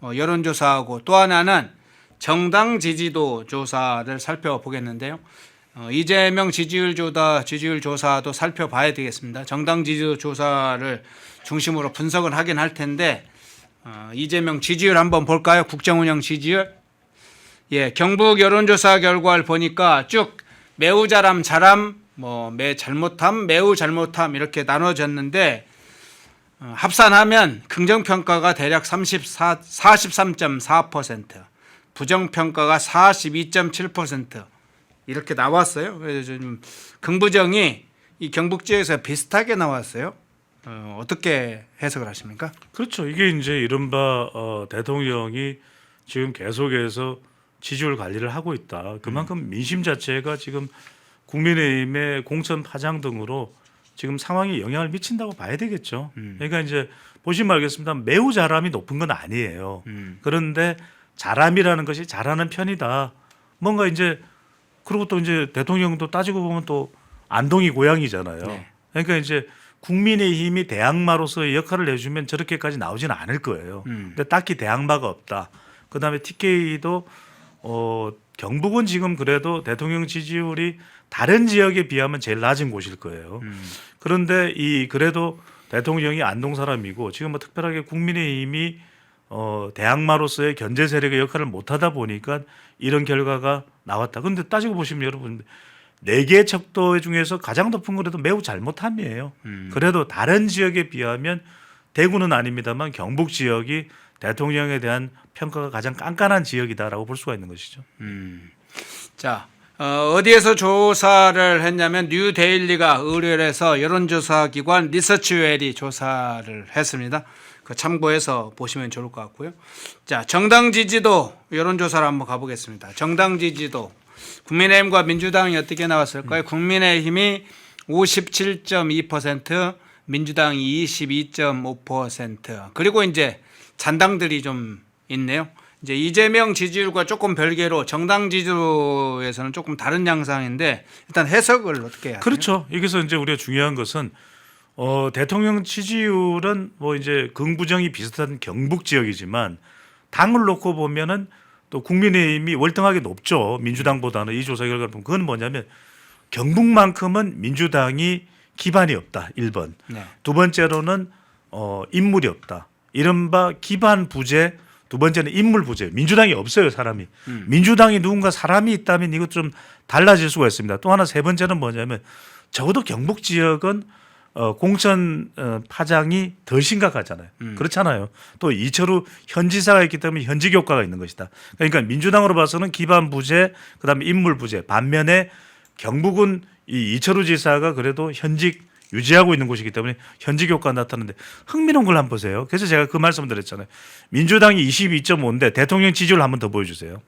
여론조사하고 또 하나는 정당 지지도 조사를 살펴보겠는데요. 이재명 지지율 조사도 살펴봐야 되겠습니다. 정당 지지도 조사를 중심으로 분석을 하긴 할 텐데 이재명 지지율 한번 볼까요? 국정운영 지지율. 예, 경북 여론조사 결과를 보니까 쭉 매우 잘함, 잘못함, 매우 잘못함 이렇게 나눠졌는데 합산하면 긍정평가가 대략 43.4%, 부정평가가 42.7% 이렇게 나왔어요. 그래서 좀 긍부정이 이 경북 지역에서 비슷하게 나왔어요. 어떻게 해석을 하십니까? 그렇죠. 이게 이제 이른바 대통령이 지금 계속해서 지지율 관리를 하고 있다. 그만큼 민심 자체가 지금 국민의힘의 공천 파장 등으로 지금 상황에 영향을 미친다고 봐야 되겠죠. 그러니까 이제 보시면 알겠습니다. 매우 잘함이 높은 건 아니에요. 그런데 잘함이라는 것이 잘하는 편이다. 뭔가 이제 그리고 또 이제 대통령도 따지고 보면 또 안동이 고향이잖아요. 네. 그러니까 이제 국민의힘이 대항마로서의 역할을 해주면 저렇게까지 나오지는 않을 거예요. 근데 딱히 대항마가 없다. 그다음에 TK도 경북은 지금 그래도 대통령 지지율이 다른 지역에 비하면 제일 낮은 곳일 거예요. 그런데 그래도 대통령이 안동 사람이고 지금 뭐 특별하게 국민의힘이 대항마로서의 견제 세력의 역할을 못하다 보니까 이런 결과가 나왔다. 그런데 따지고 보시면 여러분 4개 척도 중에서 가장 높은 거라도 매우 잘못함이에요. 그래도 다른 지역에 비하면 대구는 아닙니다만 경북 지역이 대통령에 대한 평가가 가장 깐깐한 지역이다라고 볼 수가 있는 것이죠. 자, 어디에서 조사를 했냐면 뉴데일리가 의뢰해서 여론조사 기관 리서치웰이 조사를 했습니다. 그 참고해서 보시면 좋을 것 같고요. 자, 정당 지지도 여론조사를 한번 가보겠습니다. 정당 지지도 국민의힘과 민주당이 어떻게 나왔을까요? 국민의힘이 57.2%, 민주당이 22.5%. 그리고 이제 잔당들이 좀 있네요. 이제 이재명 지지율과 조금 별개로 정당 지지율에서는 조금 다른 양상인데 일단 해석을 어떻게 해야 돼요? 그렇죠. 여기서 이제 우리가 중요한 것은 대통령 지지율은 뭐 이제 긍부정이 비슷한 경북 지역이지만 당을 놓고 보면은 또 국민의힘이 월등하게 높죠. 민주당보다는 이 조사 결과를 보면 그건 뭐냐면 경북만큼은 민주당이 기반이 없다. 1번. 네. 두 번째로는 인물이 없다. 이른바 기반 부재. 두 번째는 인물 부재. 민주당이 없어요, 사람이. 민주당이 누군가 사람이 있다면 이것 좀 달라질 수가 있습니다. 또 하나 세 번째는 뭐냐면 적어도 경북 지역은 공천 파장이 더 심각하잖아요. 그렇잖아요. 또 이철우 현 지사가 있기 때문에 현직 효과가 있는 것이다. 그러니까 민주당으로 봐서는 기반 부재, 그다음에 인물 부재. 반면에 경북은 이 이철우 지사가 그래도 현직 유지하고 있는 곳이기 때문에 현직 효과가 나타나는데 흥미로운 걸 한번 보세요. 그래서 제가 그 말씀을 드렸잖아요. 민주당이 22.5인데 대통령 지지율 한번 더 보여주세요.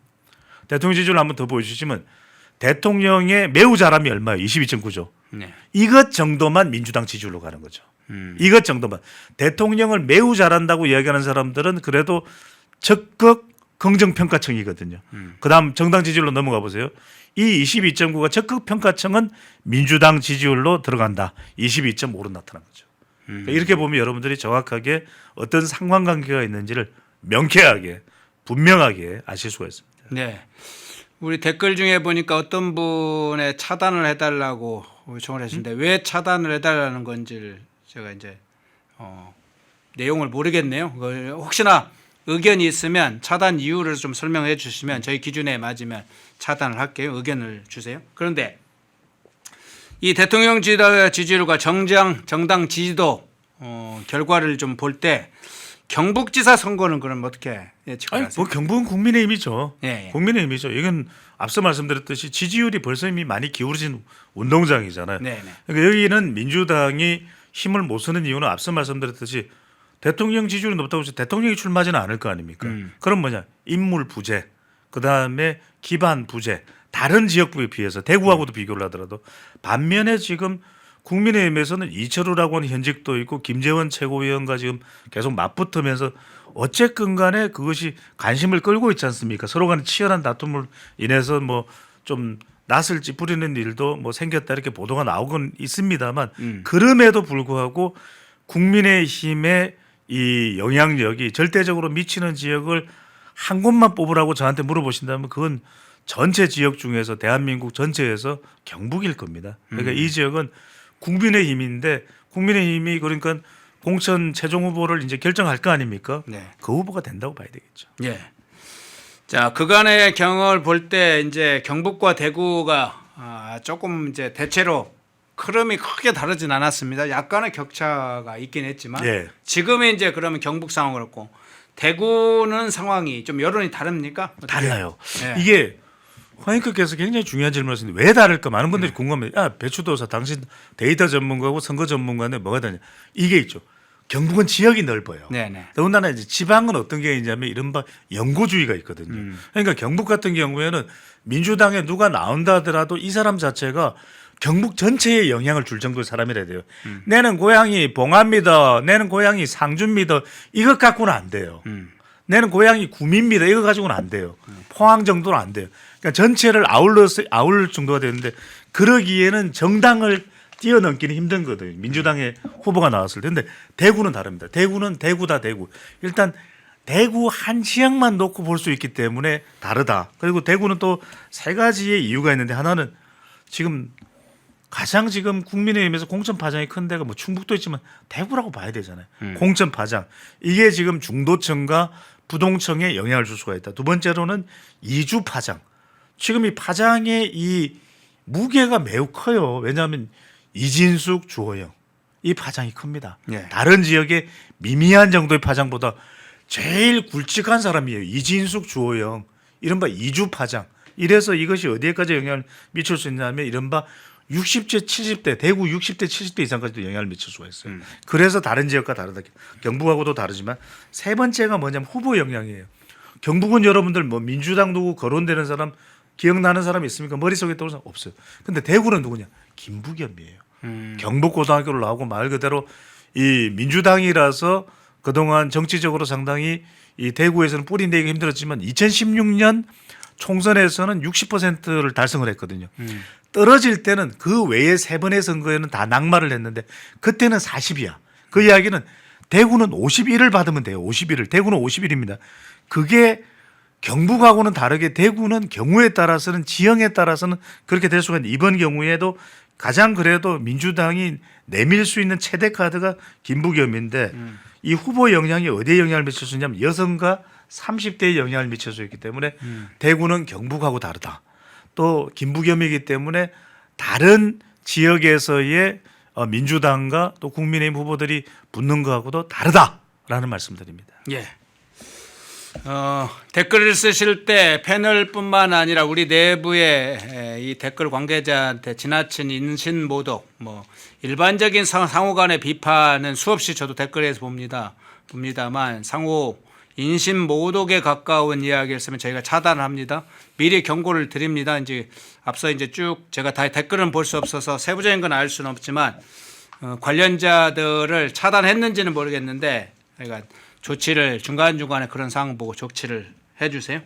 대통령 지지율 한번 더 보여주시면 대통령의 매우 잘함이 얼마예요? 22.9죠. 네. 이것 정도만 민주당 지지율로 가는 거죠. 이것 정도만. 대통령을 매우 잘한다고 이야기하는 사람들은 그래도 적극 긍정평가층이거든요. 그다음 정당 지지율로 넘어가 보세요. 이 22.9가 적극 평가층은 민주당 지지율로 들어간다. 22.5로 나타난 거죠. 그러니까 이렇게 보면 여러분들이 정확하게 어떤 상관관계가 있는지를 명쾌하게 분명하게 아실 수가 있습니다. 네. 우리 댓글 중에 보니까 어떤 분의 차단을 해달라고 요청을 했는데 왜 차단을 해달라는 건지를 제가 이제 내용을 모르겠네요. 그걸 혹시나 의견이 있으면 차단 이유를 좀 설명해 주시면 저희 기준에 맞으면 차단을 할게요. 의견을 주세요. 그런데 이 대통령 지지율과 정당 지지도 결과를 좀 볼 때 경북지사 선거는 그럼 어떻게 예측을 하세요? 뭐 경북은 국민의힘이죠. 예, 예. 국민의힘이죠. 이건 앞서 말씀드렸듯이 지지율이 벌써 이미 많이 기울어진 운동장이잖아요. 네, 네. 그러니까 여기는 민주당이 힘을 못 쓰는 이유는 앞서 말씀드렸듯이 대통령 지지율이 높다고 해서 대통령이 출마하지는 않을 거 아닙니까? 그럼 뭐냐? 인물 부재, 그다음에 기반 부재, 다른 지역구에 비해서 대구하고도 비교를 하더라도 반면에 지금 국민의힘에서는 이철우라고 하는 현직도 있고 김재원 최고위원과 지금 계속 맞붙으면서 어쨌든 간에 그것이 관심을 끌고 있지 않습니까? 서로 간에 치열한 다툼을 인해서 뭐 좀 낯을 찌푸리는 일도 뭐 생겼다 이렇게 보도가 나오곤 있습니다만 그럼에도 불구하고 국민의힘의 이 영향력이 절대적으로 미치는 지역을 한 곳만 뽑으라고 저한테 물어보신다면 그건 전체 지역 중에서 대한민국 전체에서 경북일 겁니다. 그러니까 이 지역은 국민의힘인데 국민의힘이 그러니까 공천 최종 후보를 이제 결정할 거 아닙니까? 네. 그 후보가 된다고 봐야 되겠죠. 예. 자, 그간의 경을 볼 때 이제 경북과 대구가 조금 이제 대체로 흐름이 크게 다르진 않았습니다. 약간의 격차가 있긴 했지만 예. 지금의 이제 그러면 경북 상황 그렇고 대구는 상황이 좀 여론이 다릅니까? 어떻게? 달라요. 예. 이게 황인크께서 굉장히 중요한 질문을 하셨는데 왜 다를까? 많은 분들이 궁금해요. 야, 배추도사 당신 데이터 전문가고 선거 전문가인데 뭐가 다르냐? 이게 있죠. 경북은 지역이 넓어요. 네네. 더군다나 이제 지방은 어떤 게 있냐면 이른바 연고주의가 있거든요. 그러니까 경북 같은 경우에는 민주당에 누가 나온다 하더라도 이 사람 자체가 경북 전체에 영향을 줄 정도의 사람이라 돼요. 내는 고향이 봉화입니다. 내는 고향이 상주입니다. 이것 갖고는 안 돼요. 내는 고향이 구미입니다. 이거 가지고는 안 돼요. 포항 정도는 안 돼요. 그러니까 전체를 아울 정도가 되는데 그러기에는 정당을 뛰어넘기는 힘든 거거든요. 민주당의 후보가 나왔을 때. 근데 대구는 다릅니다. 대구는 대구다 대구. 일단 대구 한 지역만 놓고 볼 수 있기 때문에 다르다. 그리고 대구는 또 세 가지의 이유가 있는데 하나는 지금 가장 지금 국민의힘에서 공천 파장이 큰 데가 뭐 충북도 있지만 대구라고 봐야 되잖아요. 공천 파장. 이게 지금 중도층과 부동층에 영향을 줄 수가 있다. 두 번째로는 이주 파장. 지금 이 파장의 이 무게가 매우 커요. 왜냐하면 이진숙, 주호영 이 파장이 큽니다. 예. 다른 지역의 미미한 정도의 파장보다 제일 굵직한 사람이에요. 이진숙, 주호영 이른바 이주 파장. 이래서 이것이 어디에까지 영향을 미칠 수 있냐면 이른바 60대, 70대, 대구 60대, 70대 이상까지도 영향을 미칠 수가 있어요. 그래서 다른 지역과 다르다. 경북하고도 다르지만 세 번째가 뭐냐면 후보 영향이에요. 경북은 여러분들 뭐 민주당 누구 거론되는 사람 기억나는 사람 있습니까? 머릿속에 떠오르는 사람 없어요. 근데 대구는 누구냐? 김부겸이에요. 경북고등학교를 나오고 말 그대로 이 민주당이라서 그동안 정치적으로 상당히 이 대구에서는 뿌리 내기 힘들었지만 2016년 총선에서는 60%를 달성을 했거든요. 떨어질 때는 그 외에 세 번의 선거에는 다 낙마를 했는데 그때는 40이야. 그 이야기는 대구는 51을 받으면 돼요. 51을. 대구는 51입니다. 그게 경북하고는 다르게 대구는 경우에 따라서는 지형에 따라서는 그렇게 될 수가 있는데 이번 경우에도 가장 그래도 민주당이 내밀 수 있는 최대 카드가 김부겸인데 이 후보 영향이 어디에 영향을 미칠 수 있냐면 여성과 30대에 영향을 미칠 수 있기 때문에 대구는 경북하고 다르다. 또 김부겸이기 때문에 다른 지역에서의 민주당과 또 국민의힘 후보들이 붙는 것하고도 다르다라는 말씀드립니다. 예. 댓글을 쓰실 때 패널뿐만 아니라 우리 내부의 이 댓글 관계자한테 지나친 인신모독, 뭐 일반적인 상호 간의 비판은 수없이 저도 댓글에서 봅니다만 상호 인신모독에 가까운 이야기를 쓰면 저희가 차단합니다. 미리 경고를 드립니다. 이제 앞서 이제 쭉 제가 다 댓글은 볼 수 없어서 세부적인 건 알 수는 없지만 관련자들을 차단했는지는 모르겠는데 그러니까 조치를 중간중간에 그런 상황 보고 조치를 해주세요.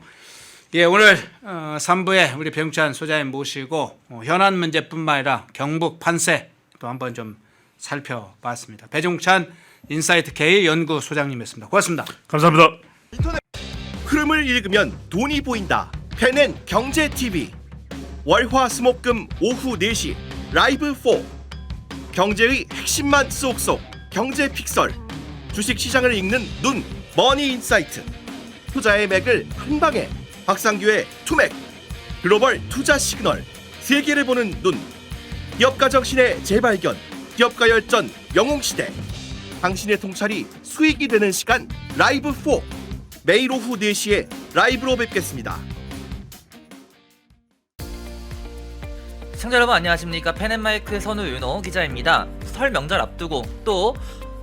예, 오늘 3부에 우리 배용찬 소장님 모시고 현안 문제뿐만 아니라 경북 판세 또 한번 좀 살펴봤습니다. 배종찬 인사이트 K 연구 소장님이었습니다. 고맙습니다. 감사합니다. 흐름을 읽으면 돈이 보인다. 펜앤 경제 TV. 월화수목금 오후 4시 라이브 4. 경제의 핵심만 쏙쏙. 경제 픽설. 주식 시장을 읽는 눈. 머니 인사이트. 투자의 맥을 한 방에. 박상규의 투맥. 글로벌 투자 시그널. 세계를 보는 눈. 기업가 정신의 재발견. 기업가 열전 영웅시대. 당신의 통찰이 수익이 되는 시간 라이브 4. 매일 오후 4시에 라이브로 뵙겠습니다. 시청자 여러분 안녕하십니까. 펜앤마이크 선우윤호 기자입니다. 설 명절 앞두고 또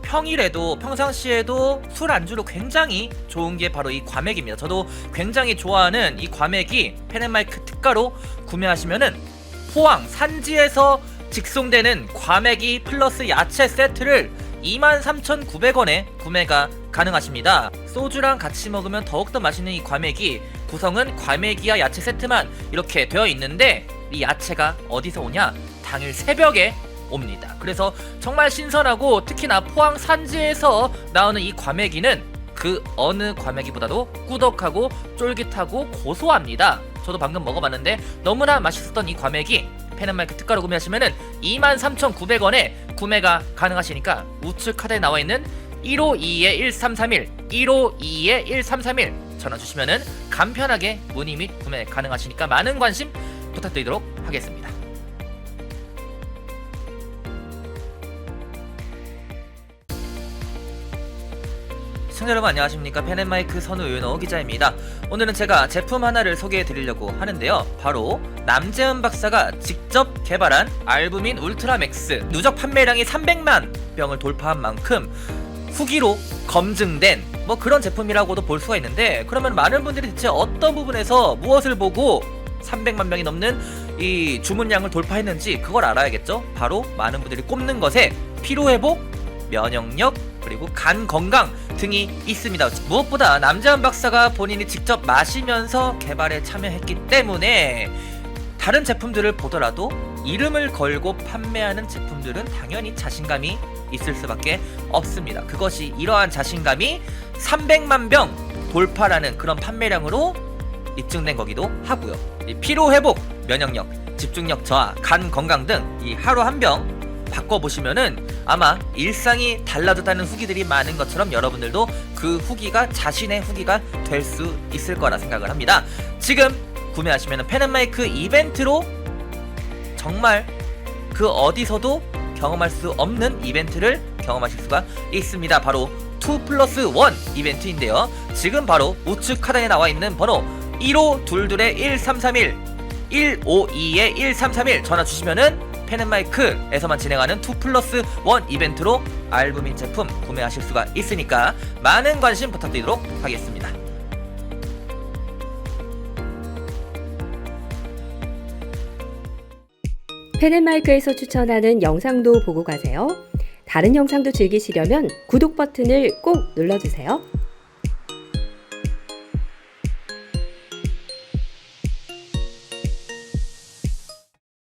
평일에도 평상시에도 술 안주로 굉장히 좋은 게 바로 이 과메기입니다. 저도 굉장히 좋아하는 이 과메기 펜앤마이크 특가로 구매하시면은 포항 산지에서 직송되는 과메기 플러스 야채 세트를 23,900원에 구매가 가능하십니다. 소주랑 같이 먹으면 더욱더 맛있는 이 과메기, 구성은 과메기와 야채 세트만 이렇게 되어 있는데 이 야채가 어디서 오냐? 당일 새벽에 옵니다. 그래서 정말 신선하고 특히나 포항 산지에서 나오는 이 과메기는 그 어느 과메기보다도 꾸덕하고 쫄깃하고 고소합니다. 저도 방금 먹어봤는데 너무나 맛있었던 이 과메기 펜앤마이크 특가로 구매하시면은 23,900원에 구매가 가능하시니까 우측 카드에 나와있는 1522-1331 1522-1331 전화 주시면은 간편하게 문의 및 구매 가능하시니까 많은 관심 부탁드리도록 하겠습니다. 시청자 여러분 안녕하십니까. 펜앤마이크 선우윤호 기자입니다. 오늘은 제가 제품 하나를 소개해 드리려고 하는데요. 바로 남재은 박사가 직접 개발한 알부민 울트라맥스. 누적 판매량이 300만 병을 돌파한 만큼 후기로 검증된 뭐 그런 제품이라고도 볼 수가 있는데, 그러면 많은 분들이 대체 어떤 부분에서 무엇을 보고 300만 병이 넘는 이 주문량을 돌파했는지 그걸 알아야겠죠. 바로 많은 분들이 꼽는 것에 피로회복, 면역력, 그리고 간 건강 등이 있습니다. 무엇보다 남재은 박사가 본인이 직접 마시면서 개발에 참여했기 때문에 다른 제품들을 보더라도 이름을 걸고 판매하는 제품들은 당연히 자신감이 있을 수밖에 없습니다. 그것이 이러한 자신감이 300만 병 돌파라는 그런 판매량으로 입증된 거기도 하고요. 이 피로 회복, 면역력, 집중력 저하, 간 건강 등 이 하루 한 병 바꿔보시면은 아마 일상이 달라졌다는 후기들이 많은 것처럼 여러분들도 그 후기가 자신의 후기가 될 수 있을 거라 생각을 합니다. 지금 구매하시면 펜앤마이크 이벤트로 정말 그 어디서도 경험할 수 없는 이벤트를 경험하실 수가 있습니다. 바로 2+1 이벤트인데요. 지금 바로 우측 하단에 나와 있는 번호 1522-1331 152-1331 전화 주시면은 펜앤마이크에서만 진행하는 2+1 이벤트로 알부민 제품 구매하실 수가 있으니까 많은 관심 부탁드리도록 하겠습니다. 펜앤마이크에서 추천하는 영상도 보고 가세요. 다른 영상도 즐기시려면 구독 버튼을 꼭 눌러주세요.